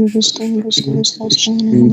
Hare Ram, Hare Ram, Ram Ram, Hare Hare, Hare Krishna, Krishna Krishna, Hare Ram, Hare Ram, Ram Ram, Hare Hare, Hare Krishna, Hare Krishna, Krishna Krishna, Hare Ram, Hare Ram, Ram Ram, Hare Hare, Hare Krishna, Hare Krishna, Krishna Krishna, Hare Hare, Hare Ram, Hare Ram, Ram Ram, Hare Hare, Hare Krishna, Hare Krishna, Krishna Krishna, Hare Hare, Hare Ram, Hare Ram, Ram Ram, Hare Hare, Hare Krishna, Hare Krishna, Krishna Krishna, Hare Hare, Hare Ram, Hare Ram, Hare Krishna, Krishna Hare Hare, Hare Krishna, Hare Krishna, Krishna Krishna, Hare Hare, Hare Ram, Ram Ram, Hare Hare, Hare Krishna, Hare Krishna, Krishna Krishna, Hare Hare, Hare Ram, Ram Ram, Hare Hare, Hare Krishna, Hare Krishna, Krishna Krishna, Hare Hare, Hare Ram, Hare Ram, Ram Ram, Hare Hare, Hare Krishna, Hare Krishna, Hare Ram, Hare Ram, Ram Ram, Hare Hare, Hare Ram, Hare Ram, Ram Ram, Hare Hare, Hare Krishna, Hare Krishna, Krishna Krishna, Hare Hare, Hare Ram, Hare Ram, Ram Ram, Hare Hare, Hare Krishna, Hare Krishna, Krishna Krishna, Hare Hare, Hare Ram, Hare Ram, Hare Krishna, Hare Krishna, Hare Hare, Krishna Krishna, Hare Hare, Hare Ram, Ram Ram, Hare Hare, Hare Krishna, Hare Krishna, Krishna Krishna, Hare Ram, Hare Ram, Ram Ram, Hare Hare, Hare Krishna, Hare Krishna, Krishna Krishna, Hare Hare, Hare Ram, Hare Ram, Ram Ram, Hare Hare, Hare Krishna, Krishna Krishna, Hare Ram, Hare Ram, Ram Ram, Hare Hare, Hare Krishna, Hare Krishna, Krishna Krishna, Hare Hare, Hare Ram, Hare Ram, Ram Ram, Hare Hare, Hare Krishna, Hare Krishna, Krishna Krishna, Hare Ram, Hare Ram, Ram Ram, Hare Hare, Hare Krishna, Hare Krishna, Krishna Krishna, Hare Hare, Hare Ram, Hare Ram, Ram Ram, Hare Hare, Hare Krishna, Hare Krishna, Krishna Krishna, Hare Hare, Hare Ram, Hare Ram, Ram Ram, Hare Hare, Hare Krishna, Hare Krishna, Krishna Krishna, Hare Hare, Hare Ram, Hare Ram, Ram Ram, Hare Hare, Hare Krishna, Hare Krishna, Krishna Krishna, Hare Hare, Hare Ram, Hare Ram, Ram Ram, Hare Hare, Hare Krishna, Hare Krishna, Krishna Krishna, Hare Ram, Hare Ram, Ram Ram, Hare Hare, Hare Krishna, Hare Krishna, Krishna Krishna, Hare Hare, Hare Ram, Hare Ram, Ram Ram, Hare Hare, Hare Krishna, Hare Krishna, Krishna Krishna, Hare Hare, Hare Ram, Hare Ram, Ram Ram, Hare Hare, Hare Krishna, Hare Krishna, Krishna Krishna, Hare Hare, Hare Ram, Hare Ram, Ram Ram, Hare Hare, Hare Krishna, Hare Krishna, Krishna Krishna, Hare Hare, Hare Ram, Hare Ram, Ram Ram, Hare Hare, Hare Krishna, Hare Krishna, Krishna Krishna, Hare Hare, Hare Ram, Hare Ram, Ram Ram, Hare Hare, Hare Krishna, Hare Krishna, Krishna Krishna, Hare Hare, Hare Ram, Hare Ram, Ram Ram, Hare Hare, Hare Krishna, Krishna Krishna, Hare Hare, Hare Ram, Hare Ram, Ram Ram, Hare Hare, Hare Krishna, Krishna Krishna, Krishna Hare Hare, Hare Ram, Ram Ram, Hare Hare, Hare Krishna, Hare Krishna, Krishna Krishna, Hare Hare, Hare Ram, Ram Ram, Hare Hare, Hare Krishna, Hare Krishna, Krishna Krishna, Hare Hare, Hare Ram, Hare Ram, Ram Ram, Hare Hare, Hare Krishna, Hare Krishna, Krishna Krishna, Hare Hare, Hare Ram, Hare Ram, Ram Ram, Hare Hare, Hare Krishna, Hare Hare, Hare Krishna, Krishna Krishna, Hare Ram, Hare Ram, Ram Ram, Hare Hare, Hare Krishna, Hare Krishna, Krishna Krishna, Hare Ram, Hare Ram, Ram Ram, Hare Hare, Hare Krishna, Hare Krishna, Krishna Krishna, Hare Hare, Hare Ram, Hare Ram, Ram Ram, Hare Hare, Hare Krishna, Hare Krishna, Krishna Krishna, Hare Ram, Hare Ram, Ram Ram, Hare Hare, Hare Krishna, Hare Krishna, Krishna Krishna, Hare Hare, Hare Ram, Hare Ram, Ram Ram, Hare Hare, Hare Krishna, Hare Krishna, Krishna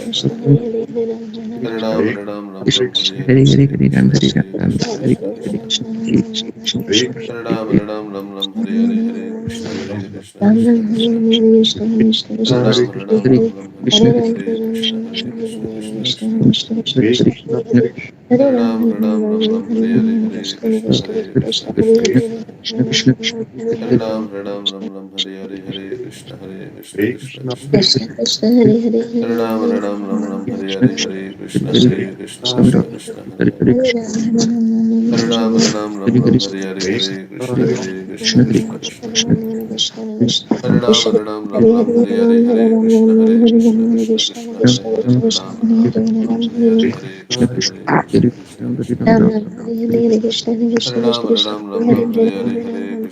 Krishna, Hare Hare, Hare Ram, Hare Ram, Ram Ram, Hare Hare, Hare Krishna, Hare Krishna, Krishna Krishna, Hare Ram, Hare Ram, Ram Ram, Hare Hare, Hare Krishna, Hare Krishna, Krishna Krishna, Hare Ram, Hare Ram, Ram Ram, Hare Hare, Hare Krishna, Hare Krishna, Krishna Krishna, Hare Ram, Hare Ram, Ram Ram, Hare Hare, Hare Krishna, Hare Krishna, Krishna Krishna, Hare Ram, Hare Ram, Ram Ram, Hare Hare, Hare Krishna, Hare Krishna, Krishna Krishna, Hare Ram, Hare Ram, Ram Ram, Hare Hare, Hare Krishna, Hare Krishna, Krishna Krishna, Hare Hare, Hare Ram, Hare Ram, Ram Ram, Hare Hare, Hare Krishna, Hare Krishna, Krishna Krishna, Hare Ram, Hare Ram, Ram Ram, Hare Hare, Hare Krishna, Hare Krishna, Krishna Krishna, Hare Hare, Hare Ram, Hare Ram, Ram Ram, Hare Hare, Hare Krishna, Hare Krishna, Krishna Krishna, Hare Ram, Hare Ram, Ram Ram, Hare Hare, Hare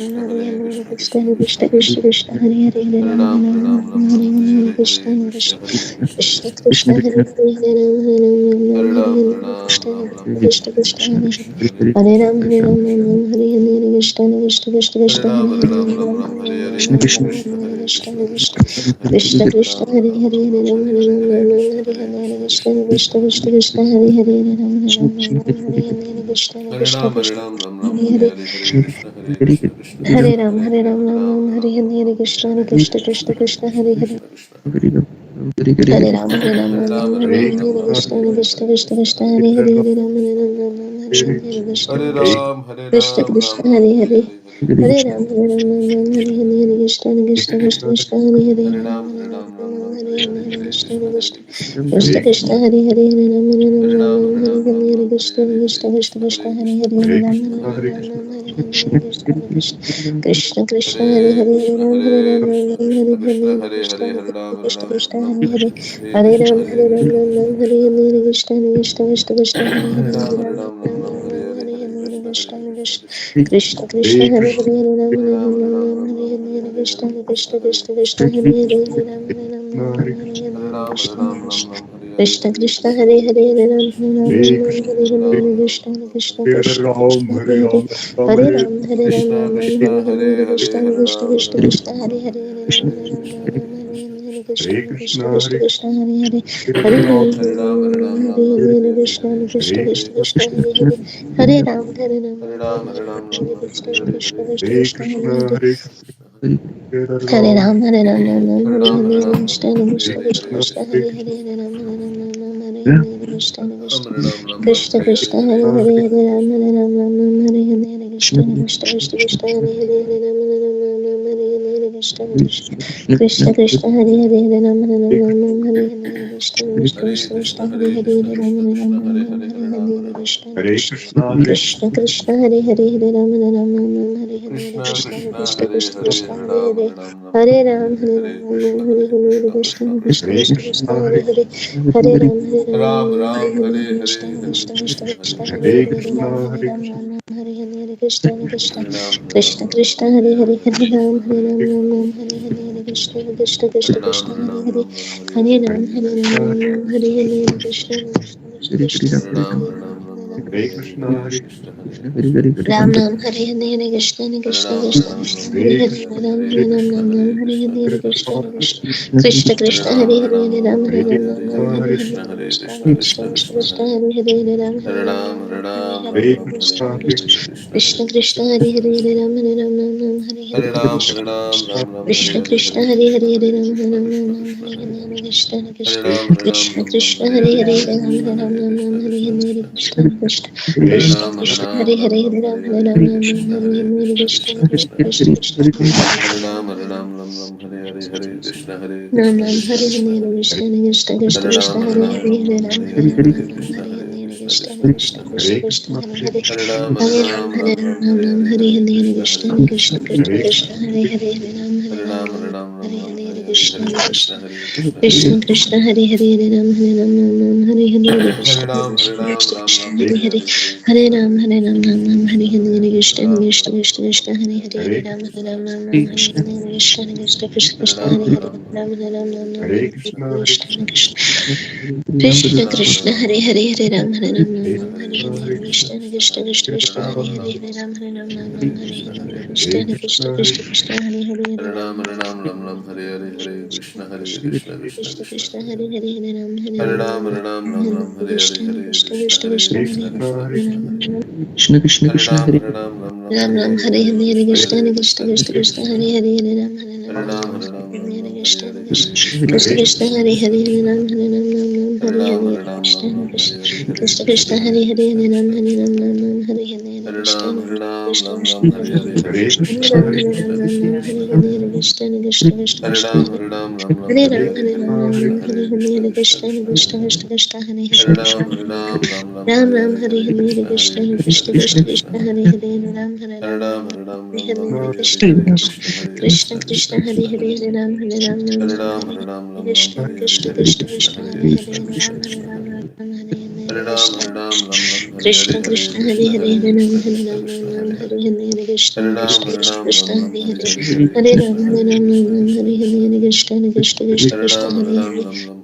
Krishna Krishna Hare Hare Hare Ram Hare Ram Ram Ram Hare Hare Hare Krishna Krishna Krishna Krishna Hare Hare Hare Ram Hare Ram Ram Ram Hare Hare Hare Krishna Krishna Krishna Krishna Hare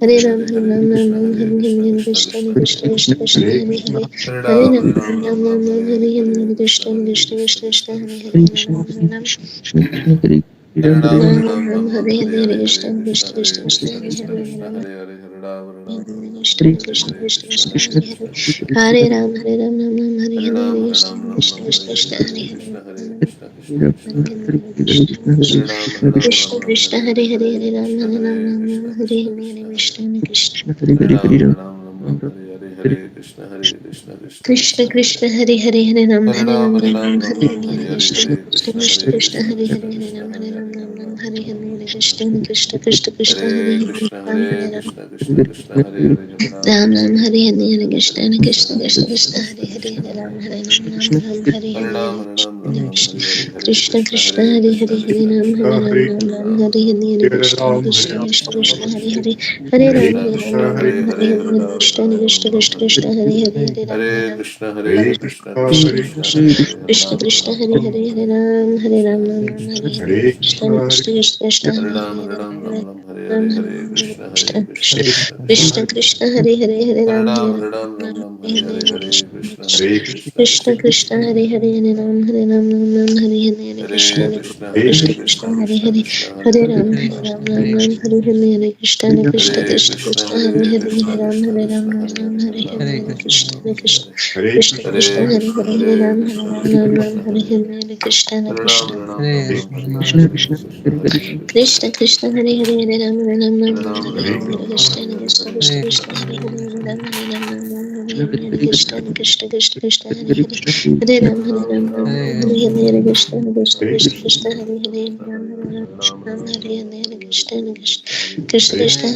Hare Hare Ram Hare Ram Ram Ram Hare Hare Hare Krishna Krishna Krishna Krishna Hare Hare Hare Ram Ram Ram Ram Hare Hare Hare Krishna Krishna Krishna Krishna Hare Hare Hare Ram Hare Ram Ram Ram Hare Hare Hare Krishna Krishna Krishna Krishna Hare Hare Ram Krishna Krishna Krishna Krishna Hare Hare Hare Ram Ram Ram Ram Hare Hare Hare Krishna Krishna Krishna Krishna Hare Hare Krishna Krishna Hare Hare Hare Ram Hare Ram Ram Ram Hare Hare Hare Krishna Krishna Krishna Krishna Hare Hare Hare Ram Hare Ram Ram Ram Hare Hare Hare Krishna Krishna Krishna Krishna Hare Hare Hare Ram Hare Ram Ram Ram Hare Hare Hare Krishna Krishna Krishna Krishna Hare Hare Ram Hare Ram Ram Ram Hare Hare Hare Krishna Krishna Krishna Krishna Hare Hare Hare Ram Hare Ram Ram Ram Hare Hare Hare Krishna Krishna Hare Hare Hare Ram Hare Ram Ram Ram Hare Hare Hare Krishna Krishna Krishna Krishna Hare Hare Hare Ram Hare Ram Ram Ram Hare Hare Hare Krishna Krishna Krishna Krishna Hare Hare Hare Ram Hare Ram Krishna Krishna Hare Hare Hare Ram Hare Ram Ram Ram Hare Hare Krishna Krishna Krishna Krishna Hare Hare Ram Hare Krishna Krishna Krishna Hare Hare Hare Ram Hare Ram Hare Hare Krishna Krishna Hare Hare Hare Ram Hare Ram Ram Ram Hare Hare Krishna Krishna Krishna Hare Hare Hare Ram Hare Ram Ram Ram Hare Hare Krishna Krishna Krishna Krishna Hare Hare Hare Ram Hare Ram Ram Ram Hare Hare Krishna Krishna Krishna Krishna Hare Hare Hare Ram Hare Ram Ram Ram Hare Hare Krishna Krishna Krishna Krishna Hare Hare Hare Ram Hare Ram Ram Ram Hare Hare Krishna Krishna Krishna Krishna Hare Hare Hare Ram Hare Ram Ram Ram Hare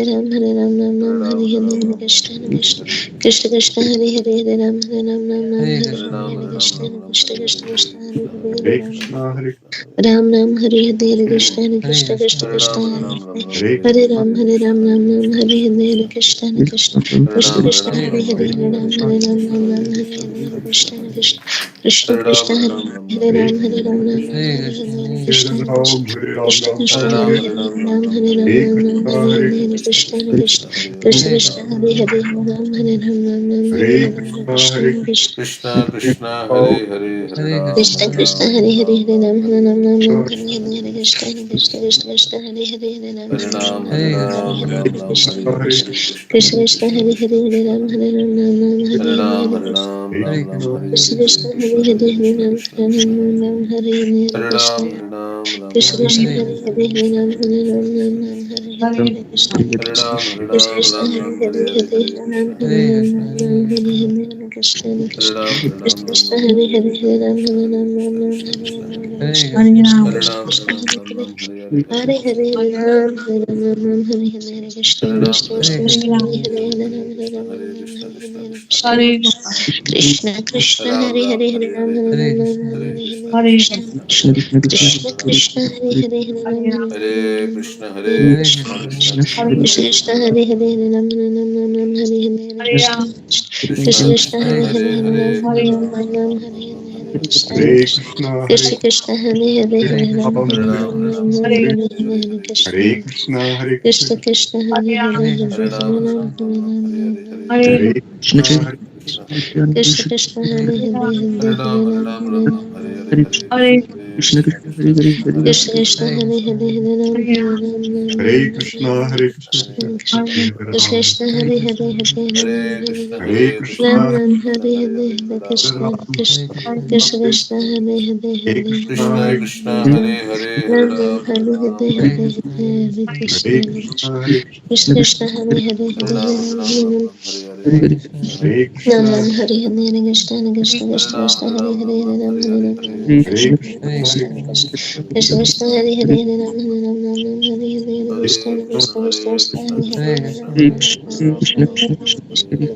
Hare Krishna Krishna Krishna Krishna Hare Hare Hare Ram Hare Ram Ram Ram Hare Hare Hare Krishna Krishna Krishna Krishna Hare Hare Ram Hare Ram Ram Hare Hare Hare Krishna Krishna Krishna Krishna Hare Hare Hare Ram Hare Ram Ram Ram Hare Hare Hare Krishna Krishna Krishna Krishna Hare Hare Hare Ram Hare Ram Ram Ram Hare Hare Hare Krishna Krishna Krishna Krishna Hare Hare Ram Ram Hare Hare Krishna Krishna Krishna Krishna Hare Hare Ram Hare Ram Ram Ram Hare Hare Krishna Krishna Krishna Krishna Hare Hare Ram Hare Ram Ram Ram Hare Hare Krishna Krishna Krishna Krishna Hare Hare Ram Hare Ram Ram Ram Hare Hare Krishna Krishna Krishna Hare Hare Ram Hare Ram Ram Ram Hare Hare Krishna Krishna Krishna Krishna Hare Hare Ram Hare Ram Ram Ram Hare Hare Krishna Krishna Krishna Hare Hare Hare Krishna Krishna Hare Hare Hare Ram Hare Ram Ram Ram Hare Hare Krishna Krishna Krishna Krishna Hare Hare Hare Ram Hare Ram Ram Ram Hare Ram Ram Hare Ram Hare Ram Krishna Hare Hare Krishna Krishna Krishna Krishna Hare Hare Hare Ram Hare Ram Ram Ram Hare Hare Hare Ram Hare Hare Ram Ram Ram Hare Krishna Hare Krishna Hare Hare Krishna Hare Hare Hare Krishna Ram Krishna Ram Krishna Ram Ram Hare Hare Hare Krishna Ram Hare Ram Ram Krishna Hare Krishna Hare Hare Krishna Hare Krishna Hare Ram Hare Hare Ram Ram Ram Hare Hare Hare Krishna Hare Ram Hare Krishna Ram Krishna Ram Hare Ram Hare Hare Hare Hare Ram Krishna Hare Hare Ram Krishna Ram Hare Ram Krishna Hare Hare Krishna Hare Krishna Ram Hare Ram Krishna Ram Krishna Ram Hare Hare Hare Hare Hare Krishna Ram Krishna Hare Hare Ram Krishna Ram Ram Krishna Hare Krishna Hare Hare Krishna Krishna Hare Krishna Ram Hare Krishna Ram Hare Ram Hare Ram Hare Hare Hare Krishna Hare Krishna Hare Krishna Ram Krishna Hare Ram Ram Ram Hare Hare Krishna Hare Ram Krishna Hare Krishna Ram Krishna Ram Hare Ram Hare Hare Hare Hare Ram Hare Krishna Ram Hare Ram Krishna Ram Krishna Hare Krishna Krishna Hare Krishna Krishna Ram Hare Ram Hare Hare Hare Ram Hare Hare Hare Ram Ram Krishna Ram Hare Hare Krishna Hare Krishna Krishna Krishna Hare Ram Krishna Ram Krishna Hare Hare Hare Ram Hare Hare Ram Krishna Ram Hare Hare Krishna Krishna Krishna Krishna Hare Krishna Hare Krishna Hare Hare Hare Ram Ram Ram Ram Hare Hare Krishna Krishna Krishna Krishna Krishna Hare Hare Hare Hare Ram Hare Ram Krishna Ram Ram Hare Hare Krishna Hare Krishna Krishna, Hare Krishna Krishna Hare Hare Hare Ram Hare Ram Ram Hare Ram Ram Ram Hare Hare Hare Hare Krishna Hare Krishna, Hare Krishna, Krishna Krishna Hare Hare Hare Hare Hare Ram Hare Ram Ram Ram Ram Ram Hare Ram Hare Hare Hare Krishna Hare Krishna Krishna, Krishna Hare Krishna Krishna Krishna Hare Hare Hare Hare Ram Hare Hare Ram Ram Hare Ram Ram Hare Ram Hare Hare Krishna Hare Krishna Krishna Krishna Hare Hare Krishna Krishna Hare Hare Hare Ram Hare Ram Ram Hare Ram Krishna, Hare Hare Krishna, Krishna Krishna Hare Krishna Ram, Krishna Hare Hare Hare Hare Ram Krishna Hare Hare Hare Krishna, Krishna Ram Hare Ram Krishna Hare Hare Hare Hare Hare Ram Krishna Ram Krishna Ram, Krishna Krishna Hare Hare Hare Hare Krishna, Krishna Hare Krishna Krishna, Hare Hare Hare Ram Ram Ram Hare Hare Hare Hare Krishna Hare Hare Krishna Krishna Hare Krishna Krishna, Krishna Hare Krishna, Krishna Krishna Hare Hare Hare Hare Ram Ram Ram Ram Ram Ram Hare Hare Hare Krishna Hare Hare Ram Krishna, Ram Hare Hare Hare Krishna Krishna Hare Krishna Ram Krishna Hare Ram Hare Ram Ram Ram Hare Hare Ram Hare Ram Hare Ram Hare Krishna Krishna, Hare Krishna Krishna, Krishna Krishna Hare Hare Hare Ram Hare Ram Ram Ram Hare Hare Hare Krishna Hare Krishna Krishna Krishna Hare Krishna Krishna Hare Krishna Hare Krishna Ram Hare Ram Krishna Ram Krishna Ram Krishna Hare Krishna Hare Hare Krishna Hare Krishna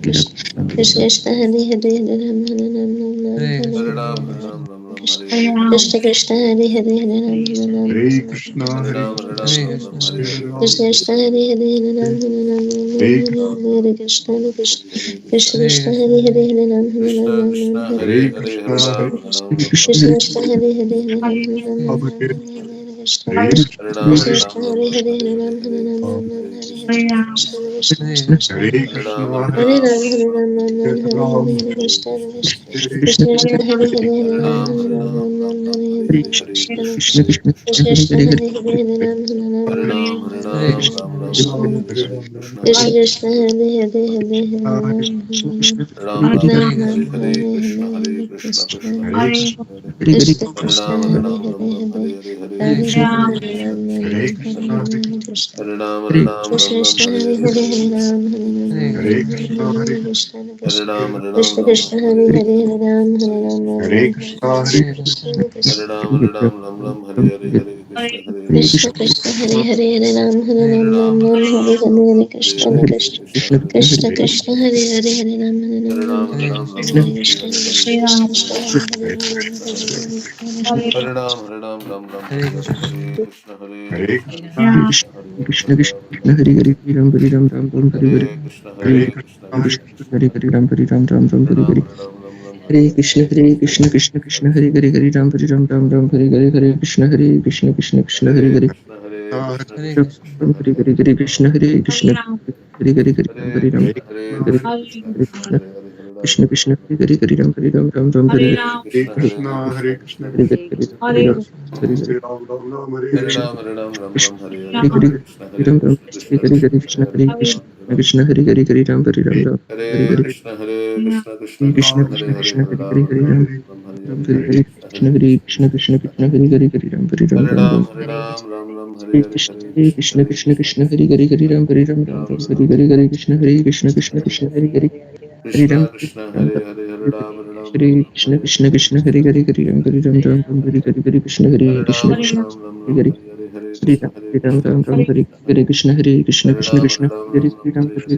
Krishna Krishna Hare Hare Hare Ram Hare Ram Ram Ram Hare Hare Hare Ram Ram Hare Ram Ram Krishna Krishna Hare Hare Hare Ram Hare Ram Hare Hare Krishna, Ram Hare Hare Krishna, Krishna Hare Krishna Ram, Krishna Hare Hare Hare Ram Hare Ram Hare Hare Krishna Hare Krishna Krishna Krishna Hare Hare Hare Ram Hare Ram Hare Hare Krishna Krishna, Hare Krishna Krishna Hare Hare Hare Ram Hare Ram Ram, Hare Krishna Hare Krishna Krishna, Krishna Hare Hare Hare Ram Hare Ram Hare Krishna Krishna Krishna Hare Krishna, Hare Hare Ram Hare Ram Ram, Hare Krishna Hare Krishna Krishna Hare Hare Hare Ram Hare Ram Hare Krishna Krishna Krishna Hare Hare Hare Ram Hare Ram Hare Krishna Ram, Krishna Hare Ram, Krishna Krishna Hare Hare Hare Hare Hare Ram Ram Ram Hare Hare Krishna Krishna Krishna Hare Hare Hare Ram Hare Ram Krishna, Hare Krishna Hare Krishna Krishna Hare Hare Hare Ram Hare Ram Hare Krishna, Hare Hare Krishna Krishna Krishna, Krishna Krishna Hare Hare Hare Ram Hare Ram Hare Hare Krishna, Krishna Hare Krishna Krishna Hare Krishna Krishna Hare Hare Hare Ram Hare Ram Ram Ram Hare Hare Hare Krishna Krishna Krishna Krishna Hare Hare Hare Ram Hare Ram Ram Hare Krishna Krishna Krishna Krishna Hare Hare Hare Hare Krishna Krishna Hare Hare Ram Hare Ram Ram Ram Hare Hare Hare Hare Krishna, Hare Krishna Hare Hare Ram Hare Ram Ram Ram Hare Hare Hare Krishna Krishna Krishna Hare Hare Hare Ram Hare Ram Ram Ram Hare Hare Hare Krishna Krishna Krishna Hare Hare Hare Ram Hare Hare Krishna Krishna Hare Hare Hare Ram Hare Ram Hare Hare Hare Krishna Krishna Hare Hare Hare Ram Hare Ram Ram Ram Hare Hare Hare Krishna, Hare Krishna, Hare Hare Hare Ram Hare Hare Hare Ram, Ram Ram, Hare Hare, Krishna Hare Hare Ram Ram Hare Hare Hare Krishna Krishna Hare Hare Hare Ram Hare Ram Ram Hare Hare Hare Krishna Ram, Krishna Krishna Hare Hare Hare Ram Hare Ram Hare Hare, Hare Krishna Krishna Krishna Hare Hare Hare Ram Hare Ram Ram Ram Hare Krishna Krishna Krishna Hare Hare Hare Ram Hare Ram Ram Ram Hare Hare Hare Krishna Krishna Krishna Hare Hare Hare Ram Ram Hare Krishna Krishna Krishna Hare Hare Hare Ram Hare Ram Ram Ram Hare Hare Hare Krishna Krishna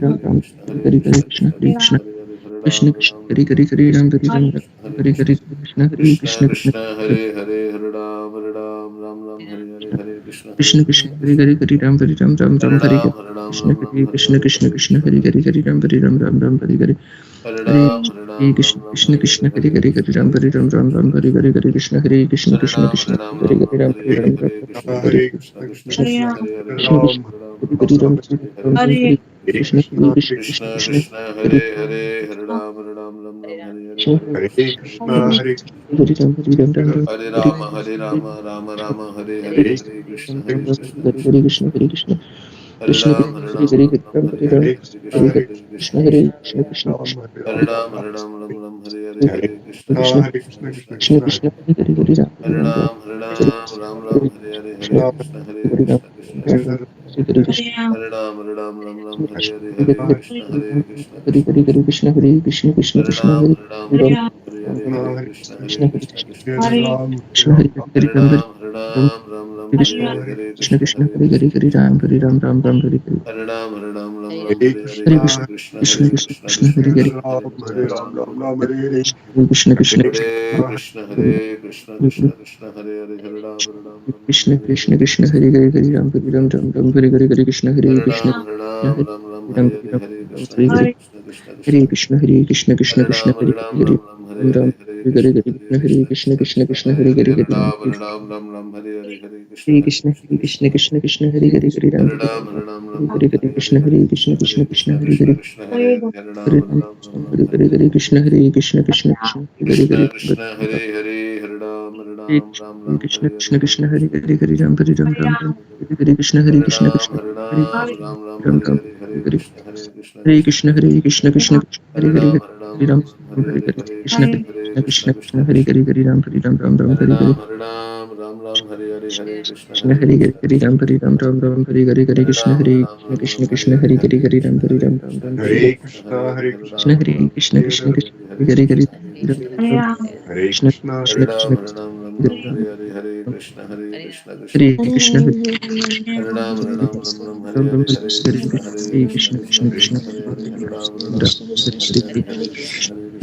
Krishna Hare Hare Hare Ram Ram Ram Hare Hare Krishna Krishna Krishna Hare Hare Ram Ram Hare Hare Krishna Krishna Krishna Krishna Hare Hare Hare Ram Hare Ram Hare Hare Krishna Krishna Krishna Krishna Krishna Hare Hare Hare Ram Hare Ram Ram Ram Hare Hare Krishna Krishna Krishna Hare Hare Hare Ram Hare Ram Ram Ram Hare Hare Hare Krishna Krishna Hare Hare Hare Ram Hare Ram Ram Ram Hare Hare Hare Krishna Krishna Krishna Hare Hare Ram Hare Ram Ram Hare Hare Krishna, Krishna Krishna Krishna, Hare Krishna Krishna Ram, Hare Ram Ram Hare Hare Krishna Krishna, Krishna Hare Krishna Krishna, Krishna Hare Krishna Hare Krishna, Hare Hare Ram Hare Ram Ram Ram Hare Hare Krishna, Hare Krishna, Hare Krishna Hare Krishna Krishna Krishna Hare Hare Ram Hare Ram Hare Krishna, Hare Hare Krishna Hare Krishna Krishna Ram, Hare Ram, Hare Krishna Krishna, Hare Krishna, Krishna Krishna Krishna, Krishna Hare Hare Hare Ram Hare Ram Ram Hare Hare Krishna Krishna, Hare Ram Ram Ram Hare Hare Krishna Krishna, Hare Hare Hare Hare Krishna Hare Krishna Krishna Krishna Hare Ram Ram Krishna, Hare Krishna Hare Krishna Hare Ram, Krishna Hare Hare Ram Hare Ram Krishna Krishna, Hare Krishna Krishna Hare Hare Hare Ram Hare Ram Ram Ram Hare Hare Hare Hare Krishna, Krishna Krishna Krishna Krishna Hare Hare Hare Ram, Hare Ram, Ram Ram, Hare Hare, Hare Krishna Krishna Hare Krishna Krishna, Hare Krishna Krishna Krishna Hare Hare Hare Ram Hare Ram Ram Ram Hare Hare Hare Krishna Hare Krishna Krishna Hare Ram Hare Ram Ram Hare Hare Hare Krishna Krishna Krishna Hare Hare Ram Ram Hare Hare Hare Krishna Krishna Hare Hare Krishna Krishna Krishna Hare Hare Hare Ram Hare Ram Hare Hare Krishna Krishna Hare Hare Hare Ram Hare Hare Hare Krishna Krishna Krishna Hare Hare Hare Krishna Krishna Krishna Hare Hare Hare Ram Hare Ram Ram Ram Hare Krishna Krishna Hare Ram Ram Hare Hare Krishna Krishna Krishna Hare Hare Hare Ram Hare Hare Krishna Krishna Krishna Hare Hare Hare Ram Hare Ram Ram Ram Hare Hare Krishna Hare Hare Ram Hare Ram Ram Ram Hare Hare Hare Krishna Hare Krishna Krishna Hare Hare Hare Ram Hare Ram Ram Ram Hare Hare Hare Krishna, Hare Krishna, Krishna Hare Krishna Krishna Krishna Hare Hare Hare Ram Hare Krishna Krishna, Krishna Hare Krishna Krishna, Hare Ram Hare Krishna Hare Ram Ram Hare Hare Krishna Krishna Hare Krishna Krishna, Hare Hare Ram Krishna, Ram Krishna Hare Krishna Hare Krishna Hare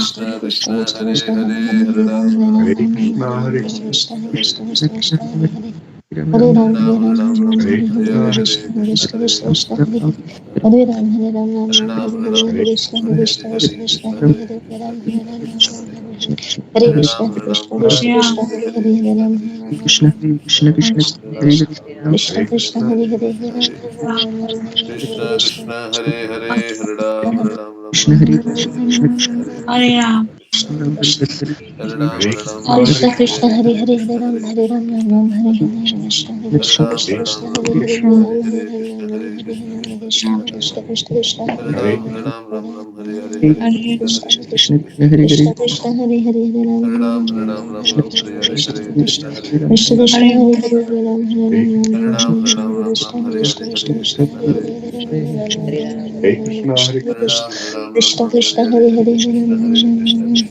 Krishna Krishna Hare Hare Hare Ram Ram Hare Hare Hare Ram, Hare Ram Ram, Ram Hare Ram Ram, Hare Hare Hare Krishna, Hare Krishna Krishna, Hare Krishna Krishna, Krishna Hare Hare Ram, Hare Ram, Ram Hare Ram, Ram Hare Hare Hare, Ram Hare Krishna Krishna, Hare Hare Krishna, Hare Krishna Krishna, Krishna Hare Hare Hare Ram, Krishna Hare Hare Ram, Krishna Ram Hare Ram, Krishna Hare Hare Krishna, Ram Hare Ram Krishna, Hare Krishna Hare Krishna, Hare Hare Hare Hare Ram, Hare Ram Krishna Ram, Hare Krishna Hare Ram Ram Krishna Hare Krishna, Krishna Hare Hare Hare, Krishna Ram Hare Ram Ram, Hare Krishna Krishna, Krishna Hare Hare Hare Ram Ram Hare Hare Hare Krishna Hare Krishna Hare Ram Hare Krishna Hare Krishna, Hare Hare Hare, Krishna Hare Ram, Hare Hare Krishna Ram, Ram Ram, Hare Hare Krishna, Hare Hare Krishna, Ram Krishna Hare Krishna, Ram Hare Ram Hare, Hare Ram Hare Hare Hare Ram, Krishna Ram Hare Ram, Hare Krishna Hare Hare Krishna, Krishna Krishna Krishna, Krishna Hare Hare Ram Ram, Hare Ram Ram Ram Hare Hare Hare Hare Krishna Krishna, Hare Hare Krishna Krishna, Krishna Krishna Krishna, Hare Hare, Hare Ram, Hare Ram Ram Ram, Hare Ram Ram Ram Hare Ram Hare Krishna, Hare Krishna Hare Krishna, Krishna Hare Krishna Krishna Krishna, Hare Hare, Hare Ram, Hare Ram, Ram Hare Ram, Ram Hare Krishna Ram Ram Ram Krishna, Hare Hare Krishna Hare Krishna, Krishna Hare Hare Hare, Hare Krishna Ram, Hare Ram Krishna Ram, Krishna Hare Krishna, Ram Hare Ram Ram Krishna Ram Hare Krishna, Hare Hare Hare Hare, Hare Krishna Ram, Hare Ram Krishna Ram,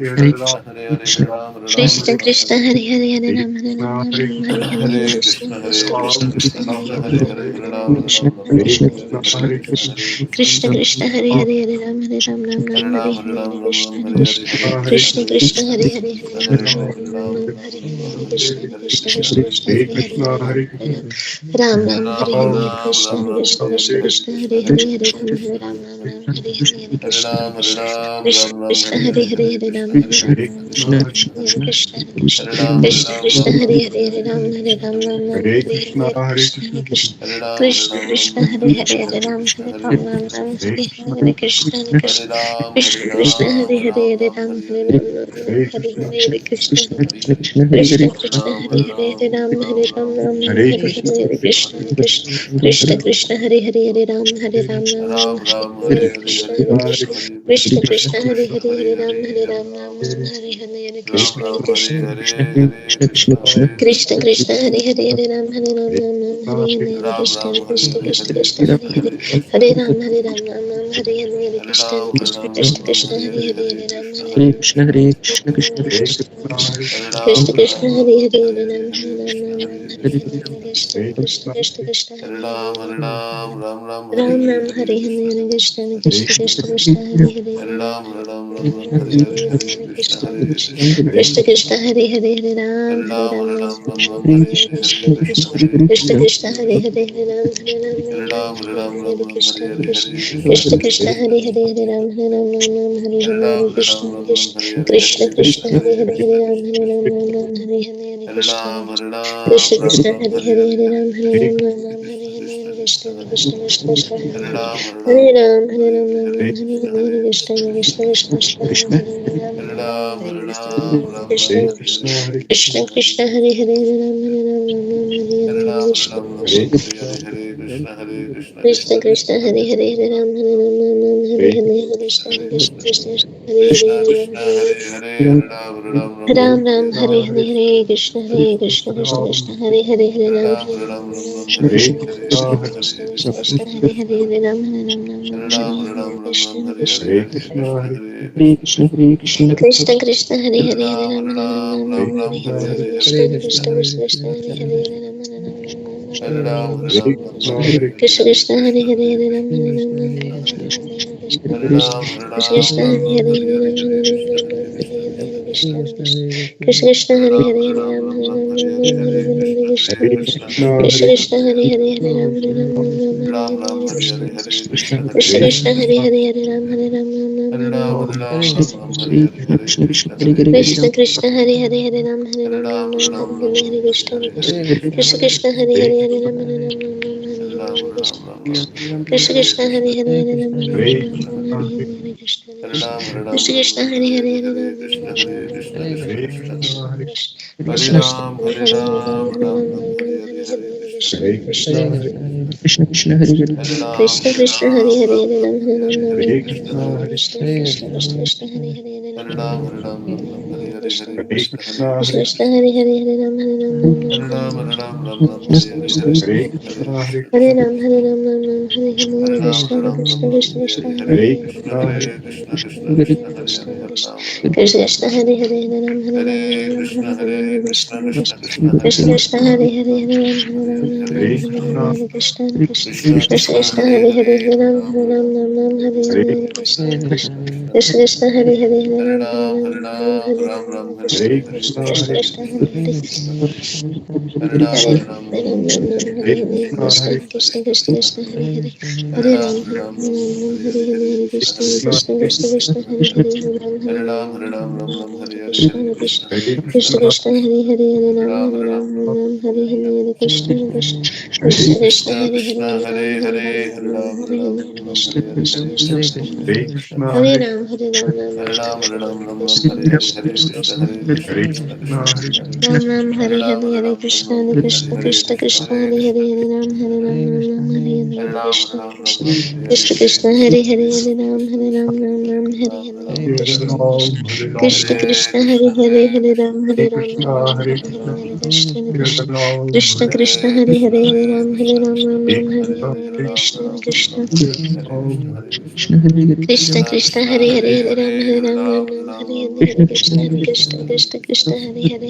Hare Krishna, Krishna Krishna Hare Krishna Hare Hare Hare Hare Ram Hare Ram Ram Ram Hare Hare Hare Krishna Krishna, Hare Krishna Krishna Krishna Krishna Hare Hare Krishna, Hare Hare Ram Hare, Hare Ram Ram Ram Ram Krishna Ram, Hare Hare Krishna Hare Krishna, Krishna Hare Krishna Krishna Krishna, Hare Krishna Krishna Krishna Hare Hare Hare Ram Hare Ram Ram Hare Ram Hare Ram, Hare Hare Ram, Hare Ram Krishna Ram, Hare Hare Hare, Hare Krishna Krishna Krishna, Krishna Krishna Hare Hare Hare Hare Hare Ram Krishna Ram Ram, Ram Hare Ram Ram, Ram Hare Hare Ram, Hare Hare Krishna Hare, Hare Hare Krishna Krishna, Krishna Hare Krishna Hare Hare Krishna Ram Hare Hare Krishna, Ram Ram Ram Hare Hare Hare Ram, Krishna Ram Ram, Krishna Hare Krishna Hare, Krishna Hare Krishna Krishna, Hare Hare Krishna Ram Hare Ram Ram Ram Hare Hare Hare Krishna Ram, Hare Ram, Krishna Ram Ram, Krishna Hare Hare Hare, Hare Hare Hare Ram Krishna, Hare Hare Ram Hare, Ram Krishna, Ram Krishna Hare Hare Krishna, Hare Krishna Krishna Hare Ram, Hare Krishna Ram, Krishna Ram Hare Ram, Hare Hare Hare Hare, Ram Hare Hare Krishna, Ram Hare Ram Krishna, Ram Hare Hare Krishna Krishna Hare Ram, Hare Krishna Ram, Ram Krishna Ram, Hare Hare Hare Hare, Hare Hare Ram Krishna, Hare Hare Ram Hare, Ram Ram Hare Hare Krishna Hare Krishna Ram, Hare Krishna Krishna Ram, Hare Hare Ram Hare Ram, Ram Hare Hare Hare, Ram Ram Hare Hare Krishna Hare Hare, Krishna Krishna Ram, Hare Hare Hare Hare Ram, Ram Ram Hare Ram Ram, Ram Hare Ram Hare, Hare Hare Krishna, Hare Hare Krishna Krishna, Krishna Krishna Krishna Hare Hare Hare Ram Hare Ram Ram Ram Ram Hare Ram, Hare Krishna Hare Krishna Hare Krishna Hare Krishna, Hare Hare Ram Ram Ram Hare Hare Krishna Krishna Krishna Krishna Hare Hare Hare Ram Ram Ram Hare Hare Krishna Krishna Krishna Krishna Hare Hare Hare Ram Ram Ram Hare Hare Krishna Krishna Krishna Krishna Hare Hare Hare Ram Hare Krishna Krishna Hare Hare Hare Ram Ram Hare Hare Krishna Krishna Krishna Krishna Hare Hare Ram Ram Hare Hare Krishna Krishna Krishna Krishna Hare Hare Krishna Krishna Krishna Hare Hare Hare Ram Hare Ram Ram Hare Krishna Krishna Krishna Hare Hare Hare Ram Hare Ram Ram Hare Krishna Krishna Krishna Hare Hare Hare Ram Hare Ram Ram Hare Hare Krishna Krishna Krishna Hare Hare Hare Ram Hare Ram Ram Hare Hare Krishna Krishna Krishna Hare Hare Hare Ram Hare Ram Ram Hare Hare Krishna Krishna Krishna Krishna Hare Hare Hare Ram Hare Ram Ram Hare Hare Krishna Krishna Krishna Krishna Hare Hare Ram Krishna Krishna Krishna Hare Hare Hare Ram Hare Ram Ram Hare Hare Krishna Krishna Krishna Hare Hare Hare Ram Hare Ram Ram Hare Hare Krishna Krishna Krishna Hare Hare Ram Ram Hare Hare Hare Krishna Krishna Krishna Hare Hare Hare Ram Hare Ram Krishna Krishna Hare Hare Hare Ram Hare Ram Ram Hare Hare Krishna Krishna Krishna Krishna Hare Hare Hare Ram Hare Ram Ram Hare Hare Krishna Krishna Krishna Hare Hare Hare Ram Hare Ram Krishna Krishna Hare Hare Hare Ram Hare Ram Krishna Krishna Hare Hare Hare Ram Hare Ram Krishna Krishna Hare Hare Hare Ram Hare Ram Hare Hare Krishna Krishna Hare Hare Hare Ram Hare Ram Hare Hare Krishna Krishna Hare Hare Hare Ram Hare Ram Krishna Krishna Hare Hare Hare Ram Hare Ram Hare Hare Krishna Krishna Krishna Hare Hare Hare Ram Hare Ram Krishna Krishna Hare Hare Hare Ram Hare Ram Hare Krishna Krishna Krishna Hare Hare Hare Ram Krishna Krishna Hare Hare Ram Krishna Krishna Hare Hare Krishna Krishna Hare Hare Hare Ram Hare Ram Krishna Krishna Krishna Hare Hare Hare Ram Krishna Krishna Hare Hare Hare Ram Hare Ram Hare Ram Hare Ram Ram Ram Hare Hare Krishna Krishna Krishna Krishna Hare Hare Krishna Krishna Hare Hare Hare Ram Hare Ram Ram Hare Krishna Krishna Krishna Hare Hare Hare Ram Hare Ram Hare Krishna Krishna Hare Hare Hare Ram Hare Ram Ram Hare Krishna Krishna Hare Hare Hare Ram Hare Ram Hare Krishna Krishna Hare Hare Hare Ram Ram Hare Hare Krishna Krishna Krishna Krishna Hare Hare Hare Ram Hare Hare Hare Krishna Krishna Krishna Krishna Hare Hare Ram Hare Krishna Krishna Krishna Krishna Hare Hare Hare Ram Hare Ram Hare Hare Krishna Krishna Krishna Krishna Hare Hare Ram Hare Ram Hare Hare Krishna Krishna Krishna Krishna Hare Ram Hare Ram Ram Krishna Krishna Krishna Krishna Ram Ram Hare Hare Hare Krishna Krishna Krishna Krishna Hare Hare Hare Ram Hare Ram Ram Hare Hare Krishna Krishna Krishna Hare Hare Hare Ram Hare Ram Ram Hare Hare Krishna Krishna Krishna Hare Hare Hare Ram Hare Ram Hare Hare Krishna Krishna Krishna Hare Hare Hare Ram Hare Ram Hare Hare Krishna Krishna Krishna Krishna Hare Hare Hare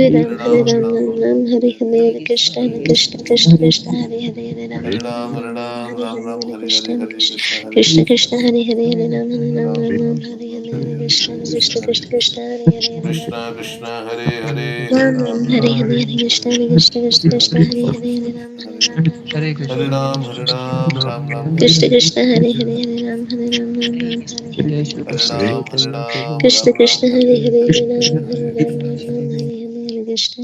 Ram Hare Ram Hare Hare Krishna Krishna Krishna Krishna Hare Hare Hare Ram Hare Hare Krishna Krishna Krishna Krishna Hare Hare Hare Ram Hare Hare Krishna Krishna Krishna Hare Hare Hare Ram Hare Ram Hare Hare Krishna Krishna Krishna Krishna Hare Hare Ram Ram Hare Hare Hare Krishna Krishna Krishna Krishna Hare Hare Hare Ram Hare Ram Krishna Krishna Hare Hare Hare Ram Hare Ram Hare Hare Krishna Krishna Krishna Hare Hare Hare Ram Hare Ram Hare Hare Krishna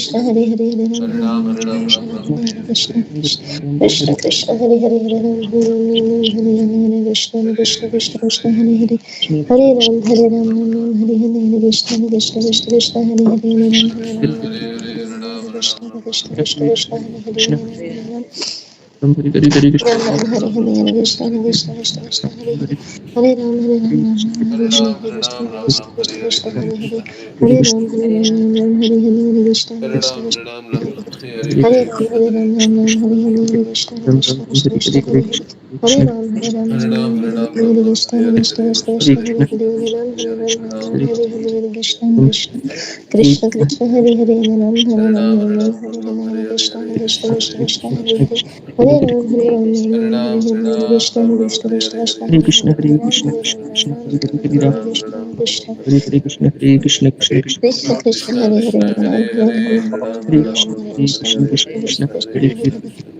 Krishna Hare Hare Hare Ram Hare Hare Ram, Ram Hare Ram, Hare Ram Ram Ram, Hare Hare Hare Hare, Krishna Hare Krishna Krishna Krishna Hare Hare Hare Ram Hare Ram Hare Ram Hare Krishna Krishna Krishna Krishna Hare Hare Hare Ram Hare Ram Ram Ram Hare Hare Hare Krishna Krishna Krishna Krishna Hare Hare Hare Ram Hare Ram Ram Hare Ram Hare, Hare Hare Hare Ram, Hare Hare Ram, Krishna Ram Ram, Krishna Hare Krishna Hare, Krishna Hare Hare Hare Ram Ram Ram Ram Hare Hare Krishna Krishna Krishna Krishna Hare Hare Hare Ram Hare Ram Ram Ram Hare Krishna Ram, Hare Krishna Ram, Ram Krishna Ram, Hare Krishna Hare, Krishna Hare Hare Hare Krishna, Hare Hare Krishna, Ram Hare Ram Ram Ram Hare Hare Krishna Hare Krishna Ram, Hare Krishna Ram, Ram Ram, Hare Hare Hare Ram Krishna, Hare Hare Ram Ram Krishna, Ram Hare Hare Krishna Krishna Krishna Krishna Hare Hare Hare Ram Hare Ram Hare Ram Ram, Ram Hare Hare Ram, Ram Hare Ram, Krishna Hare Hare, Krishna Hare Krishna Krishna, Krishna Hare Hare Krishna, Hare Krishna Ram Krishna, Hare Hare Ram Ram, Ram Hare Hare Krishna, Hare Krishna Krishna Krishna Krishna Hare Hare Ram Hare Hare Ram Ram, Ram Hare Ram Ram, Hare Ram Ram, Hare Hare Hare, Krishna Hare Krishna Krishna, Krishna Hare Krishna Krishna, Hare Krishna Hare Krishna, Hare Ram Hare Ram Ram Hare Ram Hare Ram, Hare Hare Ram, Krishna Ram Ram, Krishna Hare Krishna Hare, Krishna Hare Krishna Krishna, Hare Hare Hare Ram Krishna, Hare Ram Krishna Ram Krishna, Ram Hare Hare Hare Ram, Hare Krishna Ram, Ram Ram, Krishna Hare Hare, Krishna Krishna Krishna Hare Hare Krishna, Ram Hare Hare Hare, Ram Hare Ram Ram, Hare Hare Ram, Ram Ram Hare Ram, Krishna Hare Hare, Krishna Hare Krishna Krishna, Krishna Hare Hare Krishna, Hare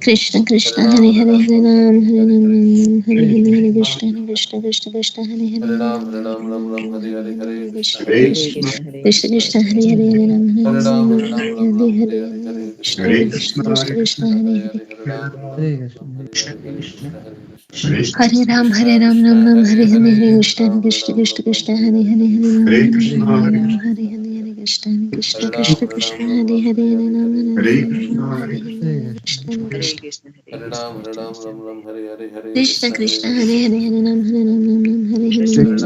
Krishna Krishna Hare Hare Hare Ram Hare Ram Hare Krishna Krishna Krishna Krishna Hare Hare Ram Hare Krishna Krishna Krishna Hare Hare Hare Ram Hare Hare Hare Krishna Krishna Krishna Krishna Hare Hare Hare Ram Ram Ram Hare Hare Hare Krishna Krishna Krishna Krishna Hare Hare Hare Ram Hare Krishna, Hare Hare Krishna Krishna Krishna Krishna Hare Hare Hare Ram Hare Krishna, Hare Hare Krishna Krishna Hare Ram, Hare Ram, Ram Ram, Hare Hare, Hare Krishna Krishna, Hare Krishna Hare Krishna. Hare Hare Ram Hare Hare Hare Ram, Krishna Hare Ram, Krishna Ram Ram, Krishna Hare Krishna Hare, Hare Hare Hare Krishna, Hare Hare Krishna, Krishna Krishna, Hare Hare, Krishna Hare Ram, Hare Ram, Ram Krishna Ram, Hare Hare Hare Hare. Hare Ram Hare Hare Hare Krishna Krishna Krishna, Krishna Hare Hare, Hare Ram, Hare Ram, Ram Hare Ram, Hare Hare Hare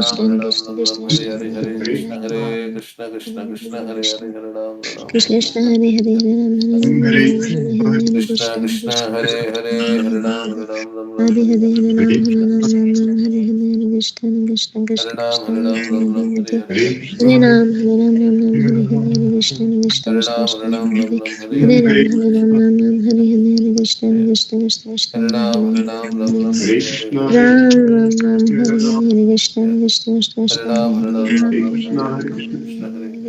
Hare. Ram Hare Hare Krishna, Ram Hare Hare Krishna Krishna Hare Krishna Ram, Krishna Hare Ram, Hare Ram Ram, Hare Hare Hare Hare, Hare Krishna. Krishna, Ram Hare Hare Krishna Krishna Hare Krishna Ram, Hare Krishna Ram, Hare Ram Ram, Hare Hare Hare. Ram Hare Hare Hare Krishna Krishna Krishna Krishna Hare Ram, Hare Ram, Ram Ram, Hare Hare Hare, Krishna, Hare Ram Krishna. Ram Ram Hare Hare Krishna Krishna Krishna Hare Krishna Ram, Hare Hare Ram, Hare Ram Hare Ram, Krishna, Hare Hare Hare, Krishna, Krishna Hare.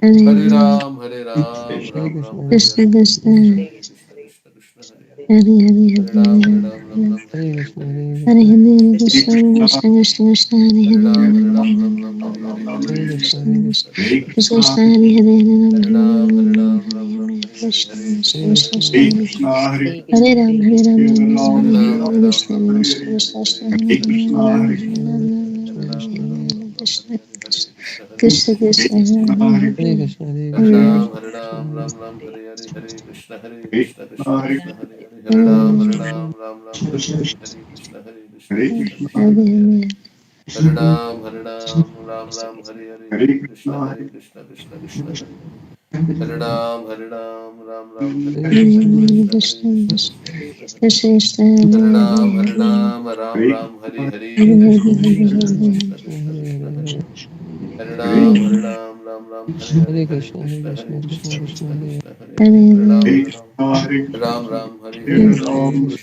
Hare Ram, Ram Ram, Hare Krishna Hare, Krishna Hare Krishna, Krishna Krishna, Hare Hare. Hare Hare Hare Hare Ram, Hare Hare Ram, Ram Ram, Hare Hare, Hare Krishna, Hare Hare Hare Krishna, Krishna Krishna Krishna, Krishna Krishna Krishna Hare Hare Hare Ram, Hare Hare Ram, Ram Ram, Hare Hare, Hare Krishna, Krishna Krishna Krishna, Krishna Krishna Krishna Krishna, Hare Hare Ram Hare Hare Ram, Hare Hare Ram, Hare Ram Ram, Hare Hare Hare, Krishna Hare Krishna Krishna, Krishna Hare Krishna Krishna, Hare Krishna Krishna, Hare Ram Hare Ram Hare Ram, Hare Ram, Krishna Ram Ram, Krishna Hare Hare, Krishna Hare Krishna Krishna, Krishna Krishna, Hare Hare, Hare Ram, Hare Ram, Ram Ram, Krishna Hare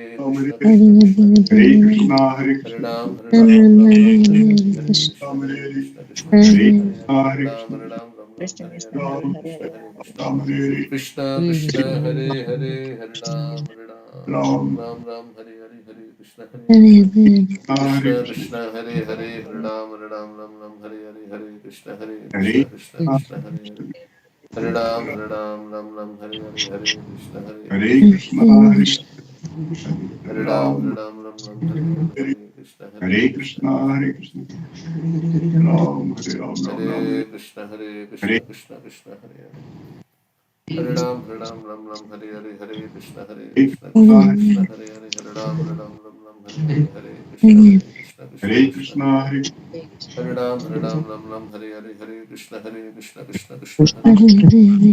Hare, Hare Krishna, Hare Krishna Krishna, Krishna Krishna Krishna, Hare Hare Ram, Ram Ram, Hare Hare, Hare Krishna, Krishna Krishna, Hare Hare, Hare Ram, Hare Ram, Ram Ram, Hare Hare, Hare Krishna, Krishna Krishna, Krishna Hare Hare, Hare Ram, Hare Ram, Ram Ram, Hare Hare, Hare Krishna, Krishna Krishna, Krishna Hare Hare, Hare Ram, Hare Ram, Ram Ram, Hare Hare, Hare Krishna, Krishna Krishna, Krishna Hare Hare, Hare Ram, Hare Ram, Ram Ram, Hare Hare, Hare Krishna, Krishna Krishna, Krishna Hare Hare, Hare Ram, Hare Ram, Ram Ram, Hare Hare, Hare Krishna, Krishna Krishna, Krishna Hare Hare, Hare Ram, Hare Ram, Ram Ram, Hare Hare, Hare Krishna, Krishna Krishna, Krishna Hare Hare, Hare Ram, Hare Ram, Ram Ram, Hare Hare, Hare Krishna, Krishna Krishna, Krishna Hare Hare,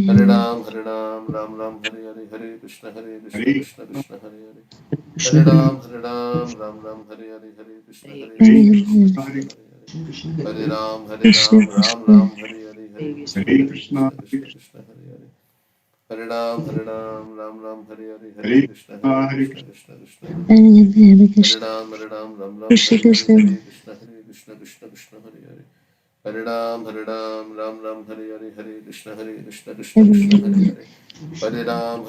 Hare Ram, Hare Ram, Ram Ram, Hare Hare, Hare Krishna, Krishna, Krishna Krishna, Hare Hare, Hare Ram, Ram Ram, Hare Hare, Hare Krishna, Krishna, Krishna Krishna, Hare Hare, Hare Ram, Ram Ram, Hare Hare, Hare Krishna, Krishna Krishna, Krishna Hare Hare, Hare Ram, Ram Ram, Hare Hare, Hare Krishna, Krishna Krishna, Hare Hare, Hare Ram, Ram Ram, Hare Hare, Hare Krishna, Krishna Krishna, Krishna Hare Krishna, Krishna Krishna, Hare Hare, Hare Ram, Ram Ram, Hare Hare, Hare Krishna, Krishna Krishna, Hare Hare, Hare Ram,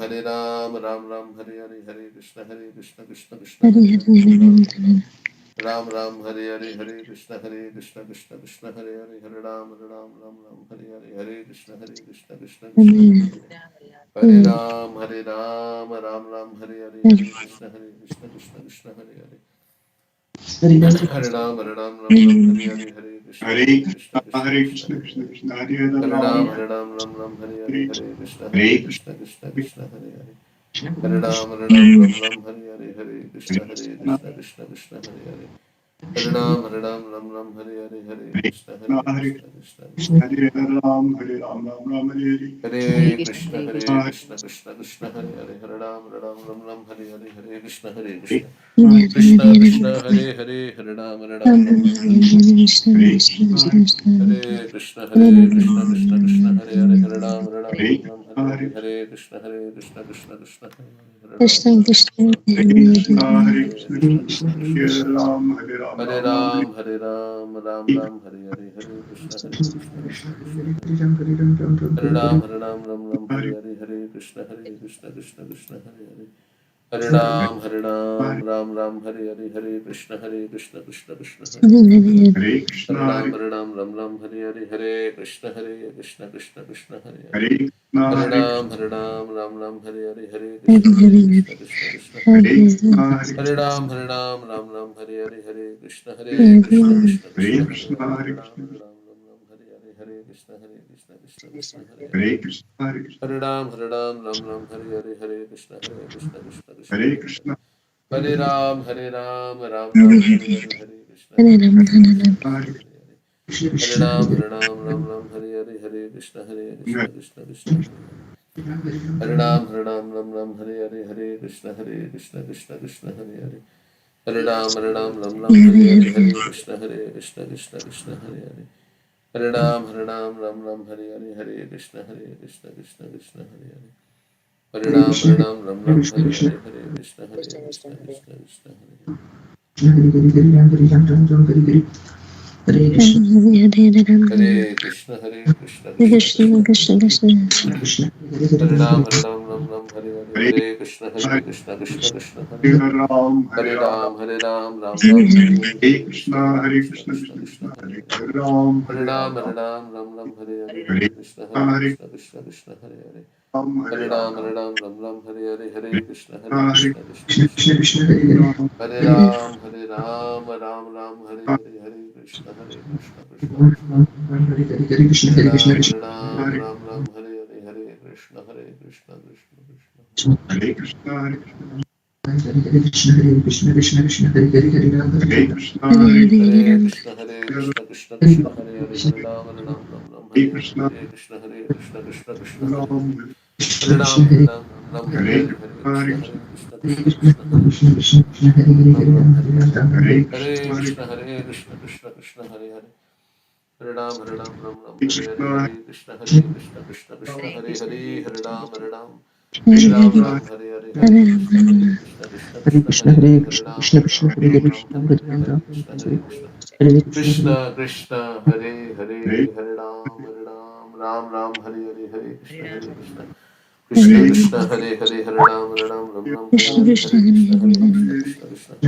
Ram Ram, Hare Hare, Hare Krishna, Krishna Krishna, Hare Hare, Hare Ram, Ram Ram, Hare Hare, Hare Krishna, Krishna Krishna, Hare Hare, Hare Ram, Ram Ram, Hare Hare, Hare Krishna, Krishna Krishna, Hare Hare, Hare Ram, Ram Ram, Hare Hare, Hare Krishna, Krishna Krishna, Hare Hare, Hare Ram, Ram Ram, Hare Hare, Hare Krishna, Krishna Krishna, Hare Hare, Hare Ram, Ram Ram, Hare Hare, Hare Krishna, Krishna Krishna, Hare Hare, Hare Ram, Ram Ram, Hare Hare, Hare Krishna, Krishna Krishna, Hare Hare, Hare Ram, Ram Ram, Hare Hare, Hare Krishna, Krishna Hare Hare, Hare Ram, Ram Ram, Hare Hare, Hare Krishna, Krishna Hare Hare, Hare Ram Ram, Hare Hare, Hare Krishna, Krishna Hare Hare, Hare Ram, Ram Ram, Hare Hare, Hare Krishna, Krishna Hare Hare, Hare Ram, Ram Ram, Hare Hare, Hare Krishna, Krishna Hare Hare, Hare Ram, Ram Ram, Hare Hare, Hare Krishna, Krishna Hare Hare, Hare Ram, Ram Ram, Hare Hare, Hare Krishna, Krishna Hare Hare, Hare Ram, Ram Ram, Hare Hare, Hare Krishna, Krishna Hare Hare, Hare Ram, Ram Ram, Hare Hare, Hare Krishna, Krishna Hare Hare, Hare Krishna, Krishna Hare Hare, Hare Ram Ram, Hare Hare, Hare Krishna, Krishna Krishna, Hare Hare, Hare Ram Ram, Hare Hare, Hare Krishna, Krishna Hare Hare, Hare Ram Ram Hare Hare, Hare Krishna, Krishna Hare Hare, Hare Ram, Hare Ram, Hare Ram, Ram Ram, Hare Hare, Hare Krishna, Krishna Hare Hare, Hare Ram, Ram Ram, Hare Hare, Hare Krishna, Krishna Hare Hare, Hare Ram, Ram Ram, Hare Hare, Hare Krishna, Krishna Hare Hare, Hare Ram, Ram Ram, Hare Hare, Hare Krishna, Krishna Hare Hare, Hare Ram, Ram Ram, Hare Hare, Hare Krishna, Krishna Hare Hare, Hare Ram, Ram Ram, Hare Hare, Hare Krishna, Krishna Hare Hare, Hare Ram, Ram Ram, Hare Hare, Hare Krishna, Krishna Hare Hare, Hare Ram, Ram Ram, Hare Hare, Hare Krishna, Krishna Hare Hare, Hare Ram, Ram Ram, Hare Hare, Hare Krishna, Krishna Hare Hare, Hare Ram, Ram Ram, Hare Hare, Hare Krishna, Krishna Hare Hare, Hare Ram, Ram Ram, Hare Hare, Hare Krishna, Krishna Hare Hare, Hare Ram, Ram Ram, Hare Hare, Hare Krishna, Krishna Hare Hare, Hare Ram, Ram Ram, Hare Hare, Hare Krishna, Krishna Hare Hare, Hare Ram, Ram Ram, Hare Hare, Hare Krishna, Krishna Hare Hare, Hare Krishna, Krishna Krishna, Krishna Hare Krishna Hare, Krishna Hare Ram, ram Hare Hare Hare Krishna Krishna Krishna Krishna Hare Hare Ram, Hare Ram Ram Ram Hare Hare Hare Hare Krishna Krishna, Hare Krishna Krishna, Krishna Krishna Krishna Krishna, Hare Hare Hare Ram, Hare Hare Ram Ram, Ram Ram Hare Hare Hare Hare Krishna Hare Krishna Krishna Krishna Hare Hare Ram, Hare Hare Ram Ram, Ram Hare Hare Hare Hare Krishna Hare Krishna Krishna Krishna Krishna Krishna Hare Krishna Hare Hare Ram, Hare Ram Ram Ram Hare Hare Hare Krishna Krishna Krishna Krishna Ram Ram Hare Hare Hare Krishna Hare Hare Krishna Ram Krishna Hare Ram Hare Hare Hare Krishna Krishna Krishna Hare Krishna, Hare Hare Krishna Hare Krishna Krishna Krishna Hare Hare Hare Ram Hare Hare Ram Krishna, Hare Hare Krishna Krishna Hare Krishna Hare Hare Krishna Hare Ram Hare Hare Hare Krishna, Hare Krishna Krishna Krishna Hare Hare Ram, Hare Krishna Hare Ram Hare Hare Hare Krishna, Hare Hare Krishna Krishna, Krishna Hare Krishna Krishna Krishna Hare Hare Hare Ram Ram Hare Hare Hare Ram Ram Hare Hare Krishna, Krishna Krishna Hare Hare Hare Ram Ram Hare Hare Krishna, Hare Krishna Hare Hare Hare Ram Hare Ram Hare Hare Hare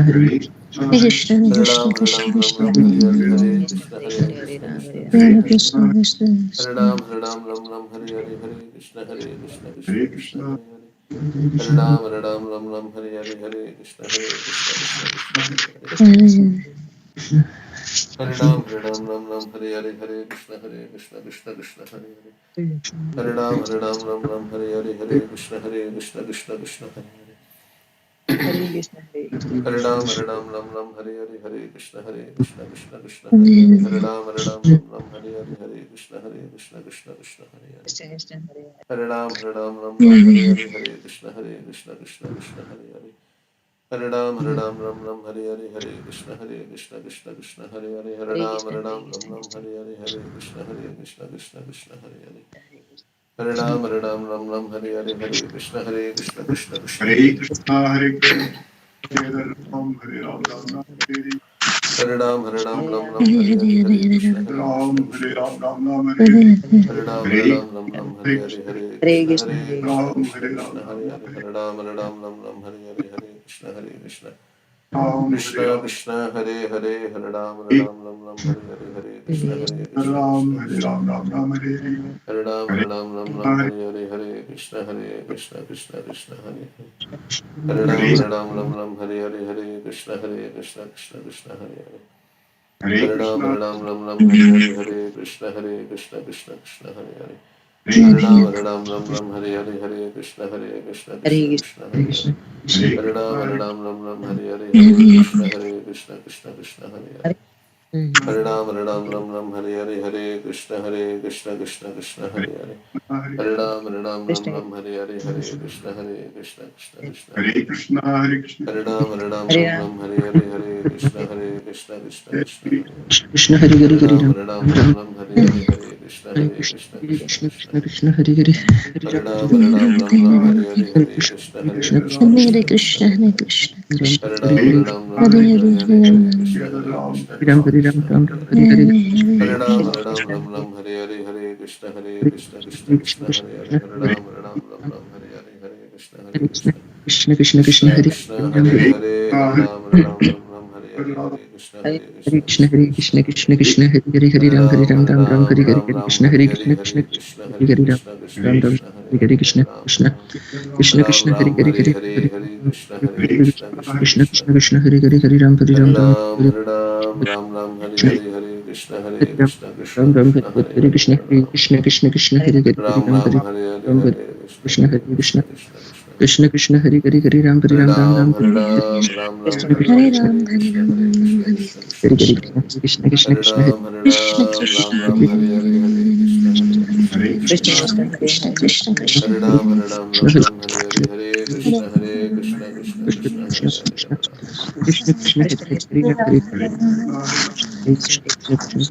Hare Krishna Krishna Hare Hare Hare Krishna Ram Krishna Krishna Hare Hare Ram Krishna Hare Hare Hare Ram Hare Ram Ram Krishna Hare Hare Krishna Hare Krishna Hare Krishna Krishna Hare Hare Hare Ram Ram Hare Hare Hare Krishna Krishna Hare Krishna Hare Hare Hare Ram Hare Hare Hare Krishna Krishna Hare Krishna, Hare Ram Hare Hare Hare Krishna Krishna Krishna Hare Ram Hare Hare Hare Krishna Hare Krishna Krishna, Hare Hare Ram Hare Hare Hare Krishna Krishna Hare Hare Hare Ram Hare Hare Hare Krishna Krishna Hare Hare Ram Hare Hare Hare Krishna Krishna Hare Hare Ram Hare Hare Hare Krishna Krishna Hare Hare Ram Hare Hare Hare Krishna Krishna Hare Hare Ram Hare Hare Hare Krishna Krishna Hare Hare Hare Ram Hare Hare Hare Krishna Krishna Hare Hare Ram Hare Hare Hare Krishna Krishna Hare Hare Hare Ram Hare Hare Hare Krishna Krishna Hare Krishna, Hare Hare Ram, Hare Ram, Ram Ram, Hare Ram Hare Hare Hare Krishna Ram, Krishna Hare Ram, Krishna Ram Ram, Hare Hare Hare Ram Hare Hare Hare Krishna, Hare Krishna Ram, Hare Ram, Krishna Ram Hare Ram, Hare Hare Ram Hare Hare Krishna Ram, Hare Krishna Ram, Krishna Hare Hare Hare Ram Hare Hare Krishna Ram, Hare Krishna Ram, Ram Ram, Hare Hare Ram Hare Hare Hare Krishna Krishna Hare Hare Hare Ram Hare Hare Krishna Krishna Hare Hare Hare Hare Krishna, Ram Hare Hare Krishna Krishna Hare Hare Hare Hare Krishna, Ram Hare Hare Krishna Krishna Hare Hare Hare Hare Krishna, Hare Ram Hare Hare Krishna Hare Hare Hare Ram Hare Hare Krishna Hare Hare Hare Hare Hare Ram Hare Hare Krishna Hare Hare Hare Krishna, Hare Krishna, Hare Ram Hare Hare Krishna Krishna Hare Hare Krishna Hare Hare Hare Hare Ram Ram Ram Hare Hare Hare Krishna Krishna Hare Krishna Hare Hare Hare Hare Ram Ram Hare Hare Hare Krishna Krishna Krishna Krishna Hare Krishna Krishna, Hare Hare Hare Krishna, Ram Krishna Hare Hare Ram Hare Hare Hare Hare Hare Hare Hare Ram. Krishna Ram, Ram Hare Ram Krishna Ram Hare Ram Hare Hare Hare Hare Hare Hare Ram Hare Hare Krishna Krishna Krishna Hare Hare Hare Ram Hare Hare Krishna Krishna Krishna Krishna Krishna Hare Krishna Hare Hare Hare Ram Hare Hare Hare Krishna Krishna Krishna Krishna Krishna Hare Hare Hare Ram Hare Ram Ram Ram Hare Hare Hare Krishna Hare Krishna Krishna Hare Hare Ram Ram Ram Hare Hare Krishna Krishna Krishna Krishna Hare Hare Hare Hare Krishna Krishna Krishna Hare Hare Hare Ram Hare Ram Ram Hare Hare Krishna Hare Krishna Hare Hare Ram Ram Ram Hare Hare Krishna Hare Krishna Krishna Krishna Hare Hare Hare Ram Ram Hare Ram Hare Ram Hare Hare Krishna Hare Krishna Krishna Krishna Krishna Hare Hare Hare Ram Hare Ram Ram Ram Hare Hare Ram Ram Ram Krishna Hare Krishna Hare Krishna Hare Ram, Hare Hare Krishna Hare Ram, Krishna Hare Krishna Hare Krishna Hare Hare Hare Krishna Krishna Hare Krishna Hare Ram Krishna, Ram Krishna, Ram Hare Hare Hare Krishna Hare Krishna Krishna Krishna, Krishna Krishna, Krishna, Krishna, Hare Hare Ram Hare Hare Hare Krishna Krishna Krishna Hare Hare Hare Ram Krishna Krishna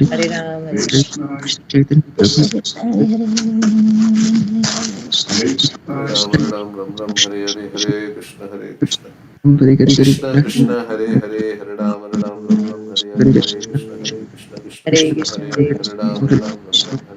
Hare Hare Hare Hare Chaitanya Krishna, Hare Hare Ram Hare Hare Krishna Prabhu Hare Hare Hare Krishna Krishna Krishna Hare Hare Hare Ram Hare Hare Krishna Krishna Krishna Krishna Hare Hare Krishna Krishna Krishna Hare Hare Ram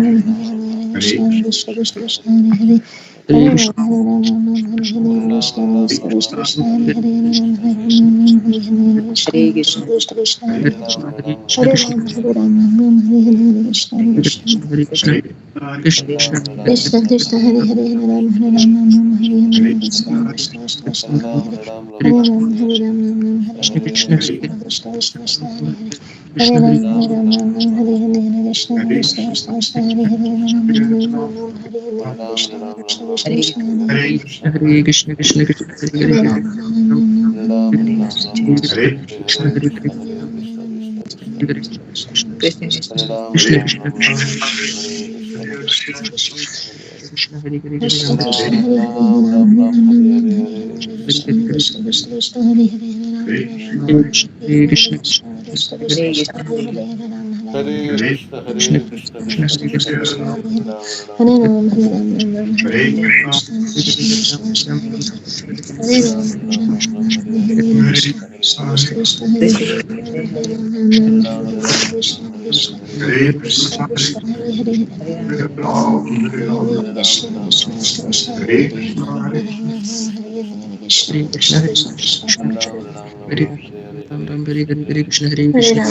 Krishna Krishna Hare Hare Hare Ram Hare Ram Ram Ram Hare Hare Krishna Krishna Krishna Krishna Hare Hare Hare Ram Hare Ram Ram Ram Hare Hare Krishna Krishna Krishna Krishna Hare Hare Hare Ram Hare Ram Ram Ram Hare Hare Hare Krishna Krishna Krishna Krishna Hare Hare Ram Ram Ram Ram Hare Hare Krishna Krishna Krishna Krishna Hare Hare Hare Krishna Krishna Krishna Hare Hare Hare Ram Hare Ram Ram Ram Hare Hare Krishna Krishna Hare Krishna Krishna Hare Hare Hare Hare Ram Hare Ram Ram Hare Hare Hare Krishna Krishna Krishna Krishna Krishna Krishna Krishna Hare Krishna Hare Krishna Hare Hare Hare Krishna Ram Krishna Hare Hare Hare Ram Hare Ram Ram Ram Hare Hare Krishna Krishna Krishna Krishna Hare Hare Hare Ram Hare Ram Ram Hare Ram Krishna Hare Hare Krishna Krishna Krishna Hare Krishna Hare Krishna Krishna Hare Hare Hare Ram Hare Ram Ram Hare Hare Krishna Hare Krishna Krishna Krishna Krishna Hare Krishna Hare Krishna Hare Hare Hare Ram Hare Ram Ram Ram Hare Hare Krishna Krishna Krishna Krishna Hare Hare Hare Ram Hare Ram Ram Ram Hare Hare Krishna Krishna Krishna Krishna Hare Krishna Hare Krishna Ram Hare Hare Hare Ram Ram Ram Hare Hare Krishna Krishna Krishna Krishna Hare Hare Hare Ram Ram Hare Ram Hare Hare Krishna Krishna Krishna Krishna Hare Hare Ram Hare Ram Ram Ram Hare Hare Krishna Hare Krishna Krishna Krishna Krishna Hare Hare Hare Ram Ram Hare Hare Hare Krishna Hare Hare Krishna Ram, Hare Ram, Ram Hare Hare Krishna, Krishna Krishna Krishna Hare Hare Ram, Hare Ram, Hare Hare Ram Hare Krishna, Krishna Krishna Krishna Hare Hare Hare Krishna, Hare Hare Ram, Hare Ram, Hare Ram Ram, Hare Hare Hare Krishna, Ram, Krishna Krishna Krishna Hare Hare Hare Ram, Krishna, Hare Hare Ram, Hare Hare Hare Krishna, Krishna Krishna Krishna Hare Hare Ram, Hare Ram, Hare Ram Krishna, Hare Hare Hare Krishna, Krishna Krishna Krishna Ram, Hare Hare Ram, Hare Ram, Krishna Ram Hare Hare Hare Krishna, Hare Ram Krishna Hare Krishna Hare Hare Ram, Hare Ram, Ram Hare Hare Hare Hare Krishna, Krishna, Hare Krishna Krishna Hare Hare Hare Ram, Hare Ram, Ram Hare Hare Krishna, Hare Krishna Krishna, Krishna Hare Krishna Hare Hare Ram, Hare Ram, Ram Hare Hare Krishna, Hare Krishna Krishna Hare Hare Ram, Hare Ram, Ram Hare Hare Krishna, Krishna Krishna Krishna Hare Hare Hare Hare Ram, Hare Ram, Ram Hare Hare Krishna, Krishna Krishna Hare Hare Hare Ram Hare Ram Ram Hare Krishna Krishna Hare Hare Ram Hare Hare Krishna, Hare Krishna, Hare Krishna, Hare Hare Krishna, Hare Krishna, Hare Krishna Krishna Ram Krishna Ram Hare Hare Krishna, Hare Ram Krishna Hare Hare Krishna Krishna Hare Hare Krishna Krishna, Hare Ram Ram Krishna Hare Krishna Krishna Krishna Krishna Hare Krishna Hare Krishna, Hare Hare Hare Hare Ram Hare Ram Ram, Ram Hare Krishna Hare Krishna Hare Krishna Hare Krishna, Hare Hare Ram Ram Ram Hare Hare Hare Hare Hare Krishna Krishna Hare Ram Krishna Hare Krishna Krishna, Hare Krishna, Hare Ram, Hare Krishna Krishna Hare Hare Hare Krishna Hare Hare Ram, Hare Krishna Hare Hare Ram, Ram Hare Ram Krishna, Ram Krishna Hare Krishna Hare Krishna Krishna Hare Hare Hare Ram, Hare Japa Krishna, Krishna Krishna Advaita Hare Hare Hare Hare Hare Hare Ram, Hare Hare Krishna, Krishna Hare Hare Hare Hare Hare Krishna Krishna Hare Krishna Hare Hare Ram Ram Ram Hare Hare Hare Hare Ram Hare Krishna Hare Krishna Krishna Krishna Hare Hare Hare Hare Hare Ram Hare Ram Ram Ram Hare Hare Hare Krishna, Hare Hare Krishna Hare Shri Krishna Krishna Hare Chaitanya Krishna Hare Hare Shri Hare Krishna Hare Ram Hare Ram Hare Ram Ram Krishna, Hare Hare Hare Hare Krishna Krishna Hare Hare Krishna Hare Krishna Krishna Hare Ram Hare Ram Ram Ram Hare Krishna Hare Krishna Hare Hare Hare Hare Hare Ram Hare Hare Ram Ram Ram Hare Hare Hare Hare Krishna Hare Krishna Krishna Krishna Hare Krishna Krishna Hare Hare Hare Hare Hare Ram Hare Hare Ram Ram Ram Ram, Hare Hare Hare Krishna Hare Hare Hare Hare Hare Hare Ram Ram Ram Hare Hare Krishna, Krishna Krishna Hare Hare Hare Ram Hare Ram, Ram Hare Ram Ram Ram Hare Hare Hare Hare Krishna Krishna Hare Hare Krishna Krishna Hare Krishna Hare Krishna Krishna Hare Hare Hare Krishna, Hare Hare Ram Hare Ram Hare Ram Ram Ram Hare Hare Hare Krishna Hare Krishna Hare Krishna Hare Krishna, Hare Hare Ram Krishna Hare Ram Ram Ram Hare Hare Hare Krishna Krishna Hare Krishna Krishna Hare Hare Krishna Hare Hare Hare Hare Hare Ram Hare Ram Ram Hare Ram Hare Hare Hare Krishna Hare Krishna Krishna Krishna Hare Hare Hare Krishna, Hare Hare Ram Hare Ram Ram Ram Hare Hare Hare Krishna Hare Hare Krishna Krishna Hare Hare Hare Krishna, Hare Ram Hare Ram Ram Ram Hare Hare Hare Krishna Hare Krishna, Hare Hare Ram, Hare Ram, Hare Ram, Hare Hare Krishna Krishna, Hare Hare Krishna Krishna, Krishna Krishna Krishna Krishna, Hare Hare Hare Hare, Hare Ram Hare Ram Hare Ram, Hare Krishna, Krishna Krishna, Hare Krishna Krishna, Krishna, Hare Ram Hare Ram Ram Ram Hare Hare Hare Krishna Hare Krishna Krishna Krishna, Krishna Hare Krishna Hare, Hare Hare Hare Ram, Hare Hare Ram Hare Krishna, Ram Ram Ram Krishna Hare Krishna, Hare Hare Hare Krishna Hare Krishna, Hare Krishna Krishna, Krishna Hare Hare Ram Hare Ram Ram Ram Hare Hare Hare Krishna Krishna, Hare Krishna Krishna, Krishna Krishna Krishna Hare Krishna Hare Hare Hare Ram, Hare Hare Ram, Ram Hare Ram Hare Ram Hare Ram Krishna, Hare Hare Krishna Hare Krishna, Krishna Krishna Hare Hare Hare Hare Ram, Hare Ram, Hare Hare Krishna, Ram, Hare Krishna Krishna, Krishna Krishna, Hare Ram, Hare Krishna Krishna Krishna Hare Hare Ram Hare Ram Ram Hare Krishna Krishna Ram Ram Hare Krishna Hare Krishna Hare Hare Hare Krishna Krishna Hare Ram Krishna Ram Krishna Hare Krishna Hare Hare Krishna Hare Hare Hare Ram Ram Ram Ram Hare Hare Hare Hare Ram Krishna Ram Krishna Hare Hare Ram Hare Ram Ram Hare Ram Hare Hare Hare Krishna Hare Krishna Krishna Krishna Krishna Hare Hare Hare Krishna Hare Krishna Hare Krishna Ram Hare Krishna Krishna Krishna Hare Hare Hare Ram Ram Krishna Ram Ram Hare Hare Hare Krishna Hare Krishna Krishna Hare Hare Hare Ram Ram Ram Hare Hare Hare Krishna Krishna Hare Krishna Krishna Hare Krishna Hare Krishna Hare Hare Hare Hare Hare Ram Krishna Hare Ram Ram Krishna Ram Hare Krishna Hare Hare Krishna Hare Krishna Krishna Hare Ram Ram Hare Hare Hare Krishna Hare Krishna Krishna Krishna Krishna Krishna Hare Hare Hare Hare Hare Ram Ram Hare Hare Hare Hare Krishna Krishna Krishna Hare Hare Krishna Hare Krishna Ram Krishna Ram Hare Ram Ram Hare Hare Hare Ram Ram Krishna Ram Hare Hare Krishna Hare Krishna Hare Krishna Krishna Krishna Krishna Krishna Hare Krishna Hare Ram Krishna Ram Hare Hare Hare Hare Hare Ram Krishna Hare Ram Ram Krishna Krishna Krishna Krishna Hare Hare Krishna Krishna Krishna Hare Hare Hare Ram Hare Hare Hare Krishna Hare Hare Krishna Krishna Hare Krishna Krishna Krishna Krishna Hare Ram Hare Ram Hare Ram Hare Krishna Hare Krishna Krishna Krishna Krishna Hare Krishna Hare Hare Hare Hare Ram Krishna Krishna Krishna Krishna Hare Hare Hare Ram Hare Hare Ram Krishna Krishna Hare Hare Hare Hare Hare Hare Krishna Ram Ram Ram Hare Hare Hare Krishna Krishna Krishna Hare Ram Krishna Hare Hare Krishna Krishna Hare Hare Krishna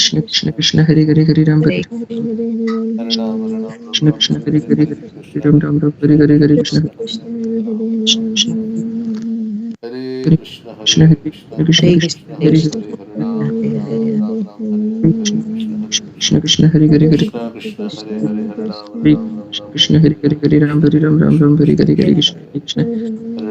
Krishna Krishna Krishna Krishna Hare Hare Hare Hare Hare Ram Ram Hare Hare Hare Krishna Hare Krishna Krishna Krishna Hare Hare Hare Krishna Krishna Hare Hare Hare Ram Hare Ram Krishna Hare Hare Hare Hare Hare Ram Krishna Hare Hare Ram Ram Krishna Ram Hare Krishna Hare Hare Krishna Krishna Hare Krishna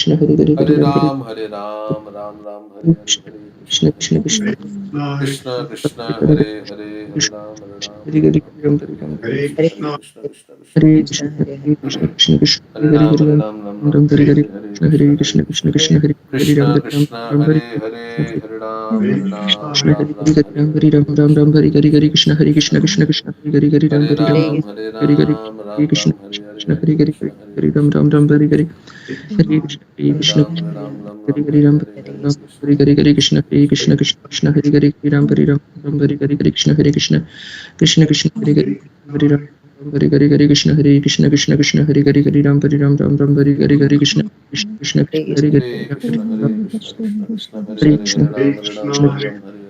Krishna Hare Hare Hare Ram Hare Ram, Hare Ram, Ram Ram, Hare Hare, Hare Krishna, Krishna Hare Krishna Krishna, Krishna Krishna Krishna, Hare Hare Hare, Hare Ram, Hare Ram, Hare Ram Hare Ram, Ram Hare Ram Hare Krishna, Hare Hare Krishna, Krishna Krishna, Hare Hare Krishna Hare, Hare Krishna Krishna Krishna Hare Hare Ram, Hare Hare Ram Ram, Ram Ram Ram, Hare Hare Hare Hare, Hare Krishna Hare Krishna, Hare Krishna Krishna Krishna, Krishna Hare Hare Ram Krishna Hare Ram Krishna, Ram Hare Hare Hare, Hare Ram, Krishna Hare Ram, Krishna Ram Hare Ram, Hare Hare Ram Hare, Hare Ram Hare Ram Ram Krishna, Hare Hare Krishna Hare Krishna, Krishna Hare Krishna Krishna Krishna Krishna, Krishna Hare Hare Ram Hare Hare Ram Ram, Ram Hare Hare Hare Ram, Ram Krishna Ram, Hare Hare, Krishna Hare Hare Hare Krishna, Hare Hare Ram Krishna, Ram Ram Krishna Hare Hare Krishna, Hare Krishna Hare Hare Krishna Ram, Hare Ram, Ram Hare Ram, Hare Hare Ram Hare, Hare Krishna, Hare Hare Hare Krishna, Krishna Hare Krishna Krishna Krishna, Krishna Krishna Hare Hare Ram Hare Ram Ram Hare Hare Krishna Hare Krishna Krishna Krishna Hare Hare Hare Ram Hare Hare Hare Krishna Hare Krishna Krishna Krishna Hare Hare Hare Ram Hare Ram Ram Ram Hare Hare Hare Krishna Krishna Krishna Krishna Hare Hare Hare Krishna, Hare Krishna, Krishna Krishna, Hare Hare Hare, Krishna Hare Ram, Hare Ram, Krishna Ram Ram, Hare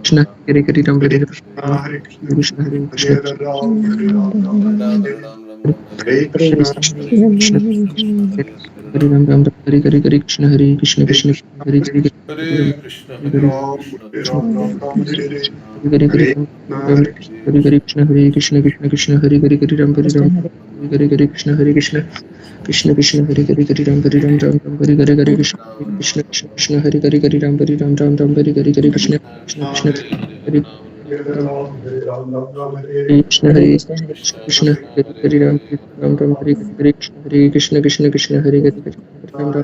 Krishna Hare Hare Ram Hare Ram Hare Krishna, Krishna Hare Krishna Hare Ram, Hare Ram, Ram Ram, Hare Hare Krishna, Krishna Hare Krishna Hare Ram Ram Hare Hare Hare Krishna Hare Krishna Krishna Hare Hare Hare Ram Hare Hare Krishna Hare Hare Ram Ram Hare Hare Krishna Hare Krishna Krishna Krishna Hare Hare Hare Ram Hare Ram Hare Hare Krishna Hare Krishna Krishna Krishna Hare Hare Hare Ram Hare Ram Ram Ram Hare Hare Hare Krishna Krishna Krishna Krishna Hare Hare Hare Ram Hare Ram Ram Ram Hare Hare Hare Krishna Krishna Krishna Hare Ram, Hare Ram, Ram Ram, Krishna Hare Krishna Hare Hare Ram Ram Ram Hare Hare Krishna Hare Krishna Krishna Krishna Hare Hare Hare Ram Ram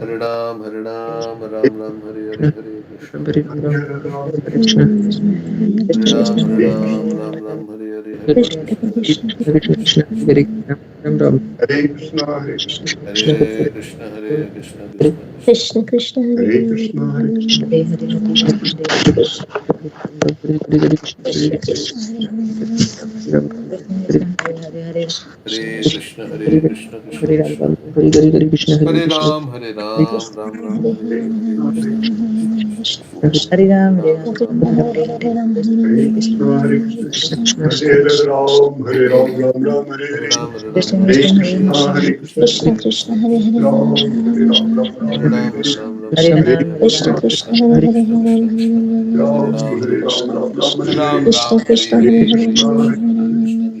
Hare Ram, Ram Ram, Hare Hare, Hare Krishna, Hare Ram, Ram Hare Krishna, Hare Krishna Ram, Krishna Hare Ram Ram, Hare Hare, Hare Hare Krishna, Hare Krishna, Hare Ram, Ram Hare Krishna, Hare Krishna, Krishna Hare Krishna, Hare Krishna, Hare Krishna Krishna, Krishna Krishna Hare Hare Hare Krishna, Hare Krishna, Krishna, Krishna Krishna, Hare Hare Krishna, Hare Krishna Krishna Hare Ram, Hare Hare Krishna, Krishna, Hare Hare Krishna, Krishna Hare Krishna, Ram, Hare Krishna, Hare Hare Krishna, Ram, Hare Ram Ram, Hare Hare Hare Hare, Hare Krishna, Krishna, Hare Krishna Krishna, Krishna, Krishna Hare Ram, Ram Hare Ram, Hare Hare Hare, Hare Hare Krishna, Krishna, Hare Krishna Krishna, Krishna, Hare Ram, Hare Ram, Ram Ram, Hare Hare Hare, Ram, Hare Ram, Krishna, Hare Hare Hare, Krishna, Krishna Krishna Krishna, Krishna Krishna Hare Krishna, Hare Ram, Hare Ram, Ram Ram, Hare Hare Ram, Hare, Ram Hare Hare, Krishna Hare Krishna Krishna, Hare Hare Hare Krishna, Krishna Hare Krishna, Hare Ram, Ram, Hare Ram, Ram Ram, Hare Hare Ram, Hare, Krishna Ram Krishna Hare Hare Hare Hare, Hare Hare Krishna, Krishna, Hare Krishna Krishna, Krishna,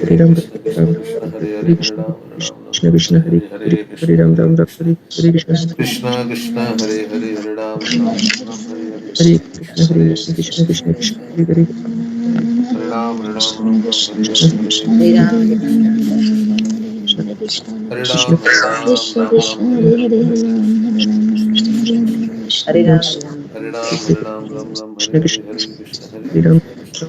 Hare Ram Ram Ram Hare Krishna Krishna Krishna Hare Hare Hare Ram Ram Ram Hare Krishna Krishna Krishna Hare Hare Hare Ram Ram Ram Hare Hare Hare Krishna Hare Hare Krishna Krishna Krishna Hare Hare Hare Ram Ram Ram Hare Krishna Hare Hare Hare Hare Ram, Hare Krishna Ram, Hare Krishna Ram Krishna Ram Krishna, Hare Hare Hare Hare, Hare Hare Ram, Hare Ram, Krishna Hare Krishna, Ram Krishna Hare Hare Ram Ram Ram Hare Krishna Hare Krishna Hare Krishna Hare Hare Ram Krishna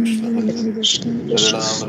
Krishna Hare Hare Krishna Ram Krishna Ram Ram Hare Hare Hare Hare Hare Ram Krishna Ram Hare Ram Ram Krishna Hare Hare Hare Krishna Hare Krishna Hare Hare Krishna Ram Krishna Ram Krishna Ram Ram Hare Hare Hare Hare Hare Hare Krishna Hare Krishna Hare Krishna Krishna Krishna Krishna Hare Hare Hare Ram Ram Ram Ram Hare Krishna Hare Krishna Hare Hare Hare Ram Ram Ram Ram Hare Hare Krishna Krishna Krishna Hare Hare Ram Hare Hare Ram Hare Ram Hare Ram Hare Ram Hare Ram Hare Hare Krishna Hare Hare Krishna Krishna Hare Krishna Krishna Krishna Krishna Hare Hare Hare Hare Ram Ram Hare Ram Ram Ram Ram Ram Hare Hare Hare Hare Hare Krishna Krishna Hare Krishna Krishna Krishna Krishna Krishna Hare Hare Hare Ram Ram Hare Ram Ram Ram Ram Ram Hare Hare Hare Hare Hare Krishna Krishna Hare Krishna Krishna Krishna Krishna Krishna Hare Krishna Hare Hare Ram Hare Ram Hare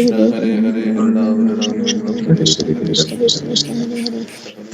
Ram Ram Ram Hare Ram Hare Ram Ram Hare Hare Krishna Hare Hare Krishna Krishna Krishna Hare Krishna Krishna Hare Hare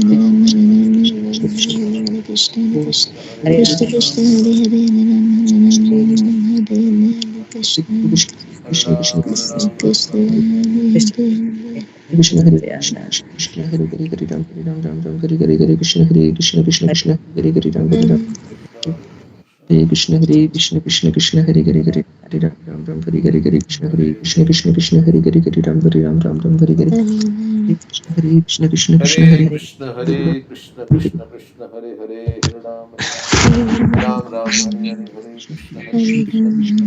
Hare Krishna Krishna Hare Hare Hare Rama Hare Rama Rama Hare Krishna Krishna Krishna Hare Hare Krishna Hare Krishna Krishna Hare Hare Hare Ram Hare Ram Ram Ram Hare Hare Hare Krishna Hare Krishna Krishna Krishna Hare Hare Ram Hare Ram Hare Krishna Krishna Krishna Hare Hare Hare Ram Ram Ram Hare Hare Hare Krishna Hare Krishna Krishna Hare Hare Hare Ram Hare Ram Ram Ram Hare Hare Krishna Krishna Krishna Hare Hare Hare Krishna, Hare Krishna, Krishna Krishna, Hare Hare, Ram Ram, Hare Hare, Hare Krishna, Hare Krishna, Krishna Krishna,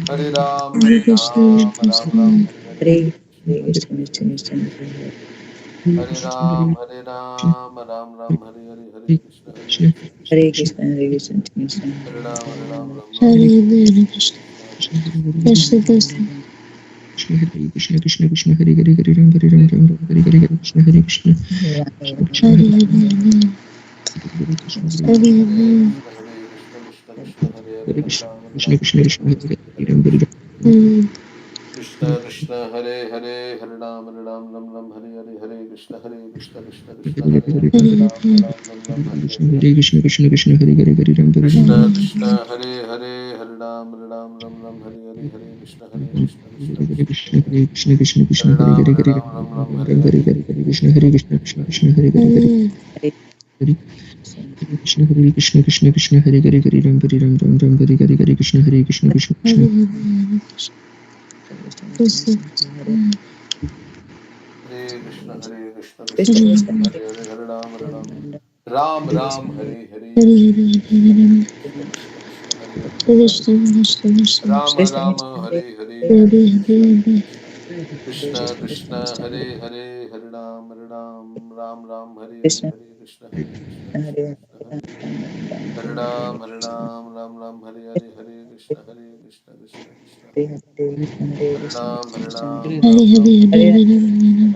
Hare Ram, Hare Ram, Ram Ram, Hare Hare, Hare Krishna, Hare Hare Ram, Hare Ram, Ram Ram, Hare Hare, Hare Krishna, Hare Krishna, Krishna Krishna, Hare Ram, Ram Ram, Hare Hare, Hare Krishna, Krishna Krishna Krishna Krishna Krishna Hare Hare Hare Ram Hare Ram Ram Ram Hare Hare Hare Krishna Hare Krishna Krishna Hare Hare Hare Hare Hare Hare Krishna Krishna Krishna Krishna Hare Hare Ram Hare Ram Krishna Krishna Hare Hare Hare Ram Ram Hare Hare Hare Krishna Krishna Krishna Hare Hare Hare Hare Hare Ram Hare Krishna Hare Hare Krishna Krishna Krishna Hare Hare Hare Ram Hare Ram Krishna Krishna Hare Hare Hare Ram Hare Hare Hare Krishna Krishna Krishna Hare Krishna Krishna Hare Krishna Krishna Krishna Hare Hare Ram Hare Hare Ram Hare Ram Hare Hare Hare Hare Krishna Hare Krishna Krishna Krishna Hare Hare Hare Hare Krishna Hare Krishna Krishna Krishna Hare Hare Hare Ram Hare Ram Ram Ram Hare Hare Hare Krishna Hare Krishna Krishna Krishna Krishna Hare Krishna Krishna Krishna Hare Hare Hare Ram Ram Ram Hare Hare Hare Hare Hare Krishna Krishna Krishna Hare Hare Krishna Krishna Krishna Ram Ram Hare Hare Hare Hare Hare Hare Krishna Krishna Hare Hare Hare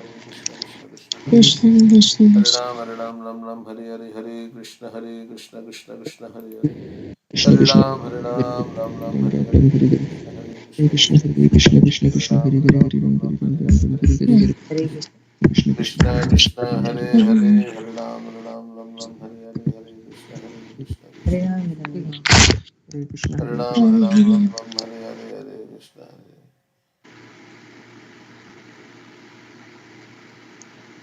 Ram Ram Ram Hare Hare Hare Krishna Krishna Krishna Krishna Hare Hare Ram Ram Ram Hare Hare Hare Krishna Krishna Krishna Hare Hare Ram Hare Ram Hare Ram Hare Hare Hare Krishna Krishna Krishna Hare Krishna Krishna Hare Krishna Ram Ram Hare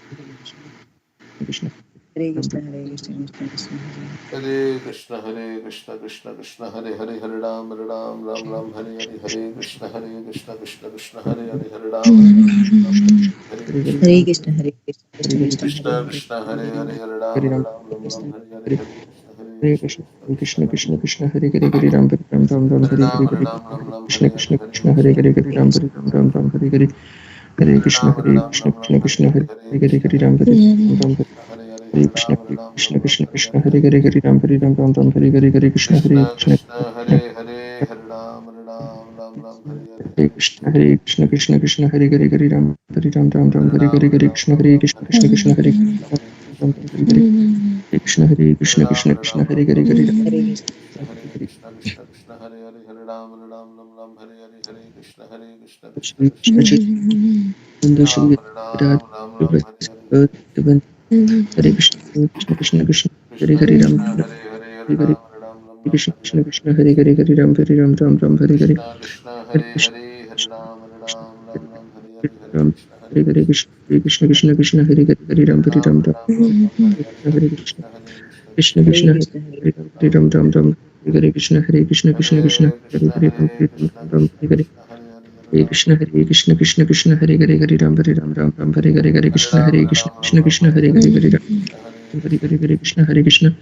Hare Hare Krishna Krishna Krishna Hare Hare Krishna Krishna Hare Ram Ram Ram Hare Ram Hare Ram Hare Hare Krishna Hare Krishna Krishna Hare Krishna Krishna Krishna Hare Hare Hare Ram Hare Ram Ram Ram Hare Hare Hare Krishna Krishna Krishna Krishna Hare Hare Hare Ram Hare Hare Hare Krishna Krishna Krishna Hare Krishna Hare Hare Ram Krishna Hare Hare Hare Krishna Krishna Hare Krishna Krishna Krishna Hare Hare Hare Ram Hare Hare Hare Krishna Krishna Krishna Hare Hare Hare Ram Hare Krishna Hare Krishna Krishna Hare Hare Hare Ram Hare Ram Hare Hare Hare Hare Krishna Hare Krishna Krishna Krishna Krishna Krishna Hare Hare Hare Ram Ram Ram Ram Hare Hare Ram Hare Hare Hare Ram Krishna Hare Krishna Hare Hare Krishna Hare Krishna Hare Hare Ram Ram Ram Hare Hare Hare Hare Krishna Ram Hare Hare Ram Krishna Ram Krishna Hare Krishna Hare Hare Hare Hare Krishna Hare Hare Ram Krishna Ram Hare Hare Hare Hare Krishna Ram Hare Ram Krishna Ram Krishna Hare Krishna Hare Hare Hare Hare Hare Ram Ram Hare Hare Hare Krishna Hare Krishna Krishna Krishna Hare Hare Hare Ram Hare Hare Hare Hare Krishna Hare Krishna Krishna Krishna Hare Hare Hare Ram Ram Hare Hare Hare Ram Hare Ram Krishna Ram Hare Ram Krishna Hare Krishna Hare Krishna Hare Hare Krishna Hare Ram Krishna Hare Hare Hare Krishna Hare Hare Krishna Ram Krishna Hare Krishna Ram Hare Ram Hare Ram Hare Krishna Hare Krishna Krishna Krishna Hare Hare Hare Ram Ram Hare Hare Krishna Krishna Krishna Krishna Ram Shri Ram Hare Hare Hare Krishna Krishna Krishna Hare Krishna Hare Ram Krishna Hare Hare Hare Hare Ram Krishna Hare Krishna Hare Krishna Hare Hare Hare Ram Hare Hare Krishna Krishna Hare Hare Krishna Hare Hare Ram Hare Hare Hare Ram Krishna Hare Hare Krishna Hare Krishna Krishna Krishna Hare Hare Ram Hare Hare Hare Krishna Krishna Hare Krishna Krishna Krishna Krishna Hare Ram Hare Krishna Hare Krishna Krishna Krishna Hare Hare Krishna Hare Hare Ram Krishna Ram Krishna Hare Krishna Hare Hare Hare Hare Ram Krishna Hare Krishna Krishna Krishna Hare Hare Hare Ram Hare Hare Hare Hare Krishna Hare Krishna Krishna Ram Krishna Hare Hare Hare Hare Hare Hare Ram Krishna Hare Hare Krishna Hare Hare Krishna Hare Krishna Krishna Krishna Hare Hare Hare Ram Hare Hare Hare Krishna Krishna Hare Hare Krishna Krishna Krishna Krishna Krishna Hare Krishna Hare Hare Ram Hare Ram Ram Ram Ram Hare Hare Hare Krishna Krishna Krishna Hare Hare Ram Hare Ram Ram Krishna Ram Hare Krishna Hare Hare Hare Hare Ram Krishna Ram Krishna Ram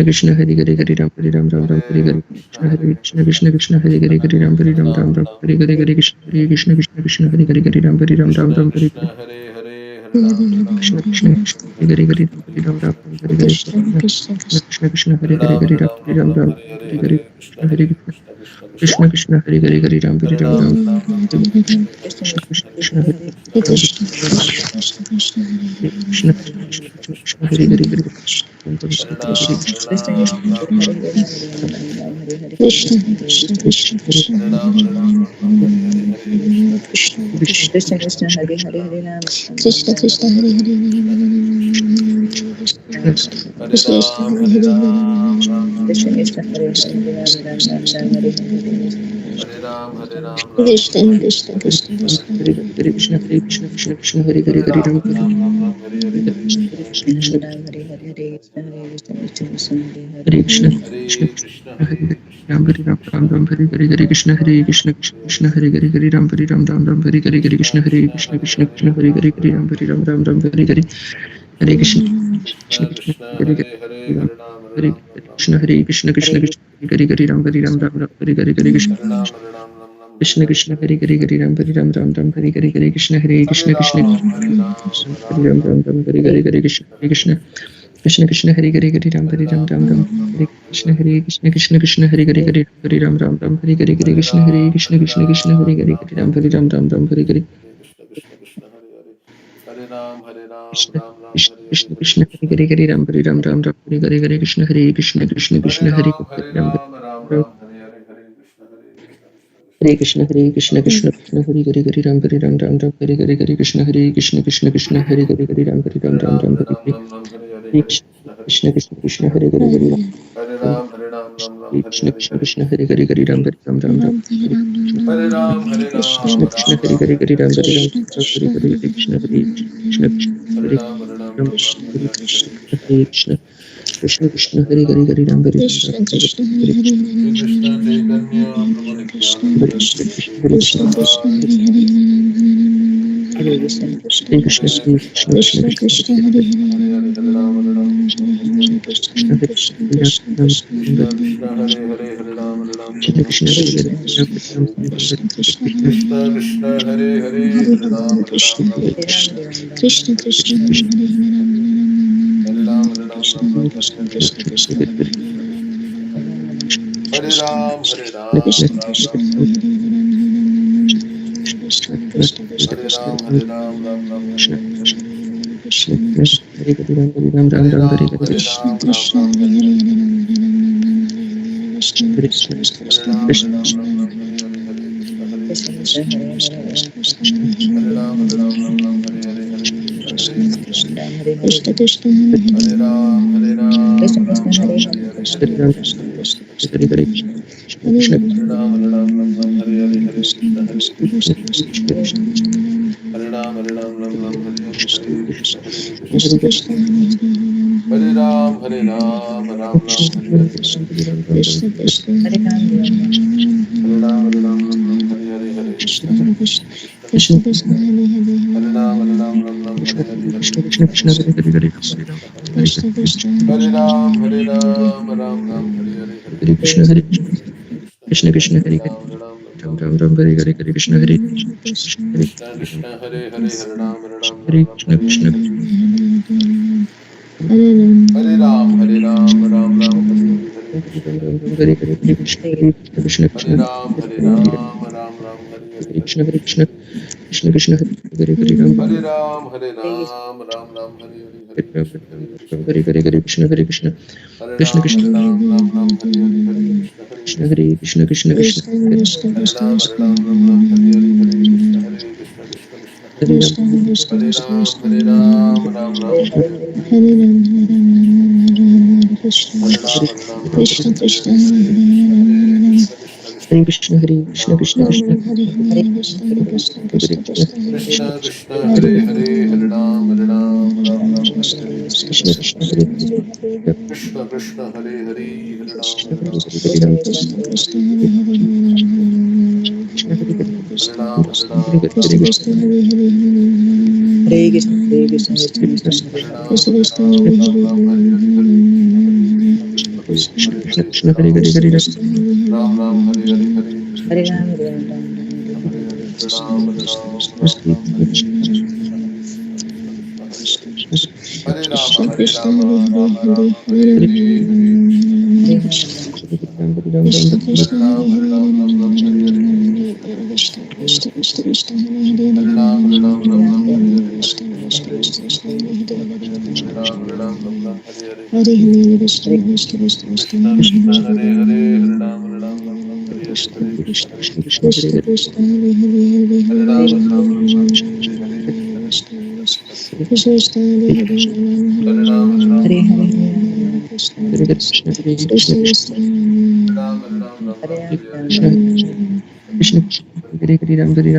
Krishna Hare Hare Hare Hare Krishna Ram Hare Ram Krishna Ram Hare Krishna Hare Krishna Hare Krishna Krishna Hare Hare Hare Ram Hare Ram Ram Ram Ram Ram Hare Hare Hare Hare Hare Krishna Krishna Hare Hare Krishna Krishna Krishna Krishna Krishna Hare Hare Hare Ram Hare Hare Ram Ram Ram Ram Ram Ram Hare Hare Hare Krishna Krishna Krishna Hare Krishna Hare Krishna Krishna Krishna Hare Ram Ram Hare Hare Krishna Krishna Hare Krishna Krishna Krishna Krishna Krishna Hare Krishna Hare Hare Hare Ram Ram Ram Hare Hare Hare Krishna Krishna Krishna Krishna Krishna Hare Hare Ram Hare Ram Hare Hare Hare Krishna Hare Krishna Krishna Krishna Hare Ram Krishna Krishna Hare Hare Hare Krishna Hare Krishna Hare Krishna Krishna Ram Hare Ram Ram Hare Hare Hare Krishna Krishna Hare Ram Krishna Ram Krishna Hare Krishna Krishna Hare Krishna Krishna Hare Krishna Hare Krishna Krishna Krishna Hare Hare Hare Hare Ram Ram Ram Hare Hare Hare Krishna Hare Krishna Krishna Hare Krishna Krishna Hare Krishna Krishna Hare Hare Hare Krishna Ram Hare Krishna Ram Krishna Ram Ram Hare Hare Hare Hare Krishna Hare Ram Krishna Hare Krishna Hare Hare Hare Hare Ram Hare Ram Ram Ram Hare Hare Hare Krishna Hare Krishna Krishna Hare Krishna Hare Krishna Hare Hare Hare Ram Hare Ram Hare Ram Ram Ram Hare Hare Hare Krishna Hare Krishna Krishna Krishna Krishna Krishna Hare Hare Hare Hare Hare Ram Hare Krishna Hare Krishna Krishna Krishna Hare Hare Ram Hare Ram Ram Ram Hare Hare Hare Krishna Hare Ram Hare Krishna Krishna Hare Hare Hare Ram Hare Ram Ram Ram Hare Hare Hare Krishna Hare Hare Krishna Krishna Ram Hare Ram Hare Ram Ram Ram Hare Hare Hare Krishna Hare Krishna Krishna Krishna Hare Hare Hare Ram Hare Ram Ram Ram Hare Krishna Hare Krishna Krishna Krishna Hare Hare Hare Hare Ram Ram Ram Hare Hare Hare Krishna Hare Krishna Krishna Krishna Hare Hare Hare Ram Hare Ram Ram Ram Hare Hare Hare Ram, Krishna Ram Ram, Krishna Hare Hare, Krishna Krishna Krishna Hare Krishna, Hare Hare Ram Hare Ram Ram Ram Hare Hare Hare Krishna Hare Krishna Krishna Krishna Hare Hare Hare Ram Ram Ram Ram, Hare Hare, Hare Krishna, Hare Krishna, Hare Krishna Hare Krishna Krishna Krishna Hare Hare Hare Ram Hare Ram Ram Ram Hare Hare Hare Krishna Hare Krishna Krishna Krishna Hare Hare Hare Ram Hare Ram Ram Ram Hare Hare Ram, Hare Hare, Hare Hare Krishna, Hare Krishna Krishna Krishna Hare Hare Hare Ram Hare Ram, Ram Ram, Hare Krishna Hare, Krishna Hare Krishna Hare Hare Hare Ram Hare Ram Ram Ram Hare Hare Ram, Krishna Krishna Ram Hare Ram, Hare Hare Hare Ram Hare, Hare Ram Krishna, Ram Hare Hare Hare Krishna Hare Krishna Krishna Hare Hare Ram, Ram Ram, Hare Hare, Hare Krishna, Hare Krishna Krishna Krishna Hare Hare Hare Ram, Hare Ram Hare Ram Krishna Ram Hare Krishna Hare Hare Hare Shri Krishna Chaitanya, Prabhu Krishna Nityananda, Krishna Shri Krishna Advaita Krishna Gadadhar, Hare Hare Hare Krishna Krishna Krishna Hare Krishna, Krishna Hare Krishna Krishna Krishna, Krishna Krishna Hare Hare Hare Hare Hare Hare, Hare Ram, Ram, Hare Hare, Krishna Krishna Krishna Hare Krishna Krishna Hare Krishna, Hare Krishna, Hare Hare, Hare Ram, Krishna Ram, Krishna Hare Hare Hare, Hare Hare Ram Krishna, Ram Hare Hare Krishna Krishna Krishna Hare Krishna, Krishna, Hare Hare, Hare Hare Hare Krishna Ram, Hare Hare Krishna Hare, Krishna Krishna Hare Krishna Hare Hare Krishna Ram, Krishna Hare Krishna Hare, Krishna Krishna, Hare Krishna, Hare Hare Krishna Ram, Krishna Ram Krishna Ram, Hare Hare, Krishna Krishna Krishna Hare Krishna Ram, Ram, Hare Hare, Hare Krishna Krishna Hare Ram, Krishna Krishna Ram, Hare Hare Hare Hare, Krishna Krishna Krishna Hare Krishna Ram, Hare Hare Hare, Hare Krishna, Hare Krishna, Krishna Krishna Krishna Krishna Hare Hare Hare Ram, Hare Hare, Hare Krishna, Hare Krishna Krishna, Krishna Krishna Krishna Hare Hare Ram, Hare Hare Hare, Krishna Hare Krishna, Krishna Hare Krishna Krishna, Krishna Hare Hare Ram, Hare Hare, Hare Krishna Krishna, Hare Krishna Krishna, Krishna Krishna Hare Ram, Hare Krishna, Hare Krishna, Krishna Krishna Hare Ram, Hare Hare, Hare Krishna, Krishna Krishna Krishna, Krishna Hare Ram, Hare Hare, Hare Krishna, Krishna Hare Krishna Krishna, Krishna Krishna Hare Hare Hare Ram, Hare Hare, Hare Krishna, Hare Krishna, Krishna, Hare Krishna Krishna Hare Hare Ram, Hare Hare Hare, Hare Krishna Krishna, Hare Hare Krishna, Krishna Hare Krishna Hare Ram, Ram Ram Ram Hare Hare Hare Krishna Hare Krishna Hare Krishna, Krishna, Hare Hare, Hare Ram, Hare Krishna Hare Krishna Hare, Hare Hare Ram, Hare Hare Ram Krishna, Ram Hare Ram Hare Hare Hare Krishna Hare Krishna Hare Krishna Ram, Hare Hare Krishna Hare Hare Krishna Hare Krishna Krishna Hare Hare Hare Ram Hare Ram, Hare Ram Krishna, Hare Ram Krishna, Hare Hare Hare Krishna Hare Krishna Hare Krishna Ram, Krishna Hare Krishna, Hare Krishna Krishna, Hare Krishna Krishna Krishna Hare Krishna Hare Krishna Ram, Krishna Hare Krishna, Hare Krishna, Krishna Krishna, Hare Hare Ram Krishna Krishna Hare Krishna Ram, Krishna Hare Hare Ram, Hare Krishna Hare Ram, Krishna Krishna Hare Krishna, Hare Krishna, Krishna Krishna, Hare Krishna Hare Krishna Krishna Ram Krishna Ram, Hare Hare Krishna Krishna Hare Krishna Krishna Krishna Hare Krishna Krishna, Hare Hare Hare, Hare Ram, Hare Krishna Hare, Hare Krishna Krishna Krishna, Krishna Krishna Hare Krishna Hare Krishna Krishna, Hare Hare, Hare Ram, Krishna Hare Krishna Krishna Krishna Hare Krishna Hare Krishna Hare Hare Krishna Ram, Hare Ram, Krishna Krishna Hare Hare Krishna Hare Ram, Krishna Hare Krishna Ram, Hare Ram Ram, Hare Hare, Hare Krishna, Hare Krishna, Krishna Krishna, Krishna Hare Hare, Krishna Hare Ram, Krishna Krishna Hare Ram Ram, Hare Hare, Hare Hare Krishna, Hare Hare, Hare Ram, Hare Ram, Ram Ram, Hare Hare, Hare Krishna, Hare Krishna, Krishna Krishna, Hare Hare, Hare Ram, Hare Ram, Ram Ram, Hare Hare, Hare Krishna, Hare Krishna, Krishna Krishna, Hare Ram, Hare Ram, Ram Ram, Hare Hare, Hare Krishna, Hare Krishna, Krishna Krishna, Hare Ram, Ram Ram, Hare Hare, Hare Krishna, Hare Krishna, Hare Ram, Ram Ram, Hare Hare, Hare Krishna Krishna, Hare Hare, Hare Ram, Ram Ram, Hare Hare, Hare Krishna, Hare Krishna, Krishna Krishna Hare Hare Hare Ram, Ram Ram, Hare Hare Hare, Krishna Krishna, Krishna Krishna, Krishna Krishna Hare Hare Hare Ram, Krishna Hare Krishna Krishna Krishna Ram, Hare Hare, Krishna Hare Krishna, Krishna Krishna Krishna, Hare Hare Ram Hare Ram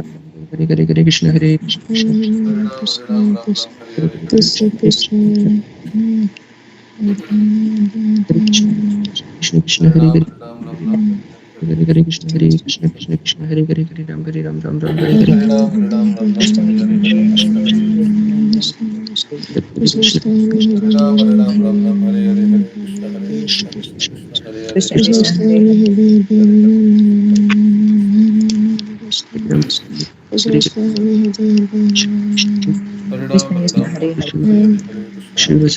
Hare Hare Hare Krishna Hare Krishna Hare Ram, Ram Ram, Hare Hare, Hare Krishna Krishna Hare Krishna Krishna Krishna Hare Hare Ram, Hare Ram Ram, Hare Hare Hare, Hare Krishna Hare Krishna Krishna Krishna Hare Hare Hare Ram Ram Ram Hare Hare Hare Ram, Ram Ram, Hare Hare, Hare Krishna, Hare Hare Krishna Hare Ram, Ram Hare Hare, Hare Krishna, Hare Krishna, Krishna Krishna, Hare Hare, Hare Krishna Ram, Hare Hare, Ram Hare Hare Ram, Hare Hare, Hare Krishna, Shiva Hare Krishna, Krishna Shiva Krishna, Hare Krishna,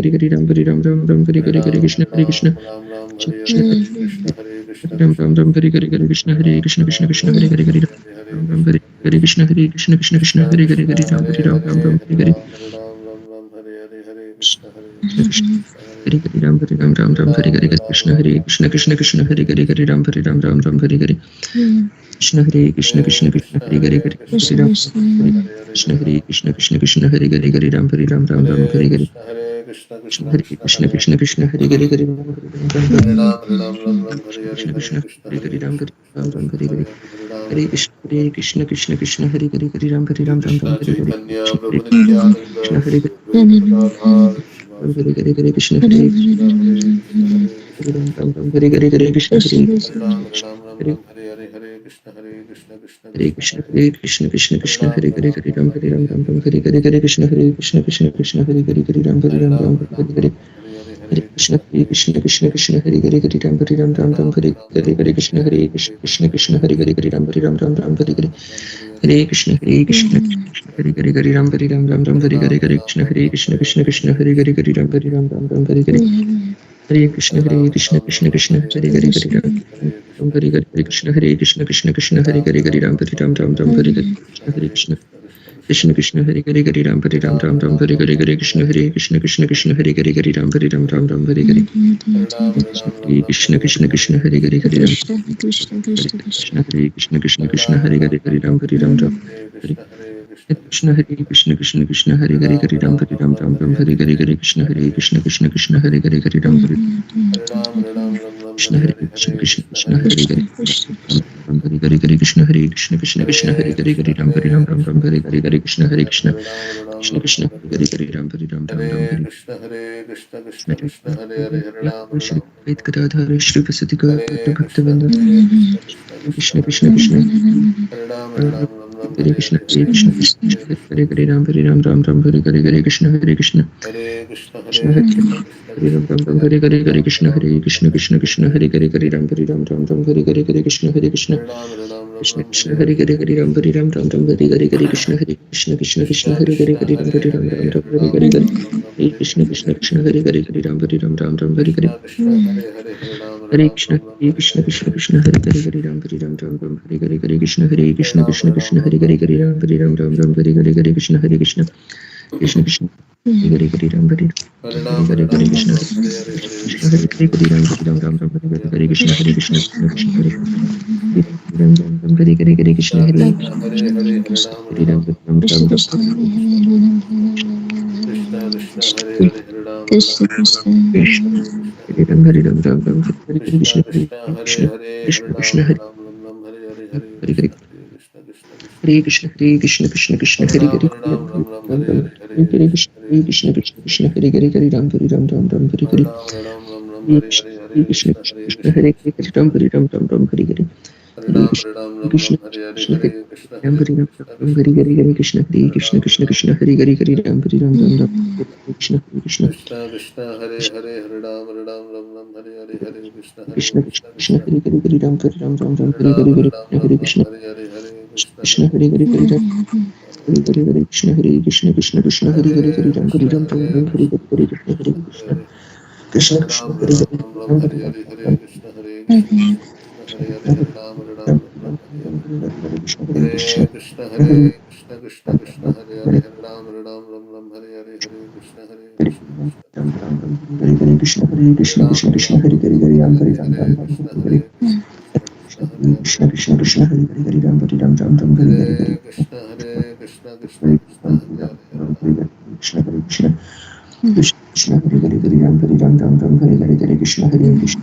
Hare Hare Ram Hare Ram Ram Ram Hare Hare Hare Krishna Hare Krishna Ram Ram, Krishna Hare Krishna Hare, Hare Krishna Krishna, Hare Ram Ram Ram Hare Hare Hare Krishna Hare Krishna Krishna Krishna Hare Hare Hare Ram Ram Hare Hare Krishna Hare Krishna Krishna Krishna Hare Hare Hare Ram Hare Ram Ram Ram Hare Hare Krishna Krishna Hare Hare Ram Hare Ram Ram Ram Hare Hare Krishna Hare Krishna Krishna Krishna Hare Hare Hare Ram Hare Ram Ram Ram Hare Hare Krishna Hare Krishna Krishna Krishna Hare Hare Hare Ram Krishna Hare Krishna Krishna Krishna Hare Hare Hare Ram Hare Ram Ram Ram Hare Hare Krishna Hare Krishna Krishna Krishna Hare Hare Hare Ram Hare Ram Ram Ram Krishna Krishna Hare Hare Ram Hare Ram Ram Hare Hare Hare Krishna Krishna Krishna Hare Hare Hare Ram Hare Ram Ram Ram Hare Hare Krishna Hare Hare Hare Hare Krishna Hare Ram Ram Ram Hare Hare Hare Krishna Hare Hare Krishna Hare Krishna Krishna Krishna Hare Hare Hare Ram Hare Ram Ram Ram Hare Hare Hare Krishna Hare Krishna Krishna Krishna Hare Hare Hare Ram Hare Ram Ram Ram Hare Hare Hare Krishna Krishna Krishna Hare Hare Hare Ram Hare Ram Ram Ram Hare Hare Hare Krishna Hare Krishna Krishna Hare Hare Hare Ram Hare Ram Ram Ram Hare Hare Hare Krishna Krishna Hare Hare Hare Ram Hare Ram Ram Ram Hare Hare Hare Krishna Hare Krishna Krishna Krishna Hare Hare Hare Ram Hare Ram Ram Ram Hare Hare Hare Krishna Krishna Krishna Hare Hare Hare Ram Hare Hare Krishna Hare Krishna Krishna Krishna Hare Hare Hare Ram Hare Ram Ram Ram Hare Hare Hare Krishna Krishna Krishna Hare Hare Hare Ram Hare Ram Ram Ram Hare Hare Hare Krishna Hare Krishna Krishna Krishna Hare Hare Hare Ram Hare Ram Ram Ram Hare Hare Krishna Krishna Krishna Hare Hare Hare Ram Krishna Hare Krishna Krishna Krishna Hare Hare Hare Ram Hare Ram Ram Hare Krishna Hare Krishna Krishna Krishna Hare Hare Hare Ram Hare Ram Ram Ram Hare Hare Hare Krishna Hare Krishna Krishna Krishna Hare Hare Hare Ram Hare Krishna Hare Krishna Krishna Krishna Hare Hare Ram Hare Hare Hare Krishna Hare Krishna Krishna Krishna Hare Hare Hare Ram Hare Ram Ram Ram Hare Hare Hare Krishna Hare Krishna Krishna Krishna Hare Hare Hare Ram Hare Ram Ram Ram Hare Shri Advaita Gadadhara Shri Vasati Gaura Bhaktavinda Krishna Krishna Krishna Hare Krishna Hare Krishna Hare Hare Ram Hare Ram Ram Ram Hare Hare Hare Krishna Hare Krishna Krishna Hare Ram Ram Ram Hare Hare Hare Krishna Hare Krishna Krishna Krishna Hare Hare Hare Ram Hare Ram Ram Ram Hare Hare Hare Krishna Hare Krishna Krishna Krishna Hare Hare Hare Ram Hare Ram Ram Ram Hare Hare Hare Krishna Hare Krishna Krishna Krishna Hare Hare Hare Ram Hare Ram Ram Ram Hare Hare Hare Krishna Krishna Krishna Hare Hare Hare Ram Hare Ram Ram Ram Hare Hare Hare Krishna Krishna Krishna Krishna Hare Hare Hare Ram Hare Ram Ram Ram Hare Hare Hare Krishna Hare Krishna Krishna Krishna Hare Hare Hare Ram Hare Ram Ram Ram Hare Hare Hare Krishna Hare Krishna Krishna Krishna Hare Hare Hare Ram Hare Hare Hare Krishna Krishna Hare Hare Hare Ram Ram Ram Hare Hare Hare Krishna Hare Krishna Krishna Krishna Hare Ram Ram Hare Hare Hare Krishna Hare Hare Ram Ram Ram Krishna Krishna Hare Ram Hare Ram Ram Ram Hare Hare Krishna Hare Krishna Krishna Krishna Hare Hare Hare Hare Krishna Krishna Krishna Hare Hare Ram Ram Hare Krishna Krishna Krishna Hare Hare Hare Ram Hare Ram Ram Ram Hare Hare Krishna Krishna Hare Hare Ram Hare Ram Ram Ram Hare Hare Krishna Krishna Hare Ram Hare Ram Ram Hare Hare Hare Krishna Krishna Krishna Krishna Hare Hare Hare Ram Hare Ram Ram Ram Krishna Krishna Krishna Krishna Hare Hare Hare Ram Hare Ram Ram Ram Hare Hare Hare Hare Krishna Krishna Hare Hare Hare Ram Hare Hare Krishna Hare Krishna Krishna Krishna Hare Hare Hare Ram Hare Ram Ram Ram Hare Hare Hare Krishna Krishna Krishna Hare Hare Ram Hare Ram Ram Krishna Krishna Krishna Hare Hare Hare Ram Hare Ram Ram Ram Hare Krishna Krishna Krishna Hare Hare Hare Ram Hare Ram Ram Ram Hare Hare Hare Krishna Hare Krishna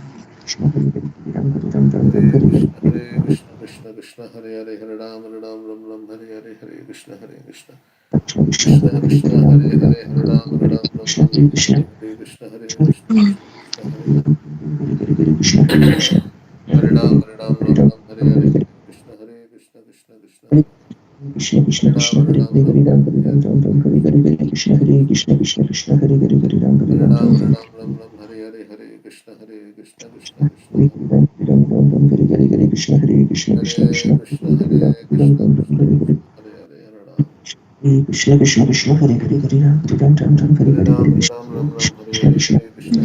Krishna Hare Hare Hare Ram Hare Ram Ram Ram Hare Hare Hare Krishna Hare Krishna Krishna Hare Hare Hare Ram Hare Ram Ram Ram Hare Hare Krishna Hare Hare Hare Ram Hare Ram Ram Ram Hare Hare Hare Krishna Hare Krishna Krishna Hare Hare Hare Ram Hare Ram Ram Ram Hare Hare Krishna Krishna Krishna Hare Hare Hare Krishna Krishna Hare Ram Hare Ram Ram Ram Hare Hare Krishna Hare Krishna Krishna Krishna Krishna Krishna Krishna Hare Hare Hare Ram Hare Ram Ram Ram Hare Hare Hare Krishna Hare Krishna Krishna Krishna Hare Hare Hare Ram Hare Ram Ram Ram Hare Hare Hare Krishna Hare Krishna Krishna Ram Ram Ram Hare Hare Hare Krishna Hare Krishna Krishna Krishna Hare Ram Ram Ram Hare Hare Krishna Krishna Krishna Hare Hare Hare Ram Ram Ram Hare Hare Hare Krishna Krishna Krishna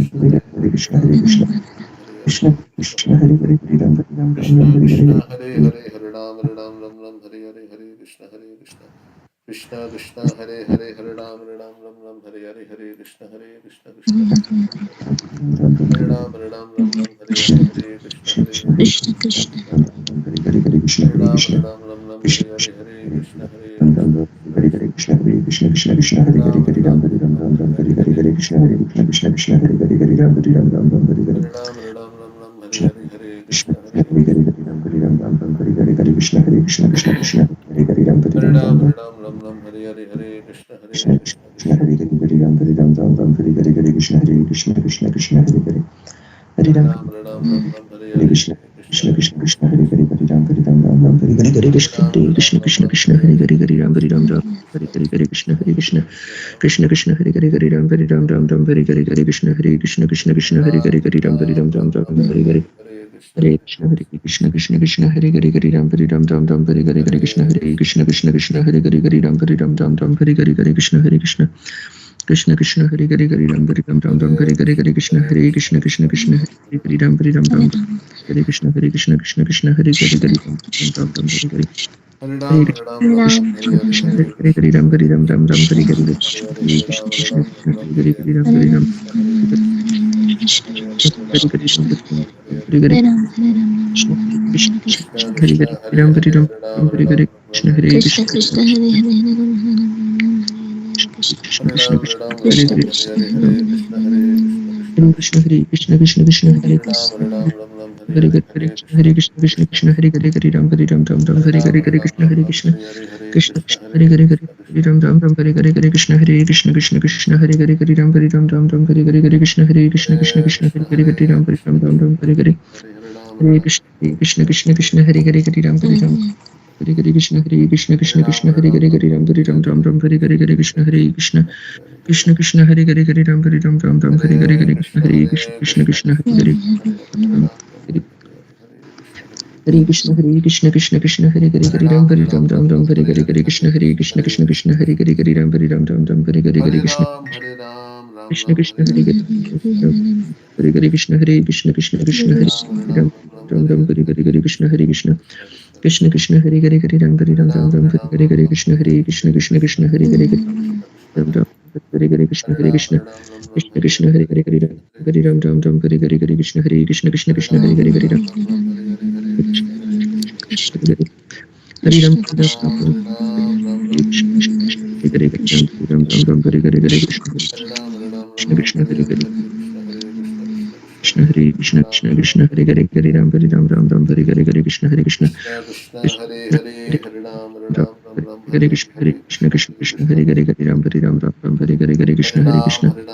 Hare Krishna Hare Krishna Krishna Krishna Hare Hare Hare Ram Hare Ram Ram Krishna Ram Hare Krishna Hare Hare Hare Hare Ram Ram Ram Ram Hare Hare Hare Krishna Krishna Krishna Hare Hare Hare Ram Ram Ram Hare Hare Hare Krishna Krishna Hare Ram Ram Hare Hare Hare Krishna Krishna Krishna Hare Hare Hare Krishna Hare Hare Ram Krishna Ram Krishna Hare Hare Krishna Hare Krishna Ram Ram Ram Hare Hare Krishna Hare Krishna Krishna Krishna Hare Hare Hare Ram Hare Ram Hare Ram Ram Ram Hare Hare Hare Krishna Hare Krishna Krishna Krishna Hare Hare Hare Ram Hare Ram Ram Ram Hare Hare Hare Ram Hare Krishna Hare Hare Krishna Krishna Hare Hare Hare Ram Hare Ram Ram Ram Hare Hare Hare Krishna Hare Krishna Krishna Krishna Hare Hare Ram Hare Hare Ram Ram Ram Ram Hare Hare Krishna Krishna Krishna Krishna Hare Hare Hare Ram Hare Ram Ram Ram Hare Hare Hare Krishna Hare Krishna Krishna Krishna Hare Hare Hare Hare Ram Ram Hare Hare Hare Krishna Krishna Krishna Krishna Krishna Hare Hare Hare Ram Hare Ram Ram Ram Hare Hare Hare Krishna Hare Krishna Krishna Krishna Hare Hare Hare Ram Hare Ram Ram Hare Hare Hare Krishna Hare Krishna Krishna Krishna Hare Hare Hare Ram Hare Ram Ram Ram Hare Hare Hare Krishna Hare Krishna Krishna Krishna Hare Hare Hare Ram Hare Ram Ram Ram Hare Hare Hare Krishna Krishna Krishna Hare Hare Hare Ram Hare Ram Ram Ram Hare Hare Hare Krishna Hare Krishna Krishna Krishna Hare Hare Hare Ram Hare Ram Ram Ram Hare Hare Hare Krishna Hare Krishna Krishna Krishna Hare Hare Hare Ram Hare Ram Ram Ram Hare Hare Hare Krishna Hare Krishna Krishna Krishna Hare Hare Ram Hare Ram Ram Hare Krishna Hare Krishna Krishna Krishna Hare Hare Hare Ram Ram Ram Hare Hare Hare Krishna Krishna Hare Hare Hare Ram Hare Ram Ram Ram Hare Hare Hare Krishna Krishna Krishna Hare Hare Hare Ram Hare Ram Hare Hare Ram Hare Hare Krishna Krishna Krishna Krishna Hare Hare Ram Hare Ram Ram Hare Hare Krishna Hare Krishna Krishna Krishna Hare Hare Hare Ram Krishna Krishna Krishna Hare Hare Hare Hare Krishna Hare Hare Krishna Hare Krishna Krishna Krishna Hare Hare Ram Hare Hare Hare Krishna Krishna Krishna Hare Hare Hare Ram Hare Ram Ram Ram Hare Hare Hare Krishna Hare Krishna Krishna Krishna Hare Hare Hare Ram Ram Ram Hare Hare Hare Krishna Hare Krishna Krishna Krishna Hare Hare Hare Ram Hare Ram Ram Ram Hare Hare Hare Krishna Hare Krishna Krishna Krishna Hare Hare Hare Ram Hare Ram Ram Ram Hare Hare Hare Krishna Krishna Krishna Hare Hare Hare Ram Hare Ram Hare Hare Krishna Hare Krishna Krishna Krishna Hare Hare Hare Ram Hare Ram Ram Ram Hare Hare Hare Krishna Hare Krishna Krishna Krishna Hare Hare Hare Ram Hare Ram Ram Ram Hare Hare Hare Krishna Hare Krishna Krishna Krishna Hare Hare Hare Krishna Krishna Krishna Hare Hare Hare Ram Hare Ram Ram Ram Hare Hare Hare Krishna Hare Krishna Krishna Krishna Hare Hare Hare Ram Hare Ram Ram Ram Hare Hare Hare Krishna Hare Ram, Ram Krishna Ram, Krishna Hare Hare Hare, Hare Hare Hare Krishna Hare Krishna Krishna Krishna Hare Ram Ram Ram Hare Hare Hare Krishna Hare Krishna Krishna Krishna Hare Hare Hare Ram Hare Ram Ram Ram Hare Hare Hare Krishna Hare Krishna Krishna Krishna Hare Hare Hare Ram Ram Hare Hare Krishna Hare Krishna Krishna Krishna Hare Hare Hare Hare Ram Ram Ram Hare Hare Hare Krishna Hare Krishna Krishna Krishna Hare Hare Hare Ram Hare Ram Hare Krishna Ram Hare Krishna Krishna Krishna Hare Hare Hare Ram Ram Ram Hare Hare Hare Krishna Krishna Krishna Hare Hare Krishna Hare Krishna Krishna Krishna Hare Hare Hare Ram Hare Ram Ram Ram Hare Hare Hare Krishna Hare Krishna Krishna, Krishna Hare Hare Hare, Hare Ram, Ram Ram Ram, Ram Hare Hare Krishna Hare Hare, Krishna Krishna Krishna Hare Hare Hare Ram Hare Ram Ram Ram Hare Hare Hare Krishna Hare Hare Ram, Krishna Hare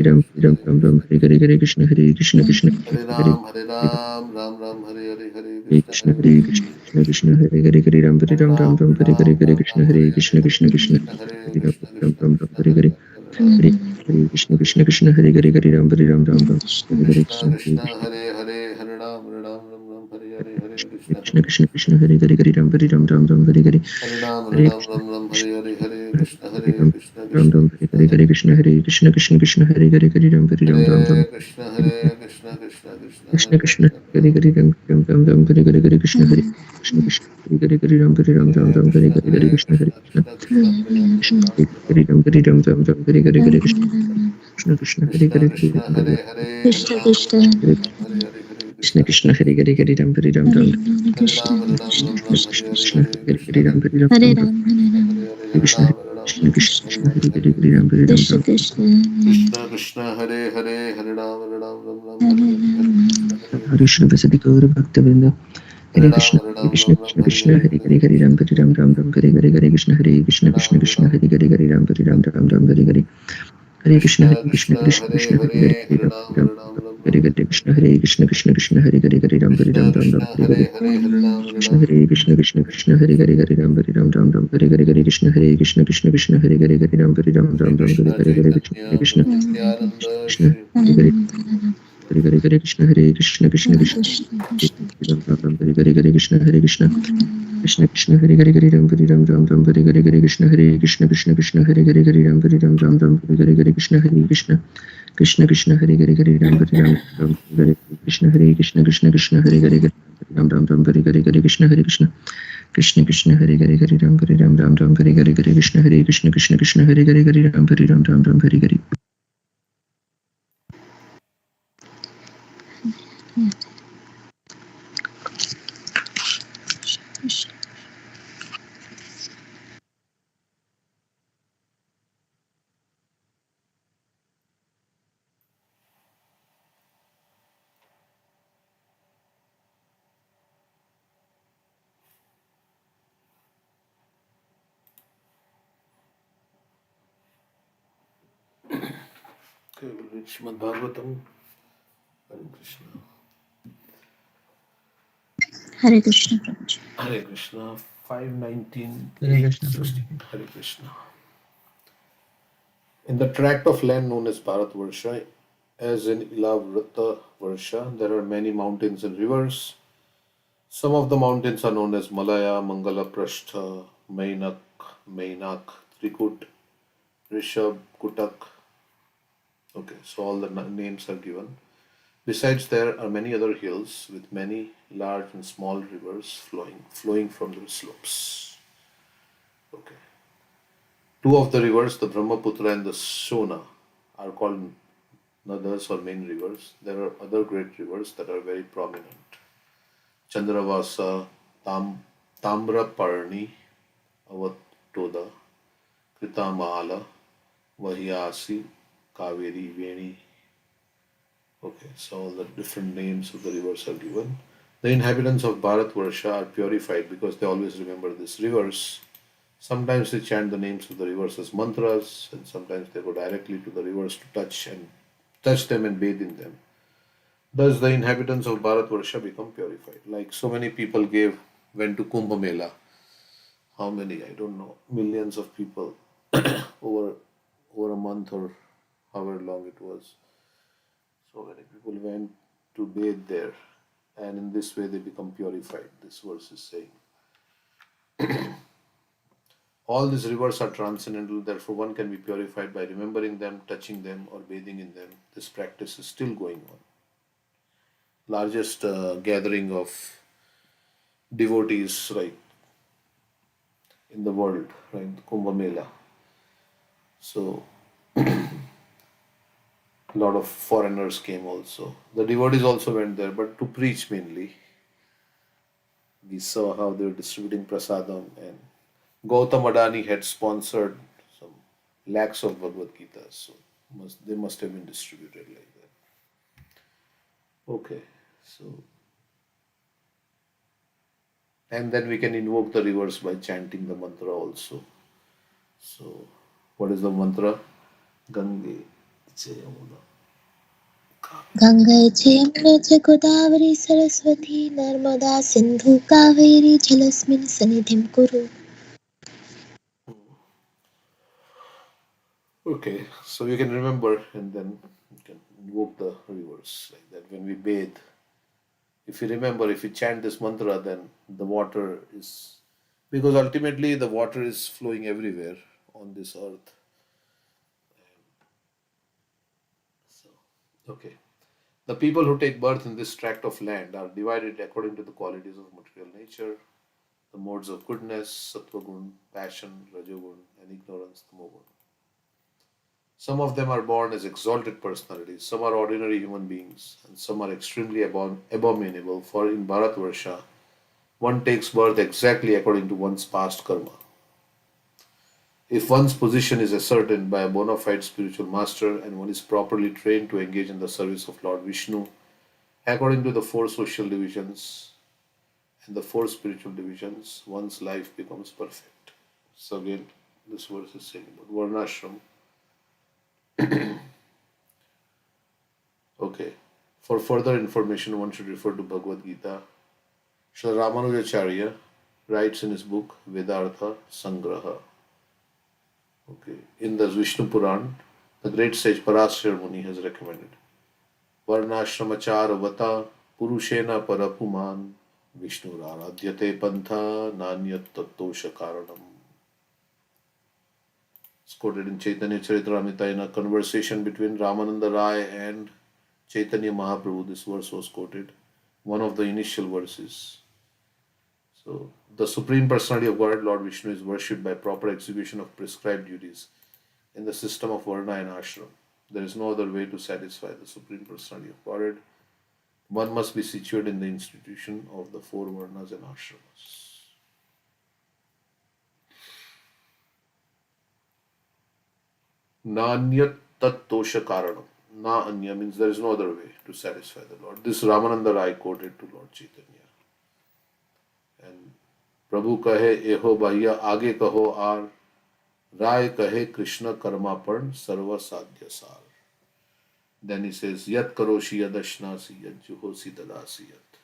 Ram, Ram Ram, Krishna Hare Hare Hare, Hare Hare Ram Krishna, Ram Hare Ram Ram Hare Hare Hare Krishna Hare Krishna Krishna Hare Hare Ram, Hare Ram, Ram Ram, Hare Hare, Hare Krishna, Krishna Hare Krishna Krishna Krishna Hare Hare Hare Ram Hare Ram Ram Ram Hare Hare Hare Krishna Hare Krishna Krishna Krishna Hare Ram Ram Ram Ram Hare Hare Hare Hare Krishna Krishna Krishna Hare Hare Hare Ram Hare Ram Ram Ram Hare Hare Krishna, Krishna Hare Krishna, Hare Hare, Hare Ram, Hare Ram, Ram Ram, Hare Hare, Hare Krishna, Krishna Krishna Krishna Hare Hare Hare Ram Hare Ram Ram Ram Hare Hare Hare Ram, Hare Hare Ram, Krishna Ram Ram, Hare Hare, Hare Krishna, Hare Hare Ram Krishna, Ram Krishna Ram Hare Krishna, Hare Hare Hare Krishna Hare Krishna Krishna Krishna Hare Hare Hare Ram Hare Ram Ram Ram Hare Krishna, Hare Krishna, Krishna Krishna, Krishna Hare Krishna Krishna, Hare Hare Ram Ram Ram Ram Hare Hare Hare Krishna Hare Krishna Krishna Hare Hare Hare Ram Hare Ram Ram Hare Ram Hare Krishna, Hare Hare Hare Krishna Hare Krishna, Krishna Krishna Krishna, Hare Hare, Hare Ram, Hare Hare Ram. Ram Hare Ram Ram Ram Hare Hare Hare Krishna Krishna Hare Krishna, Hare Hare Krishna, Ram Hare Hare, Hare Ram, Hare Ram, Hare Hare Hare, Hare Krishna Krishna, Krishna Hare Hare Hare Ram Hare Ram Ram Hare Ram, Hare Ram, Ram Krishna Ram, Hare Hare, Krishna Hare Hare Krishna, Hare Ram Hare Ram Hare Ram Ram Ram, Hare Ram, Hare Hare, Hare Krishna Ram, Hare Ram, Krishna Ram Krishna Ram, Hare Krishna Hare, Hare Hare Hare Hare Ram Hare Ram Krishna Ram Krishna, Krishna, Krishna, Hare Hare, Hare Ram, Hare Ram, Ram Ram, Hare Hare Hare, Hare Krishna, Ram, Hare Hare Krishna Vasadi Gaur Bhakta Vrinda Hare Hare Ram, Krishna Hare Hare Ram, Krishna Ram Ram, Krishna Hare Krishna Hare, Hare Hare Hare Ram Krishna, Hare Ram Ram Ram Hare Hare Hare Krishna Hare Krishna Hare Ram, Krishna Hare Krishna Ram, Hare Hare Hare Ram Hare Ram Ram Ram Hare Hare Hare Krishna Krishna, Hare Krishna Krishna, Krishna Hare Krishna Hare Hare Hare, Hare Ram Ram, Hare Hare Ram, Ram Ram Ram, Hare Hare Krishna Hare Krishna Krishna Krishna Hare Hare Hare Ram Hare Krishna, Ram Ram Krishna, Ram Hare Hare Hare Hare, Hare Ram, Hare Krishna Ram, Hare Krishna Krishna Krishna Hare Hare Hare Ram Hare Ram Ram Ram Hare Hare Hare Krishna Hare Krishna Krishna Krishna Hare Hare Hare Ram Hare Ram Hare Ram Ram Hare Krishna, Hare Hare Chaitanya, Krishna Prabhu Nityananda, Krishna Shri Hare Hare Hare Hare Hare Krishna Hare Krishna Krishna Krishna Hare Ram Ram Hare Hare Hare Krishna Hare Krishna Krishna Krishna Hare Hare Hare Ram Hare Ram Ram Ram Hare Hare Hare Krishna Hare Krishna Krishna Krishna Hare Hare Hare Ram Hare Ram Ram Ram Hare Hare Hare Krishna Hare Krishna Krishna Krishna Hare Hare Hare Ram Ram Hare Krishna Hare Krishna Krishna Krishna Hare Hare Ram Ram Hare Hare Krishna Hare Krishna Krishna Krishna Hare Hare Ram Ram Hare Hare Krishna Hare Krishna Krishna Krishna Hare Hare Ram Hare Hare. Okay, we'll read Srimad Bhagavatam. Hare Krishna. Hare Krishna Prabhuji. Hare Krishna. 519. Hare Krishna. Hare Krishna. In the tract of land known as Bharatvarsha, as in Ilavrata Varsha, there are many mountains and rivers. Some of the mountains are known as Malaya, Mangala Prashtha, Mainak, Trikut, Rishab, Kutak. Okay, so all the names are given. Besides, there are many other hills with many large and small rivers flowing from their slopes. Okay. Two of the rivers, the Brahmaputra and the Sona, are called nadas or main rivers. There are other great rivers that are very prominent. Chandravasa, Tamraparni, Avatoda, Kritamala, Vahyasi, Kaveri, Veni. Okay, so all the different names of the rivers are given. The inhabitants of Bharatvarsha are purified because they always remember these rivers. Sometimes they chant the names of the rivers as mantras, and sometimes they go directly to the rivers to touch them and bathe in them. Thus, the inhabitants of Bharatvarsha become purified. Like so many people went to Kumbh Mela. How many? I don't know. Millions of people over a month or however long it was. So many people went to bathe there, and in this way they become purified. This verse is saying. All these rivers are transcendental, therefore, one can be purified by remembering them, touching them, or bathing in them. This practice is still going on. Largest gathering of devotees, right, in the world, right, Kumbh Mela. So, a lot of foreigners came also. The devotees also went there, but to preach mainly. We saw how they were distributing prasadam, and Gautam Adani had sponsored some lakhs of Bhagavad Gita, so they must have been distributed like that. Okay, so and then we can invoke the rivers by chanting the mantra also. So, what is the mantra? Gange Chayamuna. Ganga च यमुना च गोदावरी सरस्वती नर्मदा सिंधु कावेरी जलस्मिन् सन्निधिं कुरु. Okay, so you can remember and then you can invoke the rivers like that. When we bathe, if you remember, if you chant this mantra, then the water is, because ultimately the water is flowing everywhere on this earth. So, okay. The people who take birth in this tract of land are divided according to the qualities of material nature, the modes of goodness, sattva gun, passion, rajogun, and ignorance, tamogun. Some of them are born as exalted personalities, some are ordinary human beings, and some are extremely abominable, for in Bharatvarsha, one takes birth exactly according to one's past karma. If one's position is ascertained by a bona fide spiritual master and one is properly trained to engage in the service of Lord Vishnu, according to the four social divisions and the four spiritual divisions, one's life becomes perfect. So again, this verse is saying about Varnashram. Okay. For further information, one should refer to Bhagavad Gita. Srila Ramanujacharya writes in his book Vedartha Sangraha. Okay. In the Vishnu Puran, the great sage Parasar Muni has recommended Varnashramachara Vata Purushena Parapuman Vishnu Aradhyate Pantha Nanyat Tattosha Karanam. It's quoted in Chaitanya Charitamrita in a conversation between Ramananda Rai and Chaitanya Mahaprabhu. This verse was quoted, one of the initial verses. So, the Supreme Personality of Godhead, Lord Vishnu, is worshipped by proper execution of prescribed duties in the system of Varna and Ashram. There is no other way to satisfy the Supreme Personality of Godhead. One must be situated in the institution of the four Varnas and Ashramas. Nanyat tat tosha karanam. Na anya means there is no other way to satisfy the Lord. This Ramananda Rai quoted to Lord Chaitanya. And Prabhu kahe eho bahya aage kaho ar Rai kahe Krishna karmapan sarva sadhya sar. Then he says, Yat karoshi yadashnasi yat juhosi tadasi yat.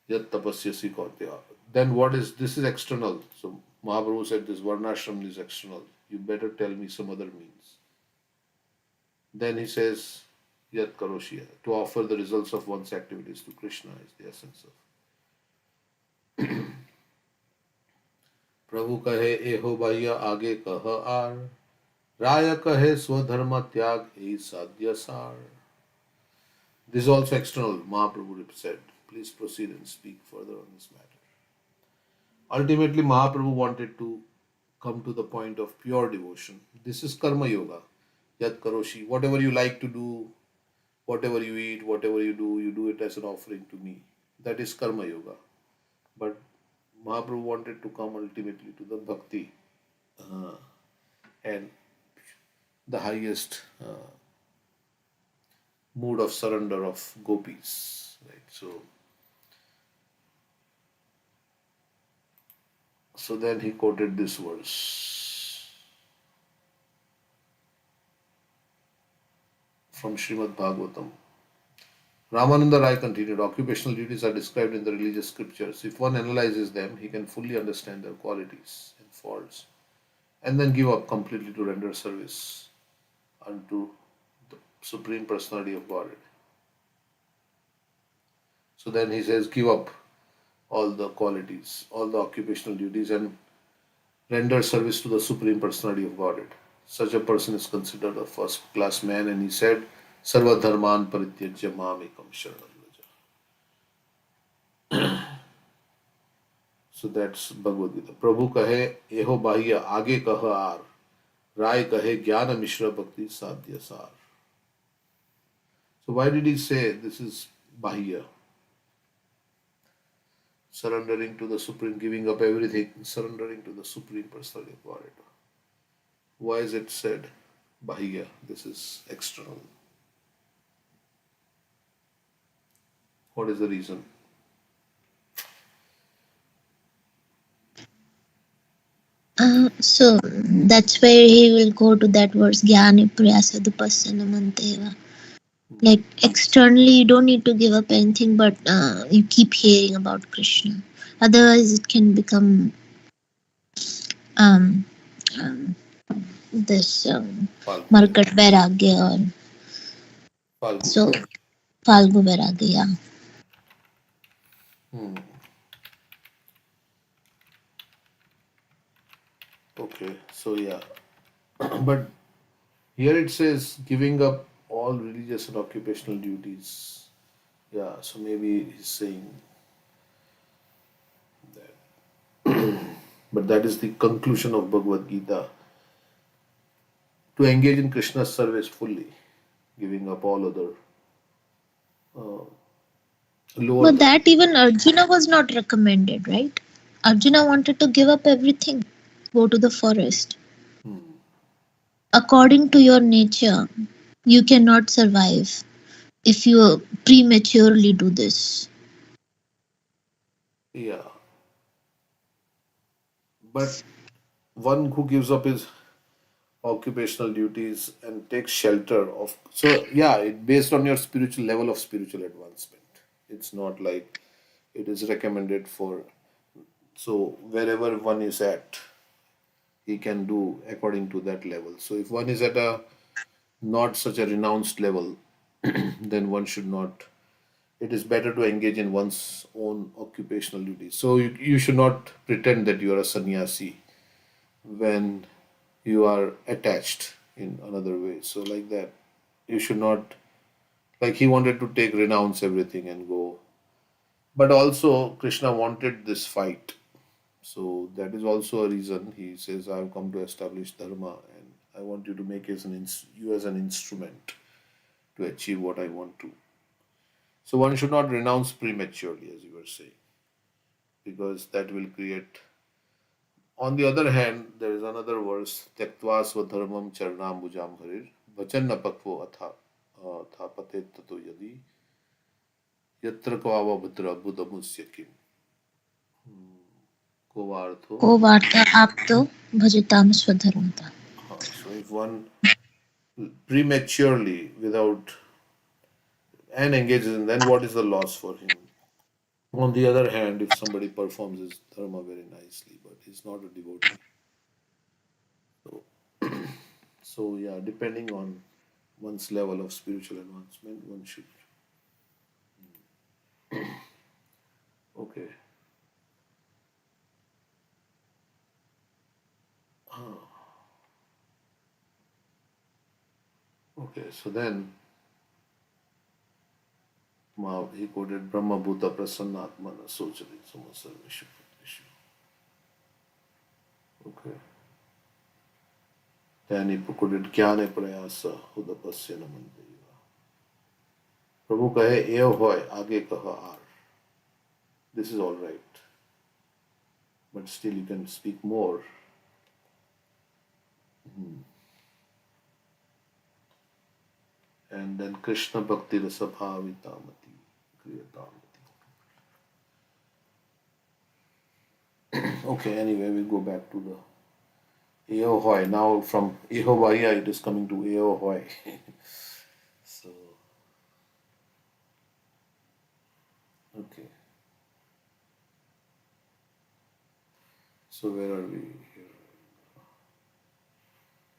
Yat tapasyasi kautya. Then what is, this is external. So Mahaprabhu said this varnashram is external. You better tell me some other means. Then he says, Yat karoshi, to offer the results of one's activities to Krishna is the essence of. प्रभु कहे एहो भैया आगे कह are राय कहे स्वधर्म त्याग ए साध्य सार. This is also external. Mahaprabhu said, please proceed and speak further on this matter. Ultimately, Mahaprabhu wanted to come to the point of pure devotion. This is karma yoga. Yat karoshi. Whatever you like to do, whatever you eat, whatever you do it as an offering to me. That is karma yoga. But Mahaprabhu wanted to come ultimately to the bhakti and the highest mood of surrender of gopis. Right? So then he quoted this verse from Srimad Bhagavatam. Ramananda Rai continued, occupational duties are described in the religious scriptures. If one analyzes them, he can fully understand their qualities and faults, and then give up completely to render service unto the Supreme Personality of Godhead. So then he says, give up all the qualities, all the occupational duties, and render service to the Supreme Personality of Godhead. Such a person is considered a first class man, and he said, Sarva dharman parityajya mamekam sharanam vraja. So that's Bhagavad Gita. Prabhu kahe eho bahya aage kaha ar Rai kahe jnana mishra bhakti sadhya sar. So why did he say this is bahya? Surrendering to the Supreme, giving up everything, surrendering to the Supreme Personality of Godhead. Why is it said bahya? This is external. What is the reason? So that's where he will go to that verse Jnani Pryasadupasyanamanteva. Like externally, you don't need to give up anything, but you keep hearing about Krishna. Otherwise, it can become um, um, this Markat Vairagya or so Falgu Vairagya. Okay, so yeah. But here it says giving up all religious and occupational duties. Yeah, so maybe he's saying that. But that is the conclusion of Bhagavad Gita. To engage in Krishna's service fully, giving up all other lower. But that even Arjuna was not recommended, right? Arjuna wanted to give up everything, go to the forest. According to your nature, you cannot survive if you prematurely do this. Yeah. But one who gives up his occupational duties and takes shelter of, so yeah, it based on your spiritual level of spiritual advancement. It's not like it is recommended for, so wherever one is at, he can do according to that level. So if one is at a not such a renounced level, then one should not, it is better to engage in one's own occupational duties. So you should not pretend that you are a sannyasi when you are attached in another way. So like that, you should not, like he wanted to take renounce everything and go. But also Krishna wanted this fight. So that is also a reason he says, I have come to establish dharma and I want you to make you as an instrument to achieve what I want to. So one should not renounce prematurely, as you were saying, because that will create. On the other hand, there is another verse, Tyaktva swadharmam charnam bhujam harir, vachan napakvo athapate tato yadi, yatra kvava bhadra buddhamusya kim. Kovartho. को वार्ता आप तो भजताम स्वधर्मता. So if one prematurely, without, and engages in, then what is the loss for him? On the other hand, if somebody performs his dharma very nicely, but he's not a devotee. So, so yeah, depending on one's level of spiritual advancement, one should. Okay. Okay, so then he quoted Brahma Bhuta Prasannatmana Sochari Samasar Vishu. Okay. Then he quoted Jnane Prayasa Hudapasya Namandeva. Prabhu kahe eo hoy, aage kaha aar. This is all right. But still you can speak more. And then Krishna Bhakti Rasabhavitamati Kriyatamati. Okay, anyway, we go back to the Eohoy. Now from Ehovaya it is coming to Eohoy. So, okay. So where are we here?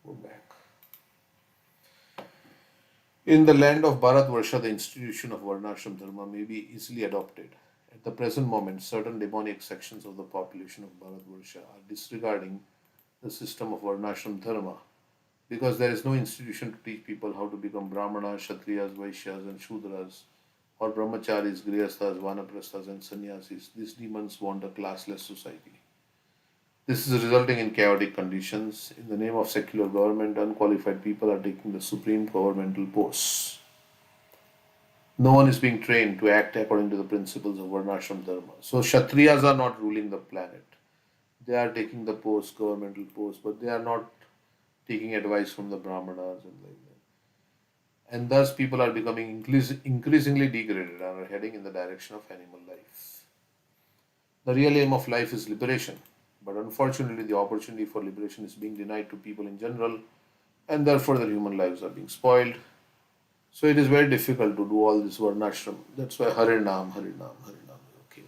Go back. In the land of Bharatvarsha, the institution of Varnashram Dharma may be easily adopted. At the present moment, certain demoniac sections of the population of Bharatvarsha are disregarding the system of Varnashram Dharma because there is no institution to teach people how to become Brahmanas, Kshatriyas, Vaishyas, and Shudras, or Brahmacharis, Grihasthas, Vanaprasthas, and Sannyasis. These demons want a classless society. This is resulting in chaotic conditions. In the name of secular government, unqualified people are taking the supreme governmental posts. No one is being trained to act according to the principles of Varnashram Dharma. So Kshatriyas are not ruling the planet. They are taking the posts, governmental posts, but they are not taking advice from the Brahmanas and like that. And thus people are becoming increasingly degraded and are heading in the direction of animal life. The real aim of life is liberation. But unfortunately, the opportunity for liberation is being denied to people in general, and therefore their human lives are being spoiled. So it is very difficult to do all this Varnashram. That's why Harinam, Harinam, Harinam. Okay,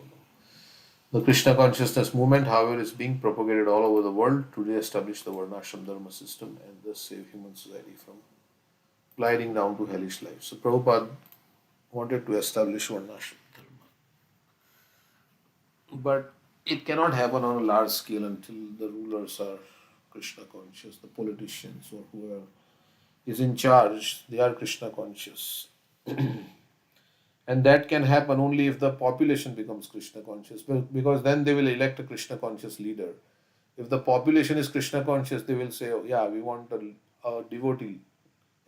the Krishna consciousness movement, however, is being propagated all over the world to re-establish the Varnashram Dharma system and thus save human society from gliding down to hellish life. So Prabhupada wanted to establish Varnashram Dharma. But it cannot happen on a large scale until the rulers are Krishna conscious, the politicians or whoever is in charge, they are Krishna conscious. And that can happen only if the population becomes Krishna conscious, because then they will elect a Krishna conscious leader. If the population is Krishna conscious, they will say, oh, yeah, we want a devotee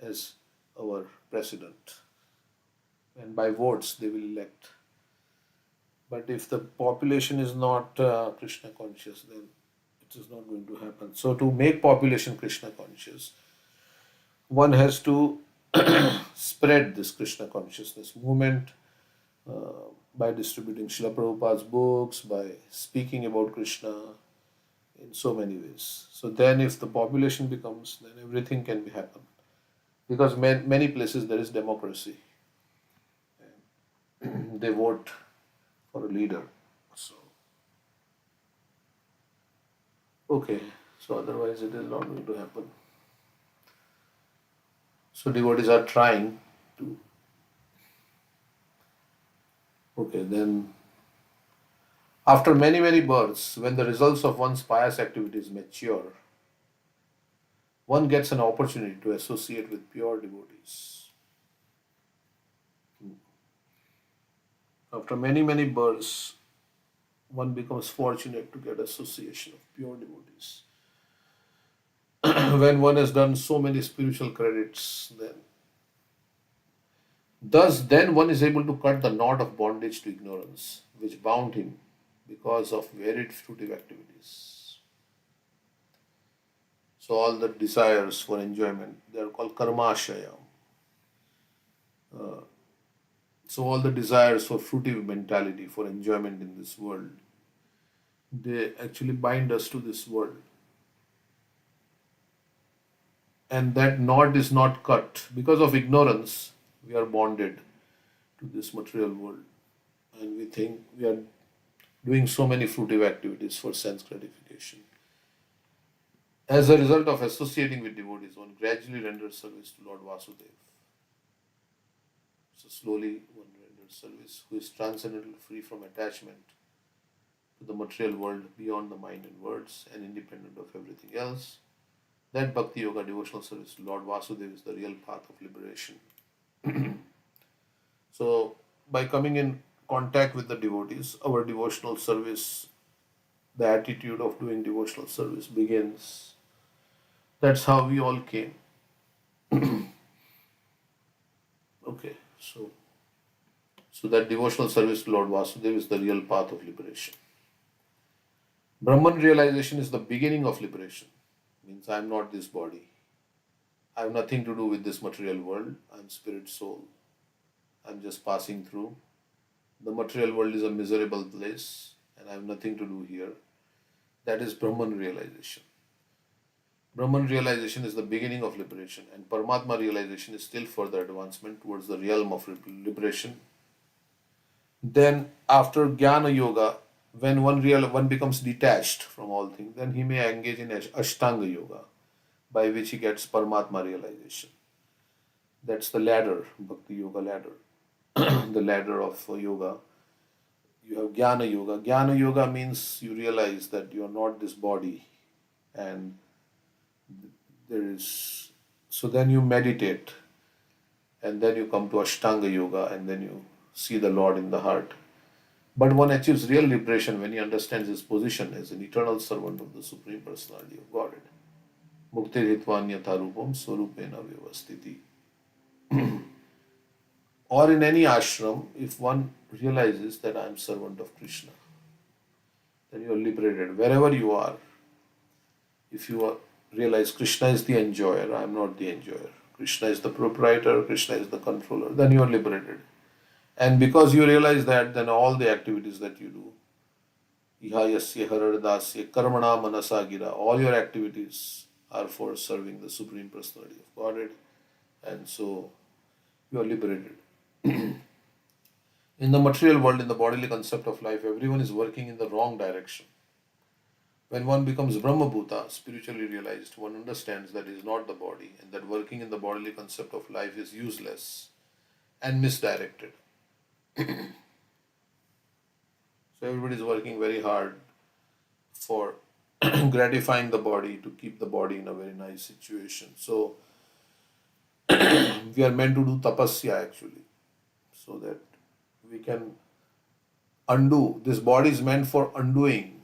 as our president. And by votes, they will elect. But if the population is not Krishna conscious, then it is not going to happen. So to make population Krishna conscious, one has to spread this Krishna consciousness movement by distributing Srila Prabhupada's books, by speaking about Krishna in so many ways. So then if the population becomes, then everything can happen. Because many places there is democracy. And they vote for a leader. So, okay. So otherwise it is not going to happen. So devotees are trying to. Okay, then after many births, when the results of one's pious activities mature, one gets an opportunity to associate with pure devotees. After many, many births, one becomes fortunate to get association of pure devotees. When one has done so many spiritual credits, then one is able to cut the knot of bondage to ignorance, which bound him because of varied fruitive activities. So all the desires for enjoyment, they are called karmashaya. So all the desires for fruitive mentality, for enjoyment in this world, they actually bind us to this world. And that knot is not cut. Because of ignorance, we are bonded to this material world. And we think we are doing so many fruitive activities for sense gratification. As a result of associating with devotees, one gradually renders service to Lord Vasudeva. So slowly one renders service, who is transcendental, free from attachment to the material world, beyond the mind and words, and independent of everything else. That Bhakti Yoga devotional service to Lord Vasudeva is the real path of liberation. So, by coming in contact with the devotees, our devotional service, the attitude of doing devotional service begins. That's how we all came. Okay, so that devotional service to Lord Vasudeva is the real path of liberation. Brahman realization is the beginning of liberation. Means I am not this body. I have nothing to do with this material world. I am spirit soul. I am just passing through. The material world is a miserable place and I have nothing to do here. That is Brahman realization. Brahman realization is the beginning of liberation, and Paramatma realization is still further advancement towards the realm of liberation. Then after Jnana Yoga, when one becomes detached from all things, then he may engage in Ashtanga Yoga, by which he gets Paramatma realization. That's the ladder, Bhakti Yoga ladder, the ladder of yoga. You have Jnana Yoga. Jnana Yoga means you realize that you are not this body, and so then you meditate, and then you come to Ashtanga Yoga, and then you see the Lord in the heart. But one achieves real liberation when he understands his position as an eternal servant of the Supreme Personality of Godhead. Muktir hitvanyatha rupam swarupena vyavastiti. Or in any ashram, if one realizes that I am servant of Krishna, then you are liberated. Wherever you are, if you realize Krishna is the enjoyer, I am not the enjoyer. Krishna is the proprietor, Krishna is the controller, then you are liberated. And because you realize that, then all the activities that you do, ihayasya haradasya karmana manasa gira, all your activities are for serving the Supreme Personality of Godhead, and so you are liberated. In the material world, in the bodily concept of life, everyone is working in the wrong direction. When one becomes Brahmabhuta, spiritually realized, one understands that he is not the body, and that working in the bodily concept of life is useless and misdirected. So everybody is working very hard for gratifying the body, to keep the body in a very nice situation. So we are meant to do tapasya actually, so that we can undo. This body is meant for undoing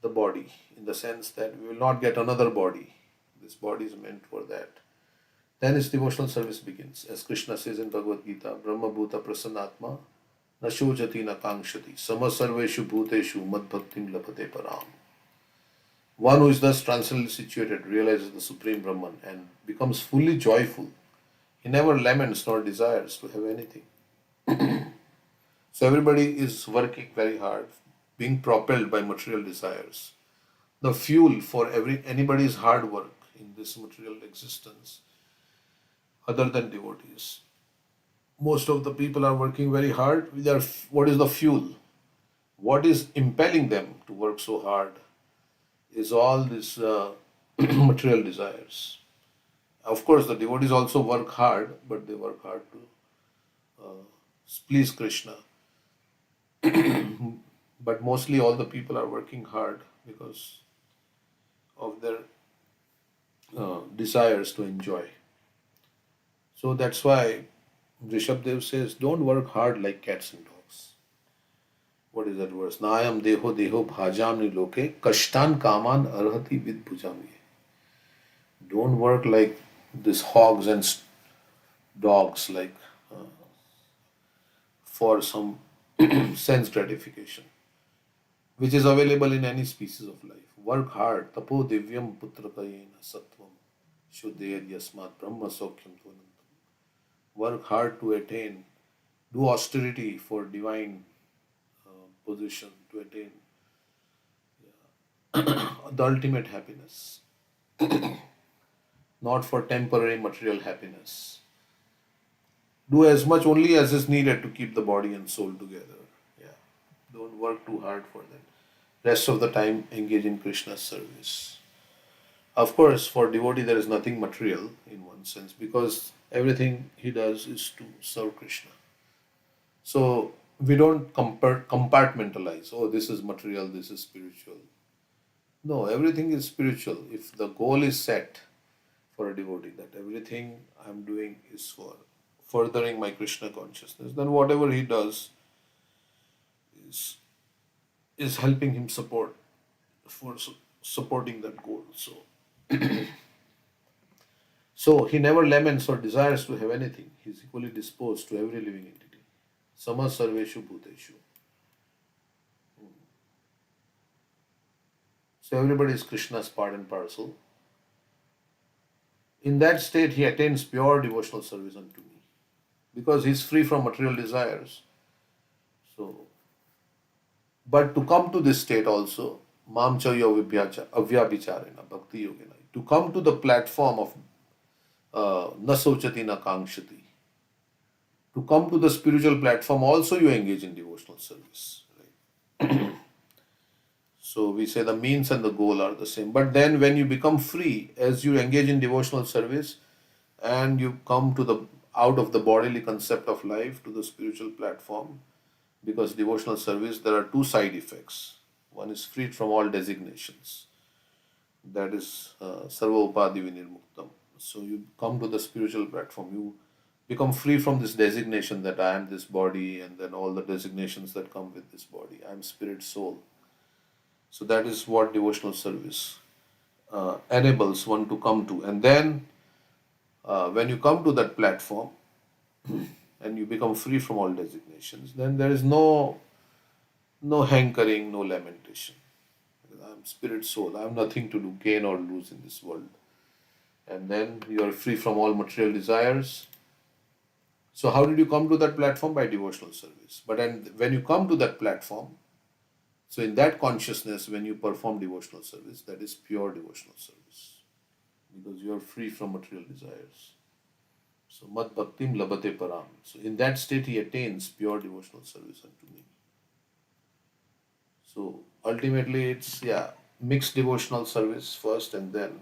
the body, in the sense that we will not get another body. This body is meant for that. Then his devotional service begins. As Krishna says in Bhagavad Gita, Brahma Bhuta Prasannatma Nashojati na Kangshati Samasarveshu Bhuteshu Madbhaktim Lapate Param. One who is thus transcendently situated realizes the Supreme Brahman and becomes fully joyful. He never laments nor desires to have anything. So everybody is working very hard, being propelled by material desires. The fuel for anybody's hard work in this material existence, other than devotees. Most of the people are working very hard. What is the fuel? What is impelling them to work so hard is all these material desires. Of course, the devotees also work hard, but they work hard to please Krishna. But mostly all the people are working hard because of their desires to enjoy. So that's why Rishabdev says, don't work hard like cats and dogs. What is that verse? Nayam deho deho bhajam niloke kashtan kaman arhati vid bhujami. Don't work like these hogs and dogs, like uh, for some sense gratification, which is available in any species of life. Work hard. Tapo divyam putrakayena sattvam shuddher yasmat brahma sokyam tvanantam. Work hard to attain, do austerity for divine position, to attain the ultimate happiness, not for temporary material happiness. Do as much only as is needed to keep the body and soul together. Yeah. Don't work too hard for that. Rest of the time, engage in Krishna's service. Of course, for devotee, there is nothing material in one sense because everything he does is to serve Krishna. So we don't compartmentalize, oh, this is material, this is spiritual. No, everything is spiritual. If the goal is set for a devotee that everything I'm doing is for furthering my Krishna consciousness, then whatever he does is is helping him for supporting that goal. So he never laments or desires to have anything. He is equally disposed to every living entity. Sama sarveshu bhuteshu. So everybody is Krishna's part and parcel. In that state, he attains pure devotional service unto me because he is free from material desires. So, but to come to this state also, mam chaya avyabhicharena bhakti yogena, to come to the platform of na sochati na kangshati, to come to the spiritual platform also you engage in devotional service. Right? So we say the means and the goal are the same. But then when you become free, as you engage in devotional service and you come to the out of the bodily concept of life to the spiritual platform, because devotional service, there are two side effects. One is freed from all designations. That is sarva upadi vinirmuktam. So you come to the spiritual platform, you become free from this designation that I am this body and then all the designations that come with this body. I am spirit, soul. So that is what devotional service enables one to come to. And then when you come to that platform and you become free from all designations, then there is no hankering, no lamentation. I am spirit, soul. I have nothing to do, gain or lose in this world. And then you are free from all material desires. So how did you come to that platform? By devotional service. But when you come to that platform, so in that consciousness, when you perform devotional service, that is pure devotional service. Because you are free from material desires. So mad bhaktim labate param. So in that state he attains pure devotional service unto me. So ultimately it's mixed devotional service first, and then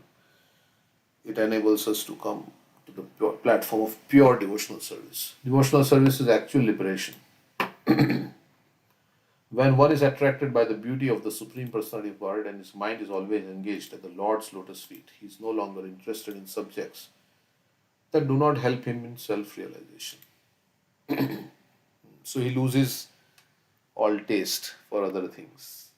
it enables us to come to the platform of pure devotional service. Devotional service is actual liberation. When one is attracted by the beauty of the Supreme Personality of Godhead and his mind is always engaged at the Lord's lotus feet, he is no longer interested in subjects that do not help him in self-realization. So he loses all taste for other things,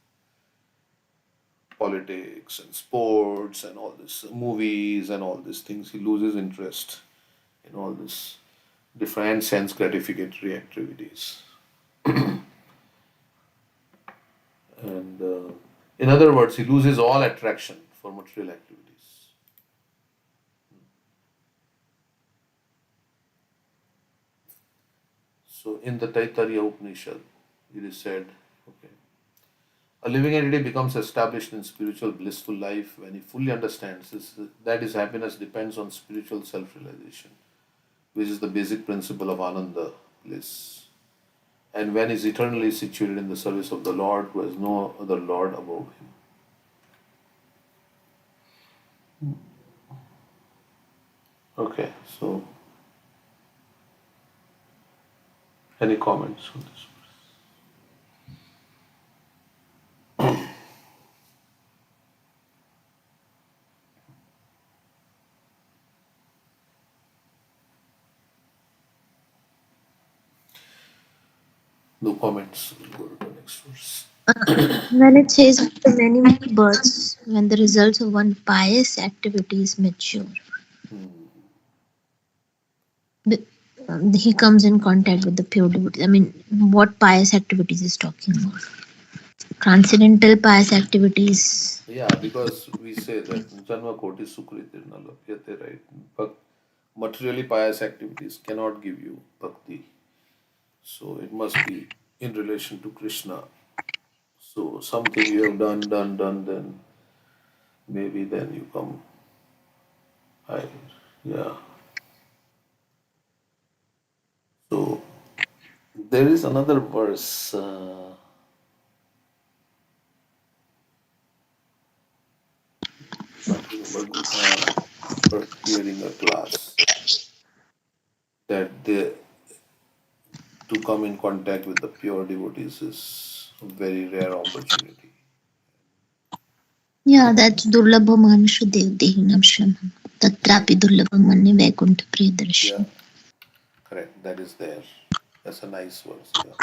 politics and sports and all this, movies and all these things. He loses interest in all this different sense gratificatory activities. And in other words, he loses all attraction for material activities. So in the Taittiriya Upanishad, it is said, okay, a living entity becomes established in spiritual blissful life when he fully understands that his happiness depends on spiritual self-realization, which is the basic principle of Ananda, bliss. And when he is eternally situated in the service of the Lord who has no other Lord above him. Okay, so any comments on this? No comments. We'll go to the next verse. When it says after many, many births, when the results of one pious activity is mature, the- he comes in contact with the pure devotee. I mean, what pious activities is talking about? Transcendental pious activities. Yeah, because we say that Janma Koti Sukritir Nalapyate, right? But materially pious activities cannot give you bhakti. So it must be in relation to Krishna. So something you have done, then maybe then you come higher. Yeah. So there is another verse not remember after hearing a class that to come in contact with the pure devotees is a very rare opportunity. Yeah, that's Durlabha Manusha Devdehinam Shramam. Tatrapi Durlabha Mani Vaikuntha Yeah, Priyadarshini. correct. That is there. That's a nice verse. Yeah.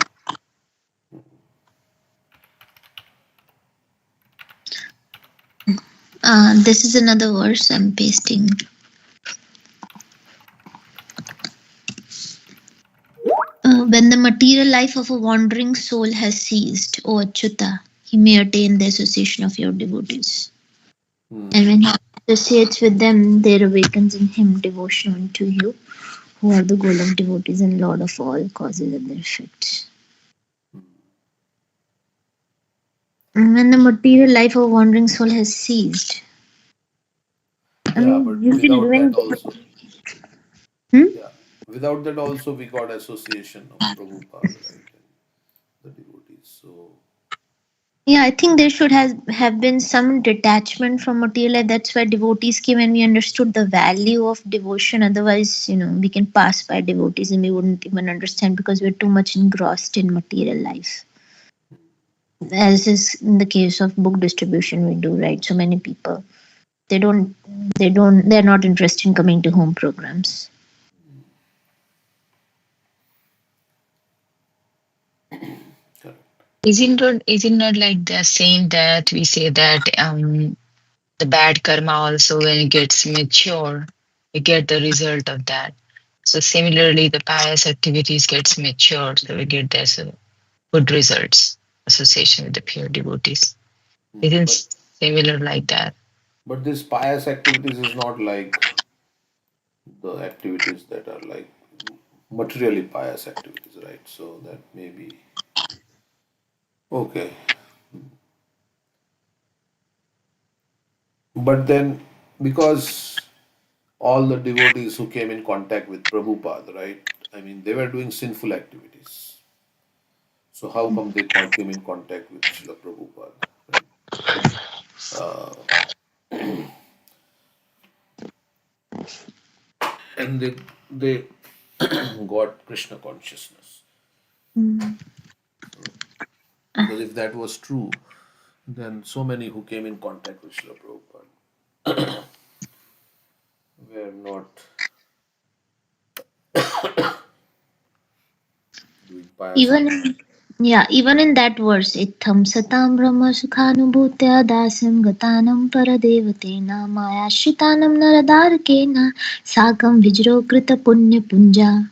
This is another verse I'm pasting. When the material life of a wandering soul has ceased, O Achyuta, he may attain the association of your devotees. And when he associates with them, there awakens in him devotion unto you, who are the goal of devotees and lord of all causes and their effects. And when the material life of a wandering soul has ceased, I Yeah, mean, but you can without that even. also, Hmm? yeah, without that also we got association of Prabhupada, right? And the devotees. So, Yeah, I think there should have been some detachment from material life. That's why devotees came and we understood the value of devotion. Otherwise, we can pass by devotees and we wouldn't even understand because we're too much engrossed in material life. As is in the case of book distribution, we do, right? So many people they don't they're not interested in coming to home programs. correct. Is it not like the same that we say that the bad karma also when it gets mature, we get the result of that. So similarly, the pious activities gets mature, so we get this good results association with the pure devotees. Isn't But similar like that? this pious activities is not like the activities that are like materially pious activities, right? So that may be okay. But then, because all the devotees who came in contact with Prabhupada, right? I mean, they were doing sinful activities. So how come they came in contact with Srila Prabhupada, right? And they got Krishna consciousness. Mm. Because if that was true, then so many who came in contact with Srila Prabhupada were not doing pious Even activities. yeah, even in that verse, Itham satam brahma sukhanubhutya dasam gatanam paradevate maya shitanam naradarkena sakam vijro krita punya punja.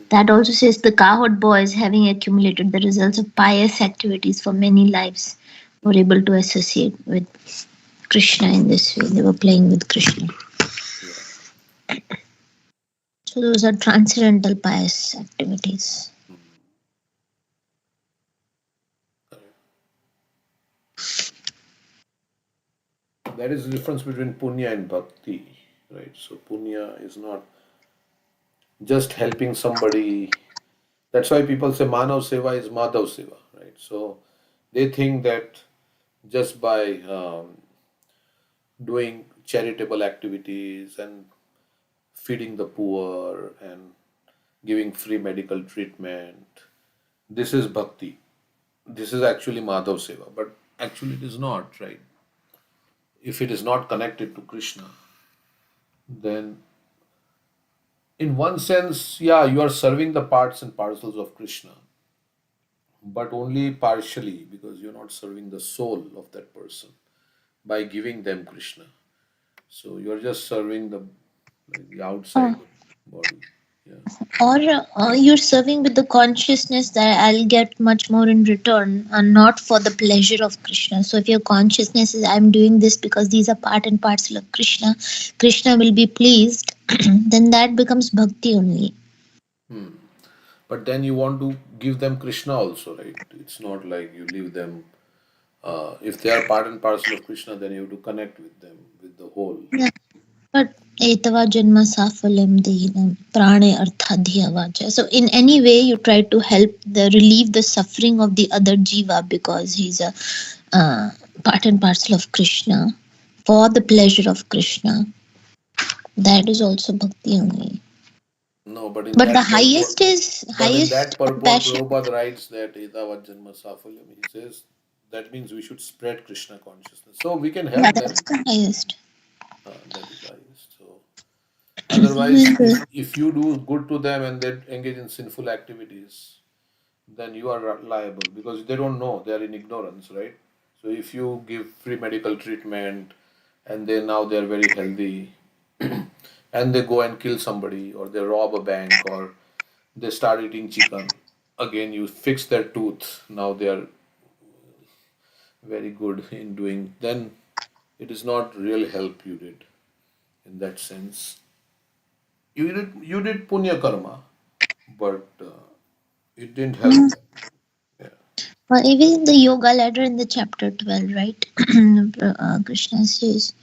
That also says the cowherd boys, having accumulated the results of pious activities for many lives, were able to associate with Krishna in this way. They were playing with Krishna. Yeah. So those are transcendental pious activities. That is the difference between punya and bhakti, right? So punya is not just helping somebody. That's why people say Manav Seva is Madhav Seva, right? So they think that just by doing charitable activities and feeding the poor and giving free medical treatment, this is bhakti. This is actually Madhav Seva, but actually it is not, right? If it is not connected to Krishna, then in one sense, yeah, you are serving the parts and parcels of Krishna, but only partially, because you're not serving the soul of that person by giving them Krishna. So you're just serving the like the outside the body. Yeah. Or you're serving with the consciousness that I'll get much more in return, and not for the pleasure of Krishna. So if your consciousness is I'm doing this because these are part and parcel of Krishna, Krishna will be pleased, then that becomes bhakti only. Hmm. But then you want to give them Krishna also, right? It's not like you leave them. If they are part and parcel of Krishna, then you have to connect with them, with the whole. Yeah. But etava janma safalam dehinam prane arthadhya vacha. So in any way you try to help the relieve the suffering of the other jiva because he's a uh, part and parcel of Krishna for the pleasure of Krishna. That is also bhakti only. No, but in But the that purport, highest is but in highest that purport, compassion. Prabhupada writes that Etavat Janma Safalyam. He says that means we should spread Krishna consciousness. So we can help That them. is the highest. That is the highest. So otherwise, if you do good to them and they engage in sinful activities, then you are liable because they don't know, they are in ignorance, right? So if you give free medical treatment and they're very healthy and they go and kill somebody or they rob a bank or they start eating chicken, again you fix their tooth, now they are very good in doing, then it is not real help you did in that sense. You did punya karma, but it didn't help them. Yeah. Well, even in the yoga ladder in the chapter 12, right? Krishna says,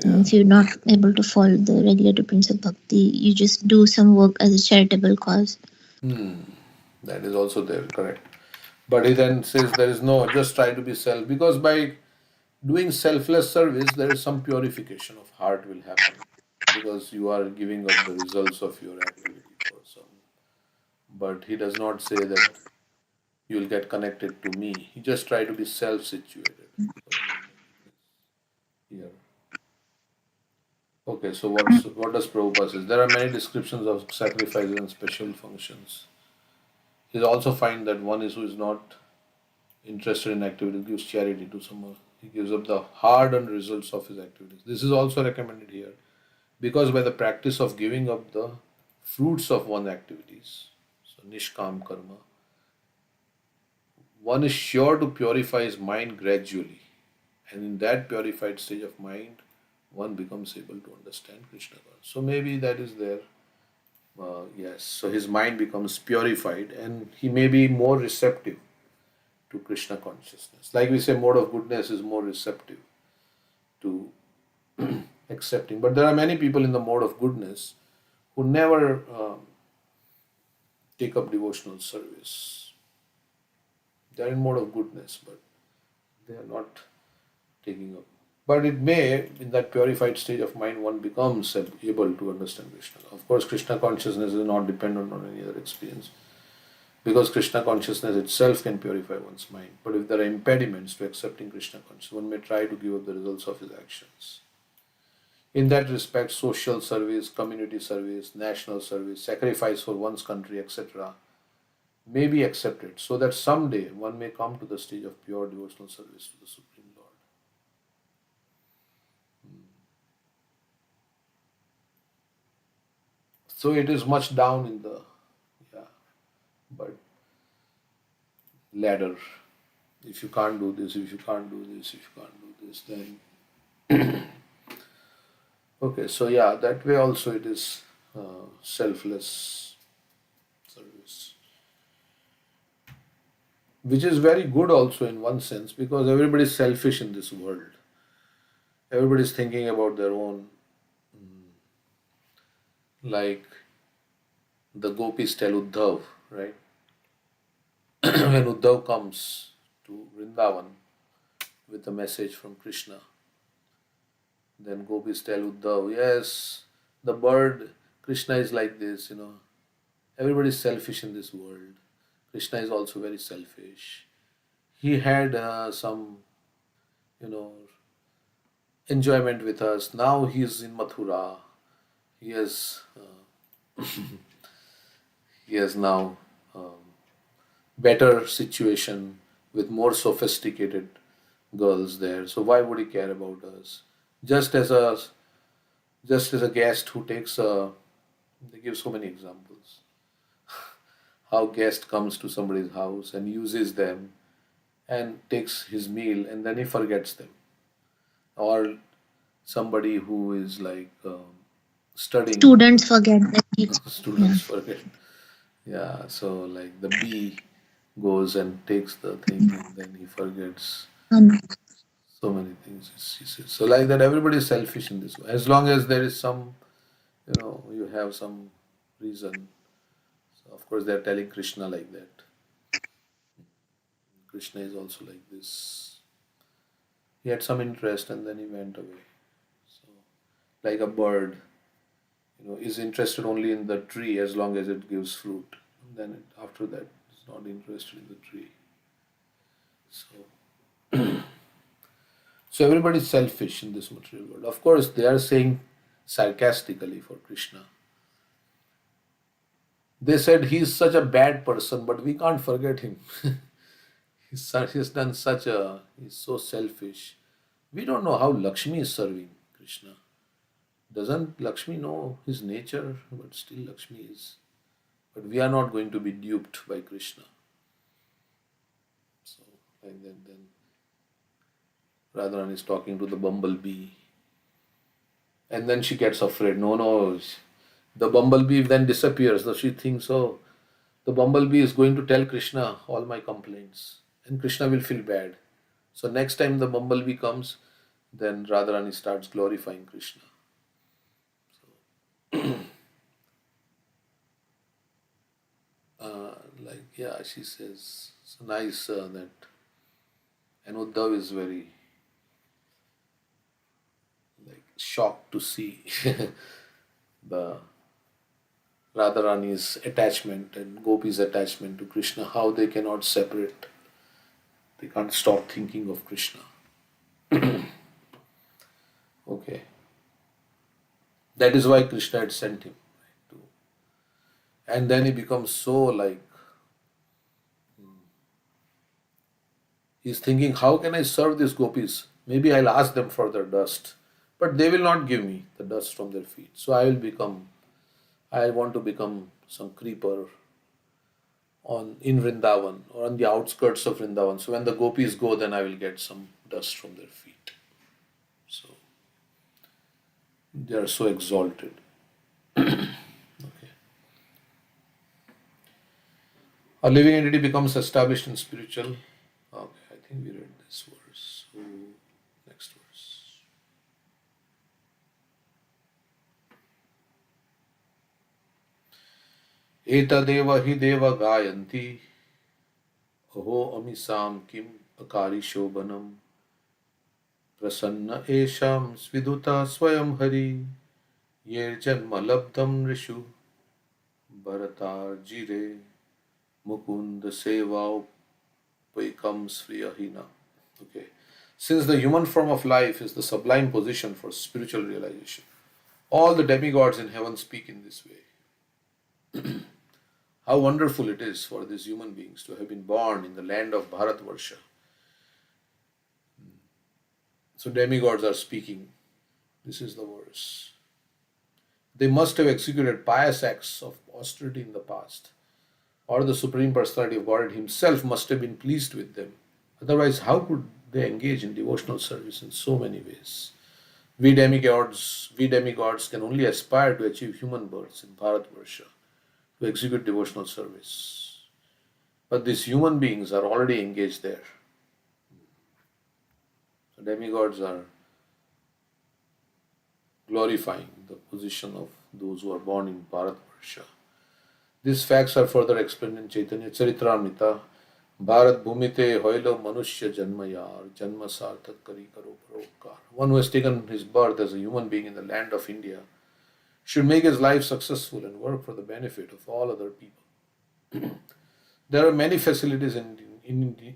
Yeah. if you're not able to follow the regulated principle of bhakti, you just do some work as a charitable cause. Hmm. That is also there, correct. But he then says there is no, just try to be self, because by doing selfless service, there is some purification of heart will happen because you are giving up the results of your activity for some. But he does not say that you will get connected to me. He just try to be self situated here. Okay, so what does Prabhupada says? There are many descriptions of sacrifices and special functions. He also find that one is who is not interested in activity gives charity to someone. He gives up the hard-earned results of his activities. This is also recommended here because by the practice of giving up the fruits of one's activities, so nishkam karma, one is sure to purify his mind gradually, and in that purified stage of mind, one becomes able to understand Krishna consciousness. So maybe that is there. Yes, so his mind becomes purified, and he may be more receptive to Krishna consciousness. Like we say, mode of goodness is more receptive to accepting. But there are many people in the mode of goodness who never take up devotional service. They are in mode of goodness, but they are not taking up. But it may, in that purified stage of mind, one becomes able to understand Krishna. Of course, Krishna consciousness is not dependent on any other experience. Because Krishna consciousness itself can purify one's mind. But if there are impediments to accepting Krishna consciousness, one may try to give up the results of his actions. In that respect, social service, community service, national service, sacrifice for one's country, etc., may be accepted so that someday one may come to the stage of pure devotional service to the Supreme Lord. So it is much down in the, yeah, but ladder. If you can't do this, if you can't do this, if you can't do this, then okay, so yeah, that way also it is selfless service, which is very good also in one sense because everybody is selfish in this world. Everybody is thinking about their own, like the gopis tell Uddhav, right? When Uddhav comes to Vrindavan with a message from Krishna, then gopis tell Uddhav, yes, the bird, Krishna is like this, everybody is selfish in this world. Krishna is also very selfish. He had some, you know, enjoyment with us. Now he is in Mathura. He has, he has now better situation with more sophisticated girls there. So why would he care about us? Just as a just as a guest who takes a, they give so many examples. How guest comes to somebody's house and uses them and takes his meal and then he forgets them. Or somebody who is like studying, Students forget that yeah. students forget. Yeah, so like the bee goes and takes the thing and then he forgets Um, so many things. So like that, everybody is selfish in this way. As long as there is some, you have some reason. So of course, they're telling Krishna like that. Krishna is also like this. He had some interest and then he went away. So like a bird, is interested only in the tree as long as it gives fruit. And then after that, is not interested in the tree. So everybody is selfish in this material world. Of course, they are saying sarcastically for Krishna. They said he's such a bad person, but we can't forget him. He's done he's so selfish. We don't know how Lakshmi is serving Krishna. Doesn't Lakshmi know his nature? But still Lakshmi is. But we are not going to be duped by Krishna. So, and then Radharani is talking to the bumblebee. And then she gets afraid. No, the bumblebee then disappears. So she thinks, oh, the bumblebee is going to tell Krishna all my complaints. And Krishna will feel bad. So next time the bumblebee comes, then Radharani starts glorifying Krishna. She says, so nice that, and Uddhav is very shocked to see the Radharani's attachment and Gopi's attachment to Krishna, how they cannot separate. They can't stop thinking of Krishna. Okay. That is why Krishna had sent him. And then he becomes so he's thinking, how can I serve these gopis? Maybe I'll ask them for their dust. But they will not give me the dust from their feet. So I want to become some creeper in Vrindavan or on the outskirts of Vrindavan. So when the gopis go, then I will get some dust from their feet. So they are so exalted. Okay. A living entity becomes established in spiritual. Okay, I think we read this verse. So next verse. एतदेव हि देव गायन्ति अहो अमीसां किम अकारि शोभनम प्रसन्न एषां स्विदुता स्वयं हरि ये जन्म लब्धम Rishu भरतार्जिरे Mukund सेवापैकम श्रियहीना. Okay. Since the human form of life is the sublime position for spiritual realization, all the demigods in heaven speak in this way. How wonderful it is for these human beings to have been born in the land of Bharatvarsha. So demigods are speaking. This is the verse. They must have executed pious acts of austerity in the past, or the Supreme Personality of Godhead Himself must have been pleased with them. Otherwise, how could they engage in devotional service in so many ways? We demigods can only aspire to achieve human births in Bharatvarsha, to execute devotional service. But these human beings are already engaged there. So demigods are glorifying the position of those who are born in Bharatvarsha. These facts are further explained in Chaitanya Charitamrita. Bharat Bhumite Hoilo Manushya Janmayar Janma Sarthak Kari Karo Paropkar. One who has taken his birth as a human being in the land of India should make his life successful and work for the benefit of all other people. There are many facilities in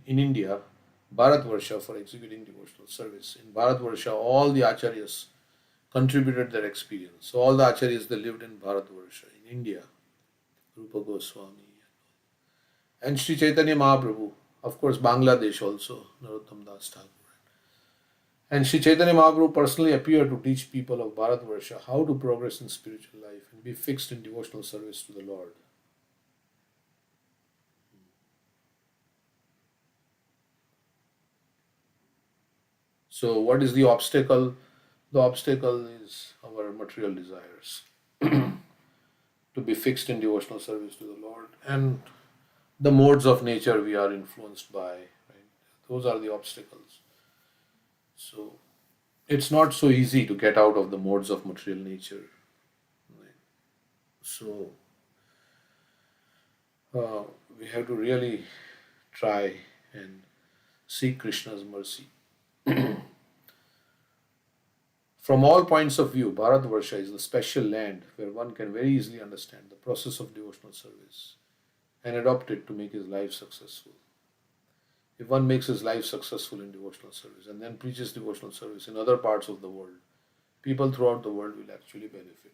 India, Bharatvarsha, for executing devotional service. In Bharatvarsha, all the acharyas contributed their experience. So all the acharyas, they lived in Bharatvarsha, in India. Rupa Goswami. And Sri Chaitanya Mahaprabhu, of course, Bangladesh also, Narottam Das Thakur. And Sri Chaitanya Mahaprabhu personally appeared to teach people of Bharatvarsha how to progress in spiritual life and be fixed in devotional service to the Lord. So, what is the obstacle? The obstacle is our material desires to be fixed in devotional service to the Lord, and the modes of nature we are influenced by. Right? Those are the obstacles. So, it's not so easy to get out of the modes of material nature. Right? So, uh, we have to really try and seek Krishna's mercy. From all points of view, Bharatvarsha is the special land where one can very easily understand the process of devotional service and adopt it to make his life successful. If one makes his life successful in devotional service and then preaches devotional service in other parts of the world, people throughout the world will actually benefit.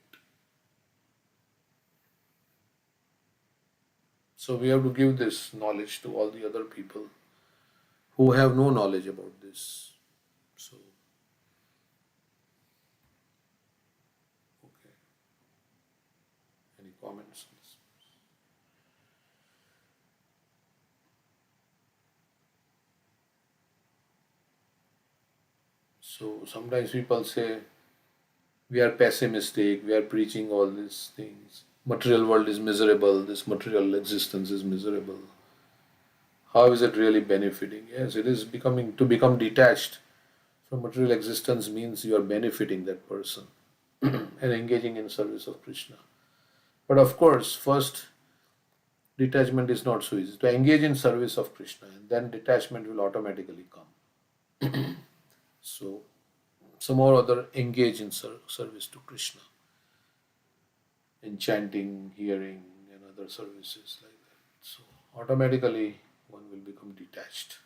So we have to give this knowledge to all the other people who have no knowledge about this. So, okay. Any comments on this? So sometimes people say we are pessimistic, we are preaching all these things. Material world is miserable, this material existence is miserable. How is it really benefiting? Yes, it is become detached from material existence means you are benefiting that person and engaging in service of Krishna. But of course, first detachment is not so easy. To engage in service of Krishna and then detachment will automatically come. So some or other engage in service to Krishna, in chanting, hearing, and other services like that. So automatically one will become detached.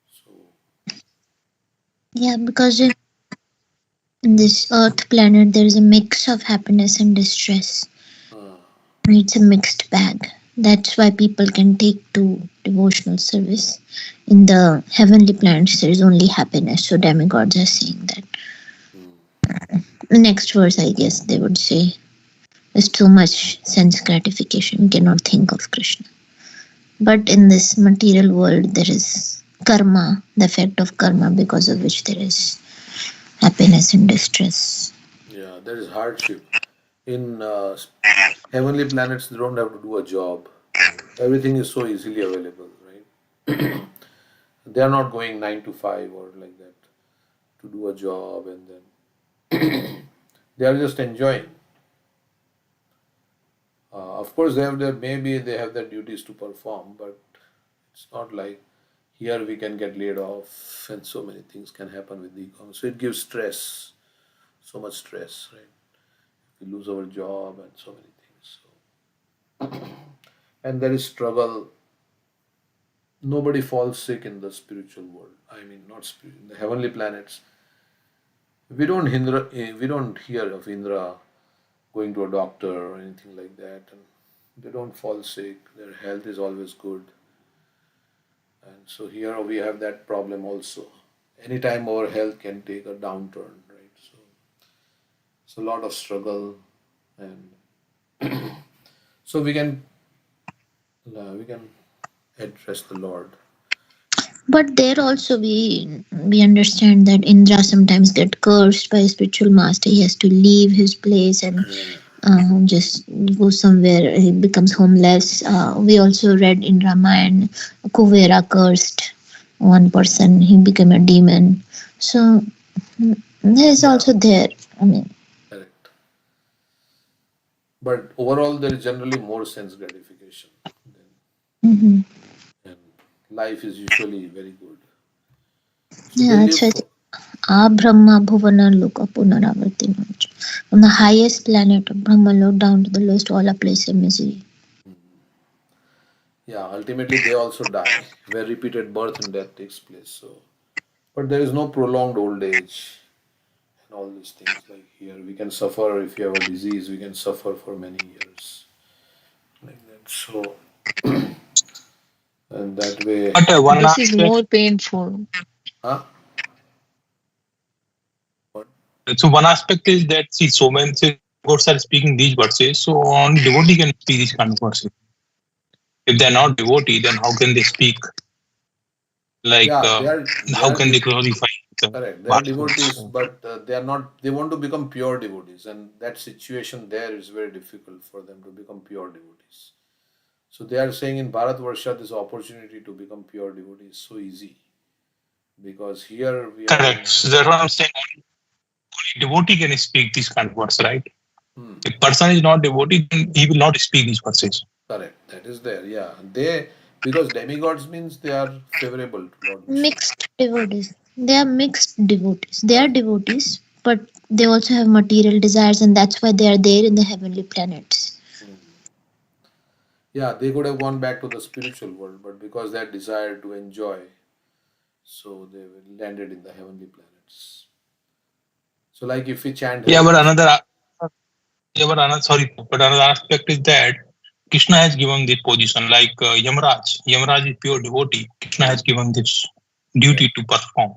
So Yeah, because in this Earth planet, there is a mix of happiness and distress. uh, It's a mixed bag. That's why people can take to devotional service. In the heavenly planets, there is only happiness. So demigods are saying that. mm, The next verse, I guess, they would say, there's too much sense gratification. We cannot think of Krishna. But in this material world, there is karma, the effect of karma, because of which there is happiness and distress. yeah, there is hardship. In heavenly planets, they don't have to do a job. Everything is so easily available, right? They are not going 9 to 5 or like that to do a job, and then they are just enjoying. Of course, they have their maybe they have their duties to perform, but it's not like here we can get laid off, and so many things can happen with the economy. So it gives stress, so much stress, right? We lose our job and so many things. So, and there is struggle. Nobody falls sick in the spiritual world. I mean, not spirit, in the heavenly planets. We don't hear of Indra going to a doctor or anything like that, and they don't fall sick. Their health is always good, and so here we have that problem also. Anytime our health can take a downturn, right? So it's a lot of struggle, and so we can address the Lord. But there also we understand that Indra sometimes get cursed by a spiritual master. He has to leave his place and just go somewhere. He becomes homeless. We also read in Ramayana, Kuvera cursed one person. He became a demon. So there is Yeah, also there. I mean, correct. But overall, there is generally more sense gratification, mhm. and life is usually very good. So they Yeah, live it's like for. Brahma Bhuvana Loka Punaravarti. From the highest planet of Brahma Lok down to the lowest, all are place of misery. Yeah, ultimately they also die, where repeated birth and death takes place. So, but there is no prolonged old age and all these things. Like here, we can suffer if you have a disease. We can suffer for many years, like that. So. And that way, But one This is aspect, more painful. huh? What? so one aspect is that see, so many demigods are speaking these verses, so only devotee can speak these kind of verses. If they're not devotee, then how can they speak? Like, Yeah, they how are can they glorify the correct. They are Bhagavats? devotees, but they are not. They want to become pure devotees, and that situation there is very difficult for them to become pure devotees. So they are saying in Bharatvarsha, this opportunity to become pure devotee is so easy because here we are in. Correct. So that's what I'm saying. Only devotee can speak these kind of words, right? Hmm, If person is not devotee, then he will not speak these verses. correct. That is there. Yeah, they because demigods means they are favorable to Lord Vishnu. Mixed devotees. They are mixed devotees. They are Correct. devotees, but they also have material desires, and that's why they are there in the heavenly planets. Hmm. Yeah, they could have gone back to the spiritual world, but because they had desire to enjoy, so they landed in the heavenly planets. So, like if we chant Yeah, Hare but Krishna, sorry, but another aspect is that Krishna has given this position, like Yamraj. Yamraj is pure devotee. Krishna has given this yeah, duty to perform.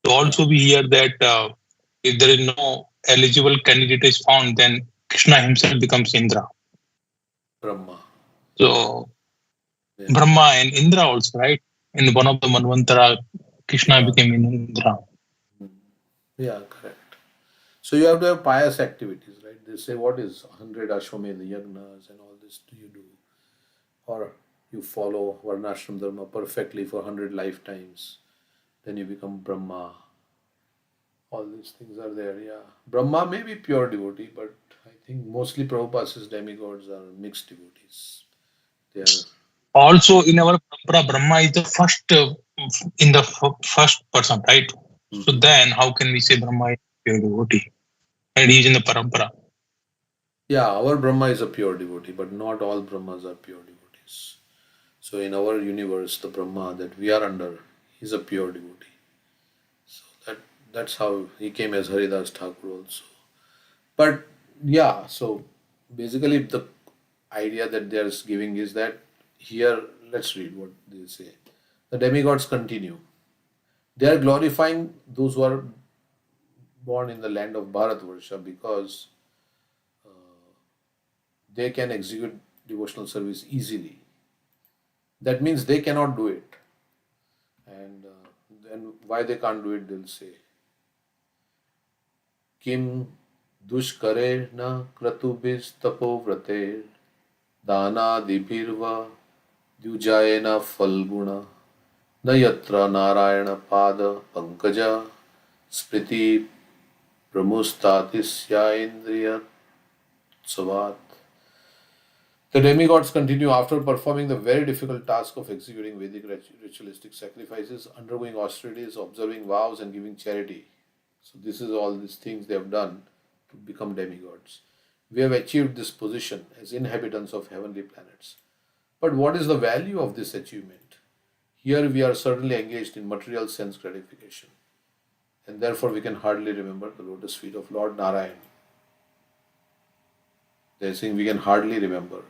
So yeah, also we hear that if there is no eligible candidate is found, then Krishna himself becomes Indra. Brahma, So yeah, Brahma and Indra also, right? In one of the Manvantara, Krishna yeah, became Indra. mm, yeah, correct. So you have to have pious activities, right? They say, what is 100 Ashwamedha yagnas and all this do you do? Or you follow Varnashram Dharma perfectly for 100 lifetimes, then you become Brahma. All these things are there, yeah. Brahma may be pure devotee, but I think mostly Prabhupada's demigods are mixed devotees. They are. Also in our parampara, Brahma is the first in the first person, right? So Mhm. then how can we say Brahma is pure devotee? And he's in the parampara. Yeah, our Brahma is a pure devotee, but not all Brahmas are pure devotees. So in our universe, the Brahma that we are under is a pure devotee. So that's how he came as Haridas Thakur also. But yeah, so basically the idea that they are giving is that here, let's read what they say. The demigods continue. They are glorifying those who are born in the land of Bharatvarsha because they can execute devotional service easily. That means they cannot do it. And then why they can't do it, they'll say, Kim dushkare na kratubis tapovrate दानादिभिर्वा द्युजायेन फल्गुण न यत्र नारायण पाद पंकज स्मृति प्रमुस्तातिस्यान्द्रियोत्सवात्. The demigods continue after performing the very difficult task of executing Vedic ritualistic sacrifices, undergoing austerities, observing vows, and giving charity. So, this is all these things they have done to become demigods. We have achieved this position as inhabitants of heavenly planets. But what is the value of this achievement? Here we are certainly engaged in material sense gratification, and therefore we can hardly remember the lotus feet of Lord Narayan. They are saying we can hardly remember.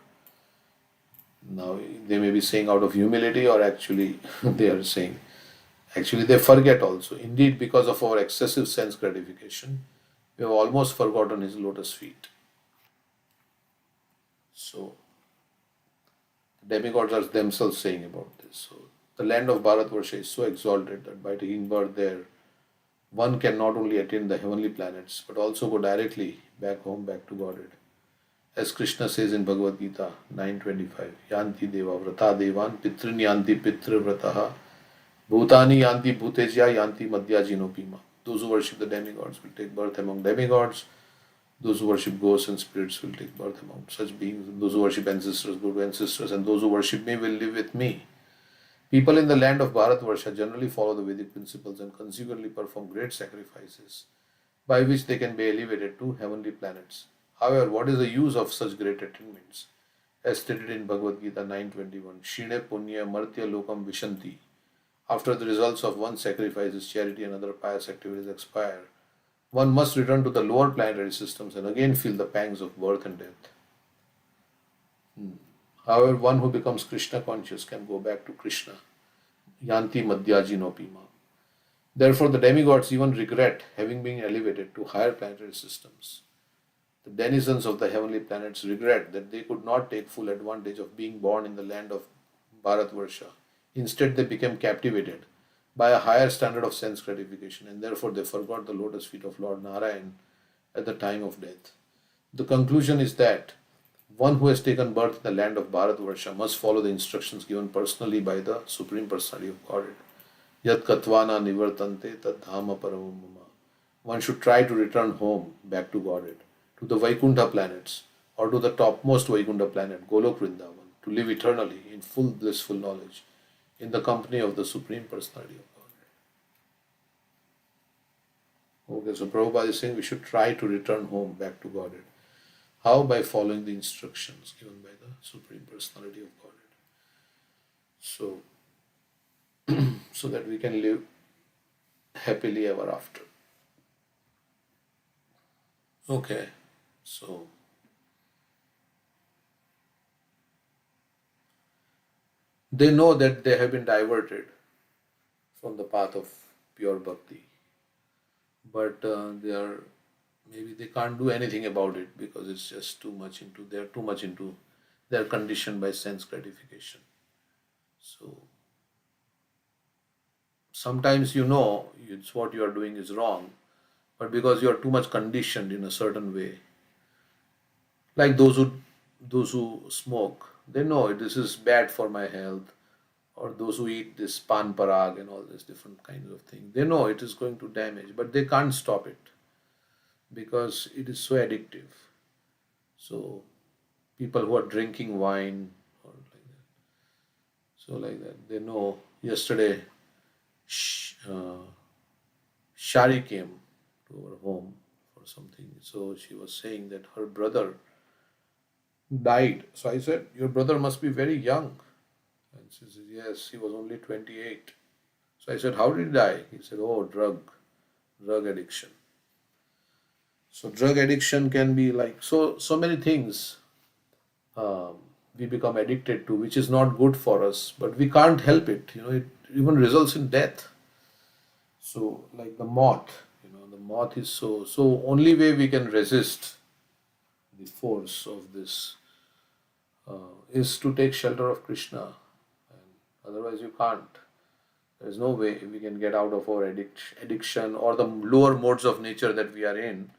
Now, they may be saying out of humility, or actually, they are saying, actually, they forget also. Indeed, because of our excessive sense gratification, we have almost forgotten his lotus feet. So, the demigods are themselves saying about this. So, the land of Bharatvarsha is so exalted that by taking birth there, one can not only attain the heavenly planets but also go directly back home, back to Godhead. As Krishna says in Bhagavad Gita 9:25, Yanti Deva Vrata Devan Pitrin Yanti Pitra Vrataha Bhutani Yanti Bhutejya Yanti Madhya Jinopima. Those who worship the demigods will take birth among demigods. Those who worship ghosts and spirits will take birth among such beings. Those who worship ancestors go to ancestors, and those who worship me will live with me. People in the land of Bharatvarsha generally follow the Vedic principles and consequently perform great sacrifices by which they can be elevated to heavenly planets. However, what is the use of such great attainments? As stated in Bhagavad Gita 9:21, Shine Punya Martya Lokam Vishanti. After the results of one sacrifices, charity, and other pious activities expire, one must return to the lower planetary systems and again feel the pangs of birth and death. However, one who becomes Krishna conscious can go back to Krishna. Yanti madhyajinopima. Therefore, the demigods even regret having been elevated to higher planetary systems. The denizens of the heavenly planets regret that they could not take full advantage of being born in the land of Bharatvarsha. Instead, they became captivated by a higher standard of sense gratification, and therefore they forgot the lotus feet of Lord Narayan at the time of death. The conclusion is that one who has taken birth in the land of Bharatvarsha must follow the instructions given personally by the Supreme Personality of Godhead. Yat katvana nivartante tad dhama paramam mama. One should try to return home, back to Godhead, to the Vaikuntha planets, or to the topmost Vaikuntha planet, Golok Vrindavan, to live eternally in full blissful knowledge, in the company of the Supreme Personality of Godhead. Okay, so Prabhupada is saying we should try to return home, back to Godhead. How? By following the instructions given by the Supreme Personality of Godhead. So that we can live happily ever after. Okay, so they know that they have been diverted from the path of pure bhakti, but maybe they can't do anything about it because it's just they're too much into, they're conditioned by sense gratification. So sometimes it's what you are doing is wrong, but because you are too much conditioned in a certain way, like those who smoke, they know this is bad for my health, or those who eat this pan parag and all these different kinds of things, they know it is going to damage, but they can't stop it because it is so addictive. So people who are drinking wine or like that, they know. Yesterday, Shari came to our home for something. So she was saying that her brother died. So I said, your brother must be very young. And she said, yes, he was only 28. So I said, how did he die? He said, oh, drug addiction. So drug addiction can be like so many things we become addicted to, which is not good for us, but we can't help it. It even results in death. So like the moth, the moth is so only way we can resist the force of this is to take shelter of Krishna, and otherwise you can't. There is no way we can get out of our addiction or the lower modes of nature that we are in.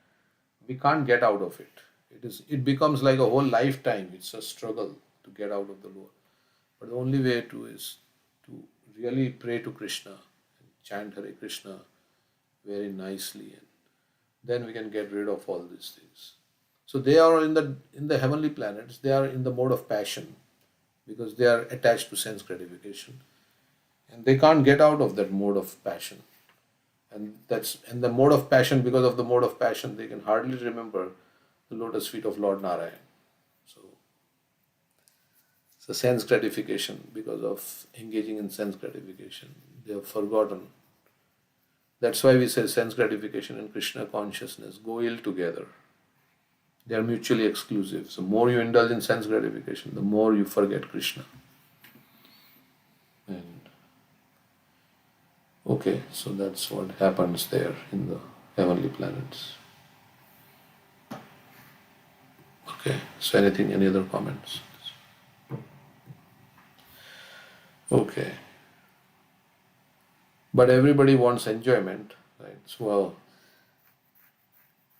We can't get out of it. It becomes like a whole lifetime. It's a struggle to get out of the lower. But the only way to is to really pray to Krishna and chant Hare Krishna very nicely, and then we can get rid of all these things. So they are in the heavenly planets. They are in the mode of passion because they are attached to sense gratification, and they can't get out of that mode of passion. And the mode of passion, because of the mode of passion, they can hardly remember the lotus feet of Lord Narayan. So it's a sense gratification. Because of engaging in sense gratification, they have forgotten. That's why we say sense gratification and Krishna consciousness go ill together. They are mutually exclusive. So more you indulge in sense gratification, the more you forget Krishna. And okay, so that's what happens there in the heavenly planets. Okay, so any other comments? Okay. But everybody wants enjoyment, right? So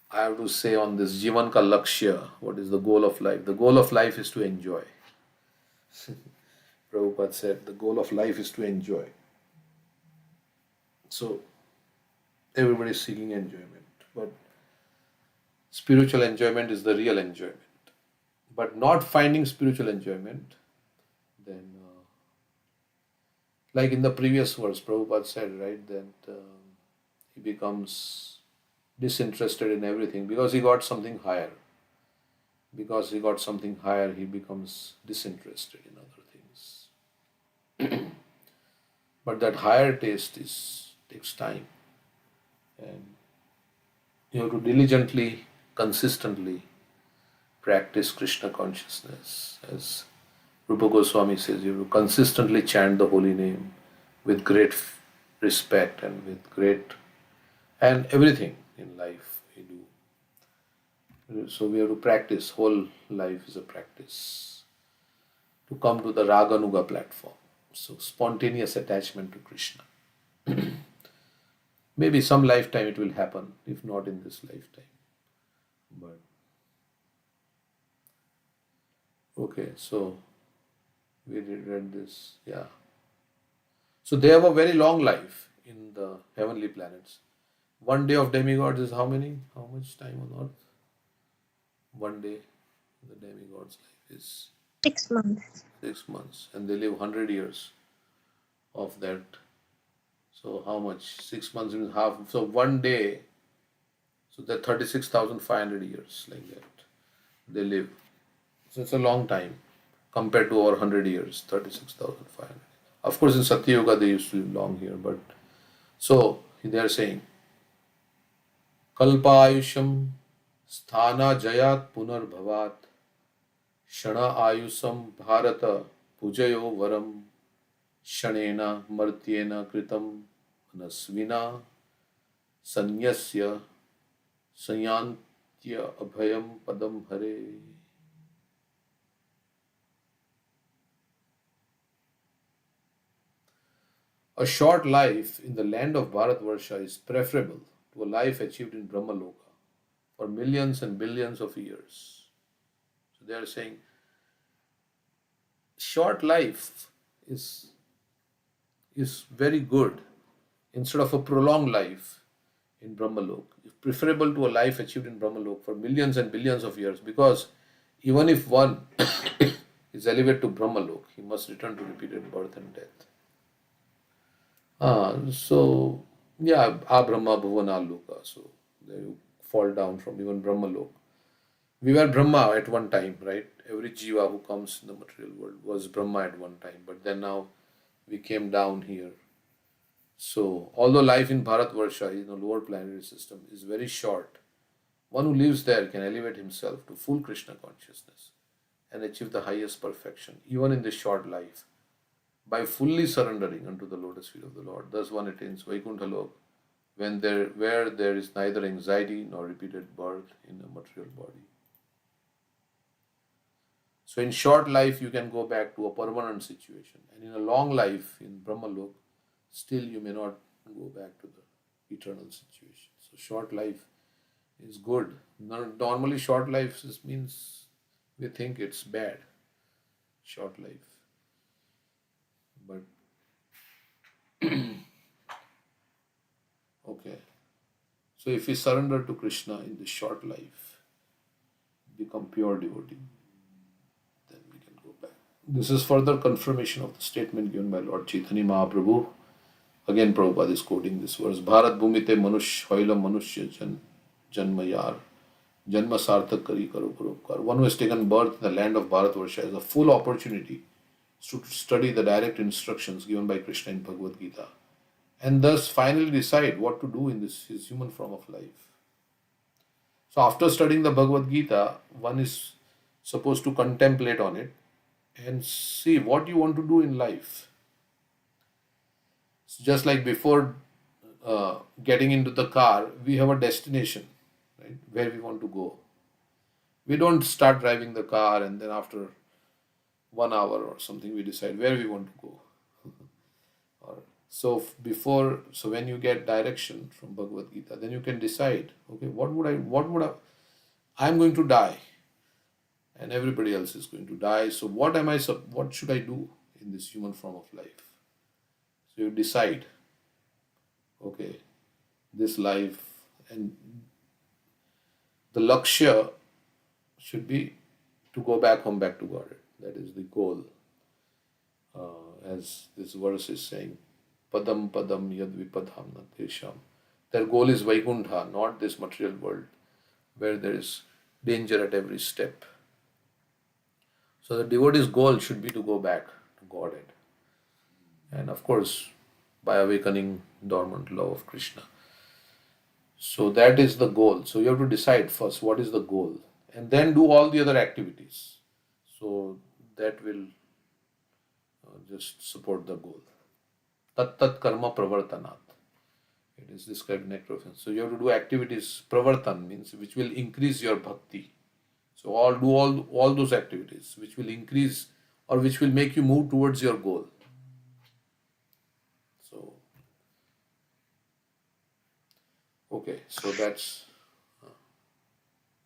I have to say on this Jivan ka Lakshya, what is the goal of life? The goal of life is to enjoy. Prabhupada said the goal of life is to enjoy. So everybody is seeking enjoyment, but spiritual enjoyment is the real enjoyment. But not finding spiritual enjoyment, then like in the previous verse, Prabhupada said, right, that he becomes disinterested in everything because he got something higher. Because he got something higher, he becomes disinterested in other things. But that higher taste takes time, and you have to diligently, consistently practice Krishna consciousness, as Rupa Goswami says you have to consistently chant the holy name with great respect and with great and everything in life we do. So we have to practice. Whole life is a practice to come to the Raganuga platform. So spontaneous attachment to Krishna. Maybe some lifetime it will happen, if not in this lifetime. But okay, so we did read this, yeah. So they have a very long life in the heavenly planets. One day of demigods is how many? How much time on earth? One day, the demigod's life is 6 months. 6 months, and they live 100 years of that. So how much? 6 months means half. So one day, so that 36,500 years like that they live. So it's a long time compared to our 100 years, 36,500. Of course, in Satya Yuga they used to live long here, but so they are saying Kalpayusham Sthana Jayat Punarbhavat Shana Ayusam Bharata Pujayo Varam Shanena Martyena Kritam Anasvina Sanyasya Sanyantya Abhayam Padam Hare. A short life in the land of Bharatvarsha is preferable to a life achieved in Brahmaloka for millions and billions of years. So they are saying short life is very good instead of a prolonged life in Brahmalok. It's preferable to a life achieved in Brahmalok for millions and billions of years, because even if one is elevated to Brahmalok, he must return to repeated birth and death. So yeah, Abrahma Bhuvana Loka. So there you fall down from even Brahmalok. We were Brahma at one time, right? Every jiva who comes in the material world was Brahma at one time, but then now we came down here. So although life in Bharatvarsha, in the lower planetary system, is very short, one who lives there can elevate himself to full Krishna consciousness and achieve the highest perfection, even in this short life, by fully surrendering unto the lotus feet of the Lord. Thus one attains Vaikuntha Lok, where there is neither anxiety nor repeated birth in a material body. So in short life you can go back to a permanent situation, and in a long life in Brahmalok, still you may not go back to the eternal situation. So short life is good. Normally short life means we think it's bad, short life. But okay. So if we surrender to Krishna in this short life, become pure devotee, then we can go back. This is further confirmation of the statement given by Lord Chaitanya Mahaprabhu. Again, Prabhupada is quoting this verse. Bharat bhumite manush hoila manushya janmayar janma sarthak kari karo paropkar. One who has taken birth in the land of Bharatvarsha has a full opportunity to study the direct instructions given by Krishna in Bhagavad Gita, and thus finally decide what to do in this his human form of life. So after studying the Bhagavad Gita, one is supposed to contemplate on it and see what you want to do in life. So just like before getting into the car, we have a destination, right, where we want to go. We don't start driving the car and then after 1 hour or something we decide where we want to go. Or so when you get direction from Bhagavad Gita, then you can decide, okay, I'm going to die, and everybody else is going to die. So what should I do in this human form of life? So you decide, okay, this life, and the lakshya should be to go back home, back to Godhead. That is the goal. As this verse is saying, Padam Padam Yad Vipadham Natesham. Their goal is Vaikuntha, not this material world where there is danger at every step. So the devotee's goal should be to go back to Godhead. And of course, by awakening dormant love of Krishna. So that is the goal. So you have to decide first what is the goal, and then do all the other activities. So that will just support the goal. Tat tat karma pravartanat. It is described in Nectar of Sense. So you have to do activities. Pravartan means which will increase your bhakti. So all those activities which will increase or which will make you move towards your goal. So okay, so that's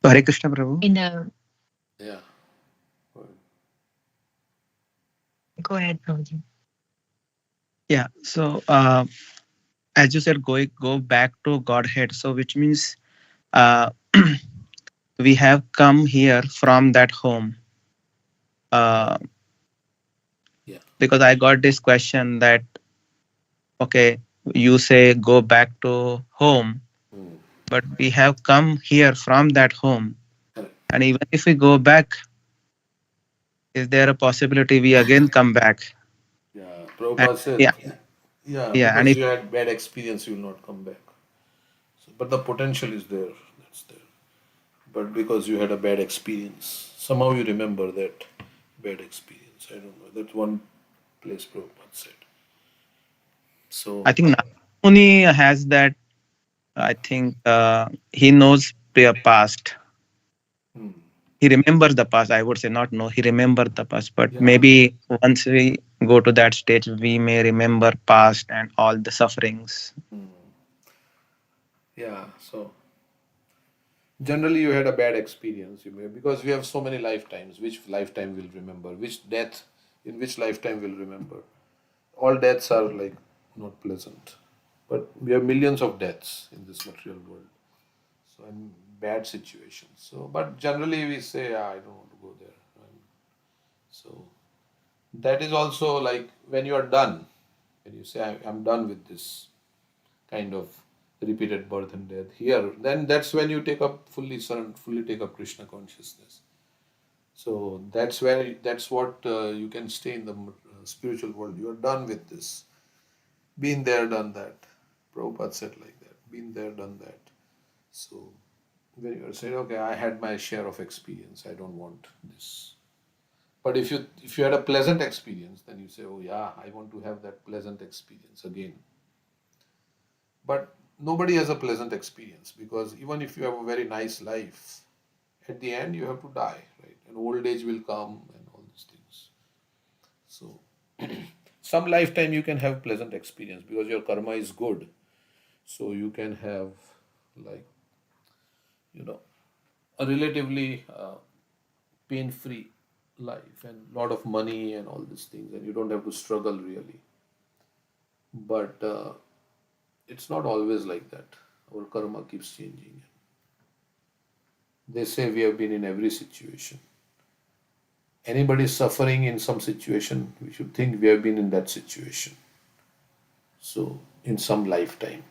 Hare Krishna, Prabhu. In a yeah. Go ahead, Prabhuji. Yeah. So, as you said, go back to Godhead. So, which means uh, we have come here from that home. Yeah. Because I got this question that, okay, you say go back to home, but we have come here from that home. Correct. And even if we go back, is there a possibility we again come back? Yeah. And, Prabhupada said, yeah, yeah, yeah. And because if you had bad experience, you will not come back. So, but the potential is there. That's there. But because you had a bad experience, somehow you remember that bad experience. I don't know. That's one place Prabhupada said. So I think Muni has that, I think he knows their past. He remembers the past. I would say not know. He remembers the past, but yeah. maybe once we go to that stage, we may remember past and all the sufferings. Yeah. So generally, you had a bad experience. You may because we have so many lifetimes. Which lifetime will remember? Which death in which lifetime will remember? All deaths are like not pleasant, but we have millions of deaths in this material world. So in bad situations. So, but generally we say, I don't want to go there. And so that is also like when you are done, when you say, I'm done with this kind of repeated birth and death here, then that's when you take up fully take up Krishna consciousness. So that's what you can stay in the spiritual world. You are done with this. Been there, done that. Prabhupada said like that. Been there, done that. So when you are saying, okay, I had my share of experience, I don't want this. But if you had a pleasant experience, then you say, oh yeah, I want to have that pleasant experience again. But nobody has a pleasant experience because even if you have a very nice life, at the end you have to die, right? And old age will come and all these things. So some lifetime you can have pleasant experience because your karma is good. So you can have like, a relatively pain-free life and lot of money and all these things, and you don't have to struggle really. But it's not always like that. Our karma keeps changing. They say we have been in every situation. Anybody suffering in some situation, we should think we have been in that situation. So in some lifetime.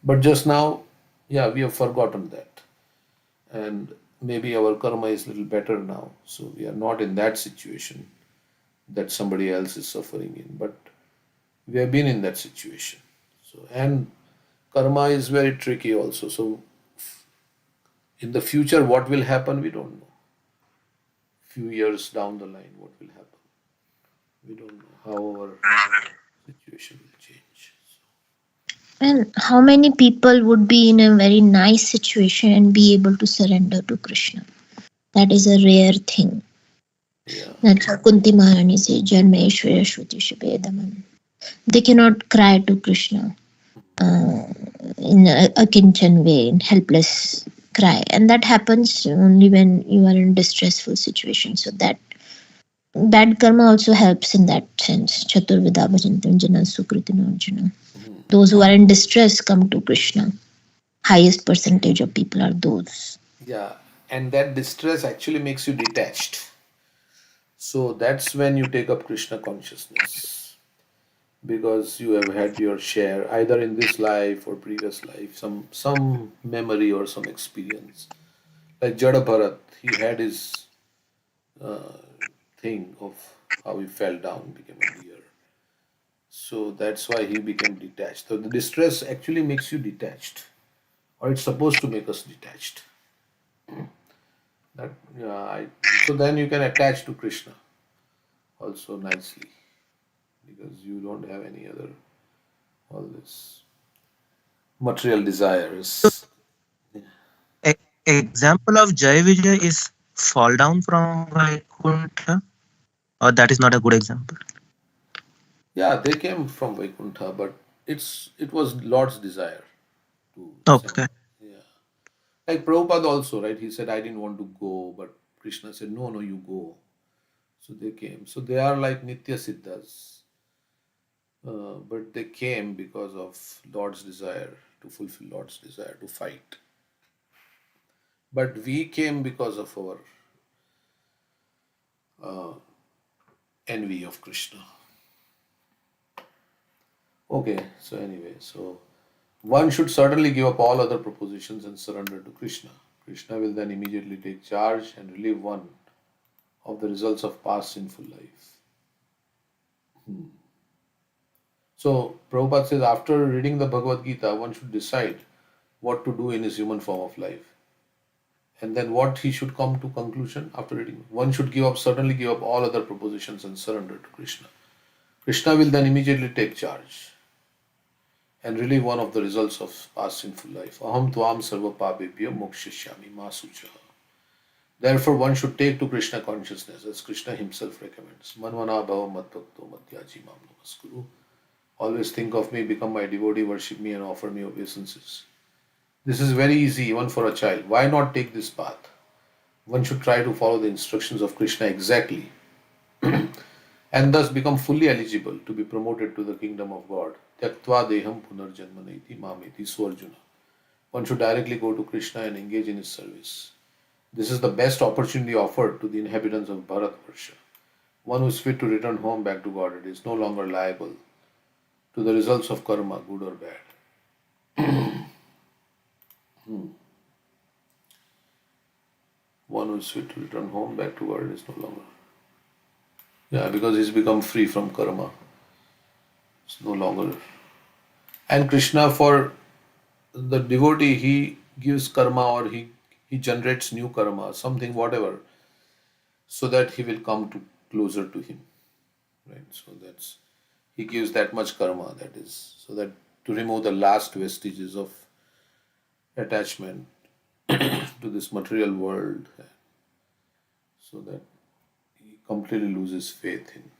But just now, yeah, we have forgotten that. And maybe our karma is a little better now. So we are not in that situation that somebody else is suffering in. But we have been in that situation. So, and karma is very tricky also. So in the future, what will happen, we don't know. Few years down the line, what will happen, we don't know how our situation will change. And how many people would be in a very nice situation and be able to surrender to Krishna? That is a rare thing. Yeah. That's how Kunti Maharani says, Janmeshwara Shruti Shubedamam. They cannot cry to Krishna in a kinchan way, in helpless cry. And that happens only when you are in distressful situation. So that bad karma also helps in that sense. Chaturvida bhajantam jana sukritina arjuna. Those who are in distress come to Krishna. Highest percentage of people are those. Yeah, and that distress actually makes you detached. So that's when you take up Krishna consciousness because you have had your share either in this life or previous life, some memory or some experience. Like Jada Bharat, he had his thing of how he fell down, became a deer. So that's why he became detached. So the distress actually makes you detached, or it's supposed to make us detached. That yeah, so then you can attach to Krishna. also nicely, because you don't have any other all this material desires. E- example of Jai Vijay is fall down from Vaikuntha, or that is not a good example. Yeah, they came from Vaikuntha, but it was Lord's desire to send. Okay. Yeah, like Prabhupada also, right? He said, I didn't want to go, but Krishna said, no, no, you go. So they came. So they are like Nitya Siddhas, but they came because of Lord's desire, to fulfill Lord's desire to fight. But we came because of our uh, envy of Krishna. Okay, so anyway, so one should certainly give up all other propositions and surrender to Krishna. Krishna will then immediately take charge and relieve one of the results of past sinful life. So Prabhupada says after reading the Bhagavad Gita, one should decide what to do in his human form of life. And then what he should come to conclusion after reading. One should certainly give up all other propositions and surrender to Krishna. Krishna will then immediately take charge and relieve one of the results of past sinful life. Aham tvam sarva papebhyo mokshishyami ma sucha. Therefore, one should take to Krishna consciousness as Krishna himself recommends. Manvana bhava madbhakto madhyaji mam namaskuru. Always think of me, become my devotee, worship me, and offer me obeisances. This is very easy even for a child. Why not take this path? One should try to follow the instructions of Krishna exactly and thus become fully eligible to be promoted to the kingdom of God. Tyaktva deham punarjanmaneti mameti swarjuna. One should directly go to Krishna and engage in his service. This is the best opportunity offered to the inhabitants of Bharatvarsha. One who is fit to return home back to Godhead is no longer liable to the results of karma, good or bad. One who is fit to return home back to Godhead is no longer. Yeah, because he's become free from karma. It's no longer. And Krishna, for the devotee, he gives karma or he generates new karma, something, whatever, so that he will come to closer to him. Right? So he gives that much karma, that is, so that to remove the last vestiges of attachment to this material world, so that he completely loses faith in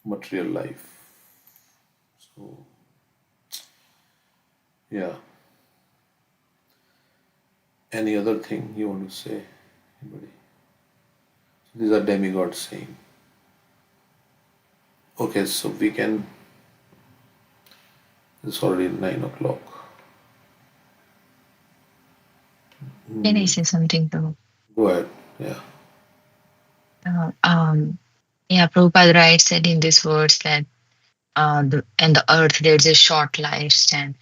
material life. So, yeah. Any other thing you want to say? Anybody? These are demigods saying. Okay, so we can. It's already 9 o'clock. Can I say something though? Go ahead. Yeah. Uh, um, yeah, Prabhupada writes that in these words that in the earth there's a short lifespan,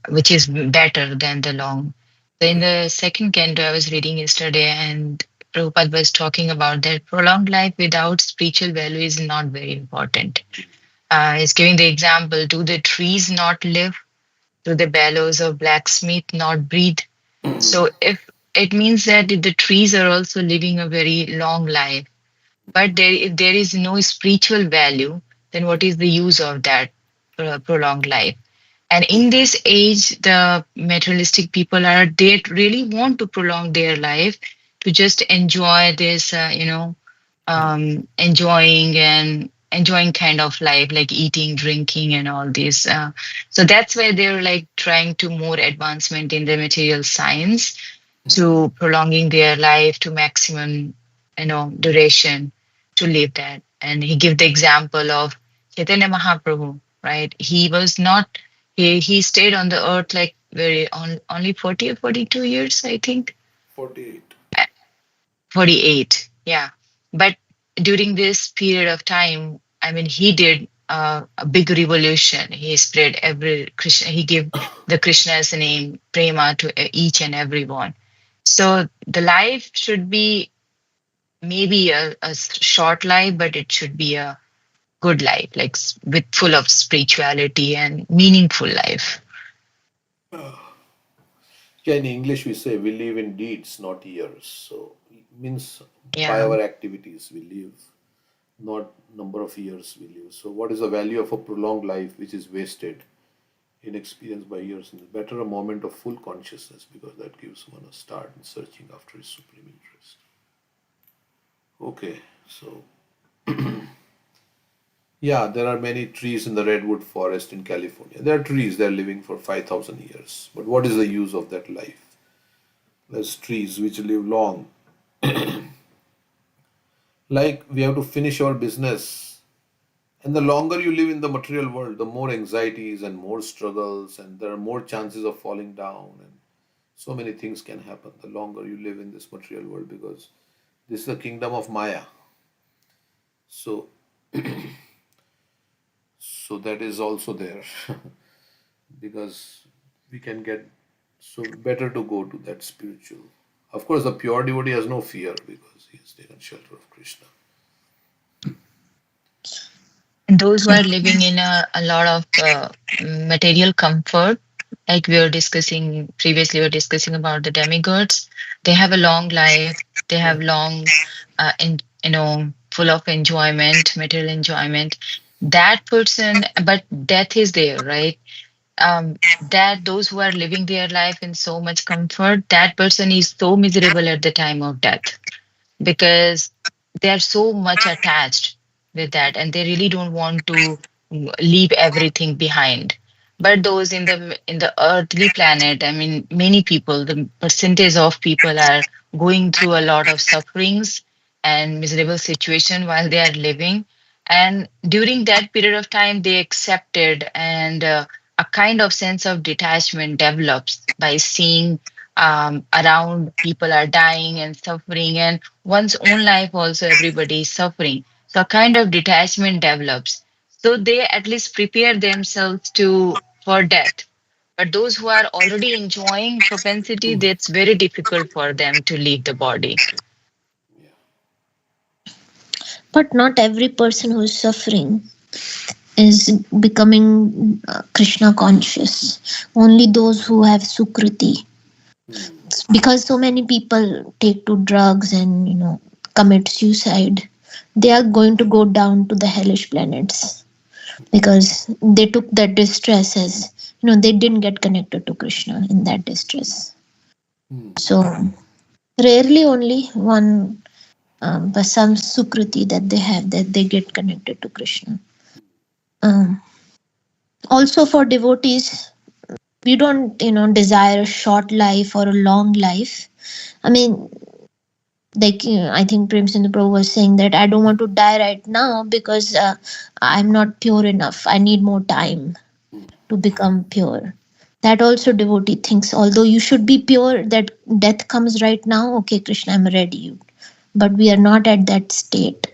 which is better than the long. So in the second canto I was reading yesterday, and Prabhupada was talking about that prolonged life without spiritual value is not very important. He's giving the example: do the trees not live? Do the bellows of blacksmith not breathe? So if it means that if the trees are also living a very long life, but if there is no spiritual value, then what is the use of that prolonged life? And in this age, the materialistic people they really want to prolong their life to just enjoy this, enjoying kind of life, like eating, drinking, and all this. So that's why they're like trying to more advancement in the material science to prolonging their life to maximum, duration to live that. And he gave the example of Chaitanya Mahaprabhu, right? He was not he stayed on the earth like only 40 or 42 years, I think. 48. 48, yeah. But during this period of time, I mean, he did a big revolution. He spread every Krishna, he gave the Krishna's name, prema, to each and everyone. So the life should be maybe a short life, but it should be a good life, like with full of spirituality and meaningful life. Yeah, in English we say we live in deeds, not years. So it means by Yeah. our activities we live, not number of years we live. So what is the value of a prolonged life which is wasted in experience by years? And better a moment of full consciousness because that gives one a start in searching after his supreme interest. Okay, so yeah, there are many trees in the redwood forest in California. There are trees, they're living for 5,000 years. But what is the use of that life? There's trees which live long. Like we have to finish our business. And the longer you live in the material world, the more anxieties and more struggles, and there are more chances of falling down. And so many things can happen the longer you live in this material world because this is the kingdom of Maya. So, so that is also there because we can get so better to go to that spiritual. Of course, the pure devotee has no fear because he has taken shelter of Krishna. And those who are living in a lot of material comfort, like we were discussing previously, we were discussing about the demigods. They have a long life. They have long, full of enjoyment, material enjoyment. That person, but death is there, right? That those who are living their life in so much comfort, that person is so miserable at the time of death because they are so much attached with that and they really don't want to leave everything behind. But those in the earthly planet, I mean, many people, the percentage of people are going through a lot of sufferings and miserable situation while they are living, and during that period of time they accepted, and a kind of sense of detachment develops by seeing around people are dying and suffering, and one's own life also everybody is suffering, so a kind of detachment develops, so they at least prepare themselves to for death. But those who are already enjoying propensity, that's very difficult for them to leave the body. Yeah. But not every person who is suffering is becoming Krishna conscious. Only those who have Sukriti. Hmm. Because so many people take to drugs and commit suicide, they are going to go down to the hellish planets because they took that distress as they didn't get connected to Krishna in that distress. Hmm. So rarely only one, but some Sukriti that they have, that they get connected to Krishna. Um, Also for devotees, we don't desire a short life or a long life. I mean, like I think Prem Sindhu Prabhu was saying that I don't want to die right now because I'm not pure enough. I need more time Hmm. to become pure. That also devotee thinks, although you should be pure, that death comes right now. Okay, Krishna, I'm ready. But we are not at that state,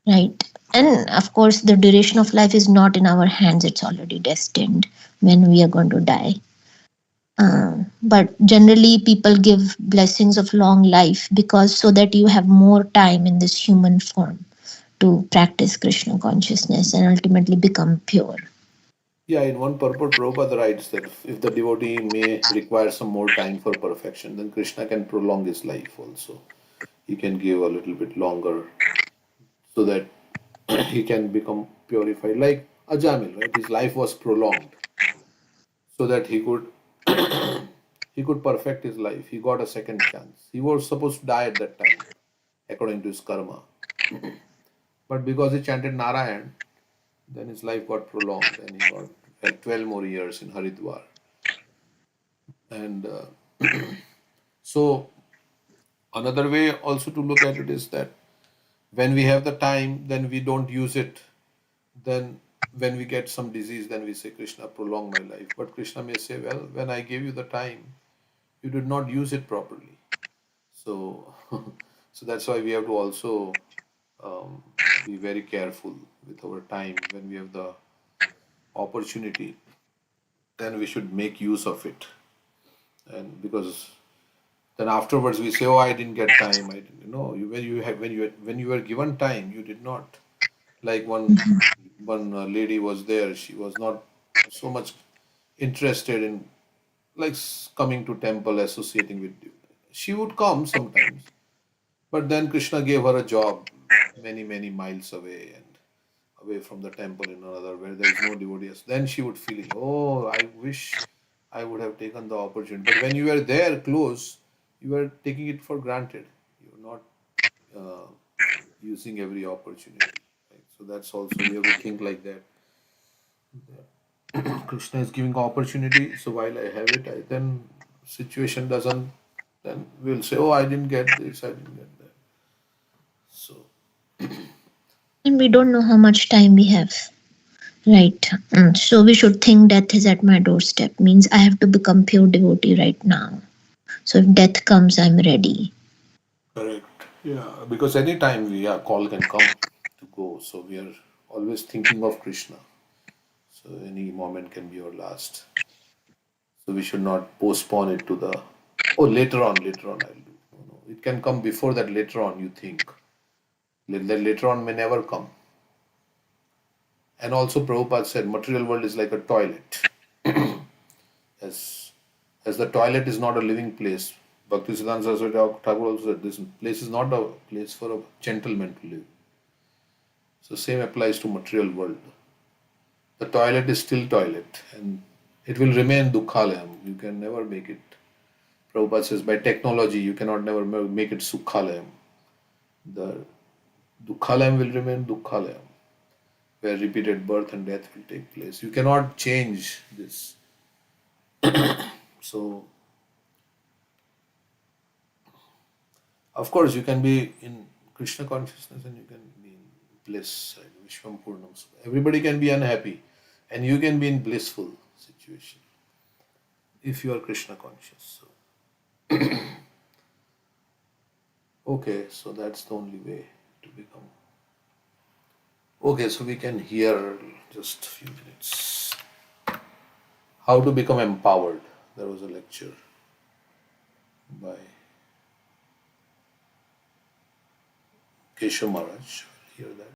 right? And of course, the duration of life is not in our hands. It's already destined when we are going to die. But generally, people give blessings of long life because so that you have more time in this human form to practice Krishna consciousness and ultimately become pure. Yeah, in one purport, Prabhupada writes that if the devotee may require some more time for perfection, then Krishna can prolong his life also. He can give a little bit longer so that he can become purified. Like Ajamil, right? His life was prolonged so that he could perfect his life. He got a second chance. He was supposed to die at that time, according to his karma. But because he chanted Narayan, then his life got prolonged and he got like 12 more years in Haridwar. And so, another way also to look at it is that when we have the time, then we don't use it. Then, when we get some disease, then we say, Krishna, prolong my life. But Krishna may say, well, when I gave you the time, you did not use it properly. So, so that's why we have to also um, be very careful with our time when we have the opportunity. Then we should make use of it, and because then afterwards we say, "Oh, I didn't get time. I didn't." No, when you were given time, you did not. Like one lady was there. She was not so much interested in like coming to temple, associating with you. She would come sometimes, but then Krishna gave her a job many, many miles away and away from the temple in another where there is no devotees. Then she would feel, oh, I wish I would have taken the opportunity. But when you were there close, you were taking it for granted. You're not uh, using every opportunity. Right? So that's also we have to think like that. Krishna is giving opportunity, so while I have it, I then situation doesn't, then we'll say, oh, I didn't get this, I didn't get that. So And we don't know how much time we have. Right. So we should think death is at my doorstep. Means I have to become pure devotee right now. So if death comes, I'm ready. correct. Yeah, because anytime call can come to go. So we are always thinking of Krishna. So any moment can be your last. So we should not postpone it to the later on I'll do. No, no. It can come before that later on you think. That later on may never come. And also Prabhupada said material world is like a toilet. As the toilet is not a living place. Bhaktisiddhanta Saraswati Thakur also said this place is not a place for a gentleman to live. So same applies to material world. The toilet is still toilet and it will remain dukkhalayam. You can never make it. Prabhupada says by technology you cannot never make it sukhalayam. The dukkhalayam will remain dukkhalayam, where repeated birth and death will take place. You cannot change this. So of course, you can be in Krishna consciousness and you can be in bliss, right? Vishwam Purnam. Everybody can be unhappy and you can be in blissful situation if you are Krishna conscious. So, okay, so that's the only way to become. Okay, so we can hear just a few minutes. How to become empowered. There was a lecture by Keshav Maharaj. Hear that.